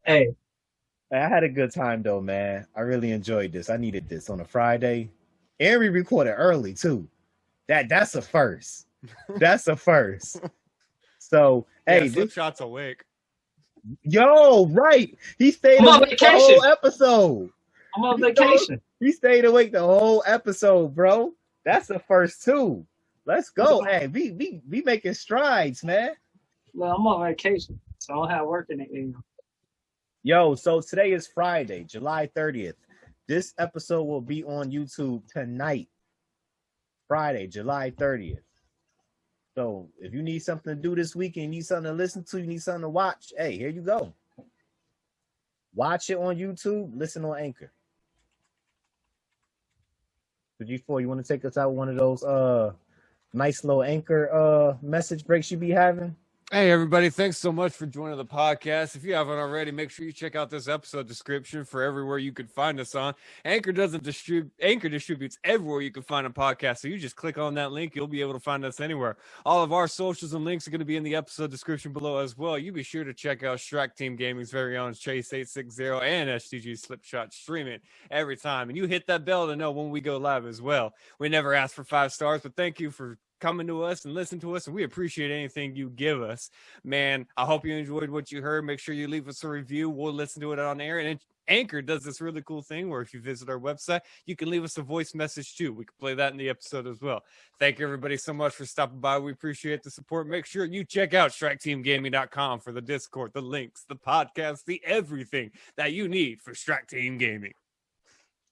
Hey. I had a good time though, man. I really enjoyed this. I needed this on a Friday. And we recorded early too. That's a first. That's a first. So hey, Slipshot's awake. Yo, right. He stayed awake the whole episode. I'm on vacation. He stayed awake the whole episode, bro. That's a first too. Let's go. Hey, we making strides, man. Well, I'm on vacation, so I don't have work in it anymore. Yo, so today is Friday, July 30th. This episode will be on YouTube tonight. Friday, July 30th. So if you need something to do this weekend, you need something to listen to, you need something to watch, hey, here you go. Watch it on YouTube, listen on Anchor. So G4, you want to take us out one of those nice little Anchor message breaks you be having? Hey, everybody. Thanks so much for joining the podcast. If you haven't already, make sure you check out this episode description for everywhere you could find us on. Anchor distributes everywhere you can find a podcast. So you just click on that link. You'll be able to find us anywhere. All of our socials and links are going to be in the episode description below as well. You be sure to check out Strike Team Gaming's very own Chase860 and STG Slipshot streaming every time. And you hit that bell to know when we go live as well. We never ask for 5 stars, but thank you for coming to us and listen to us, and we appreciate anything you give us, man. I hope you enjoyed what you heard. Make sure you leave us a review. We'll listen to it on air. And Anchor does this really cool thing where if you visit our website, you can leave us a voice message too. We can play that in the episode as well. Thank you everybody so much for stopping by. We appreciate the support. Make sure you check out StrikeTeamGaming.com for the Discord, the links, the podcast, the everything that you need for Strike Team Gaming.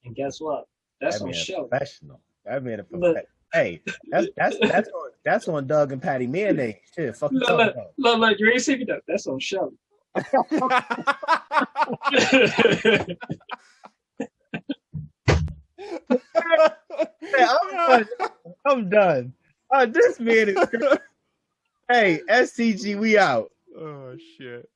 And guess what? That's on show. Professional. That man a professional. Hey, that's on Doug and Patty mayonnaise. Shit, fucking look, you ain't see me though. That's on show. Hey, I'm done. This man is. Hey, SCG, we out. Oh shit.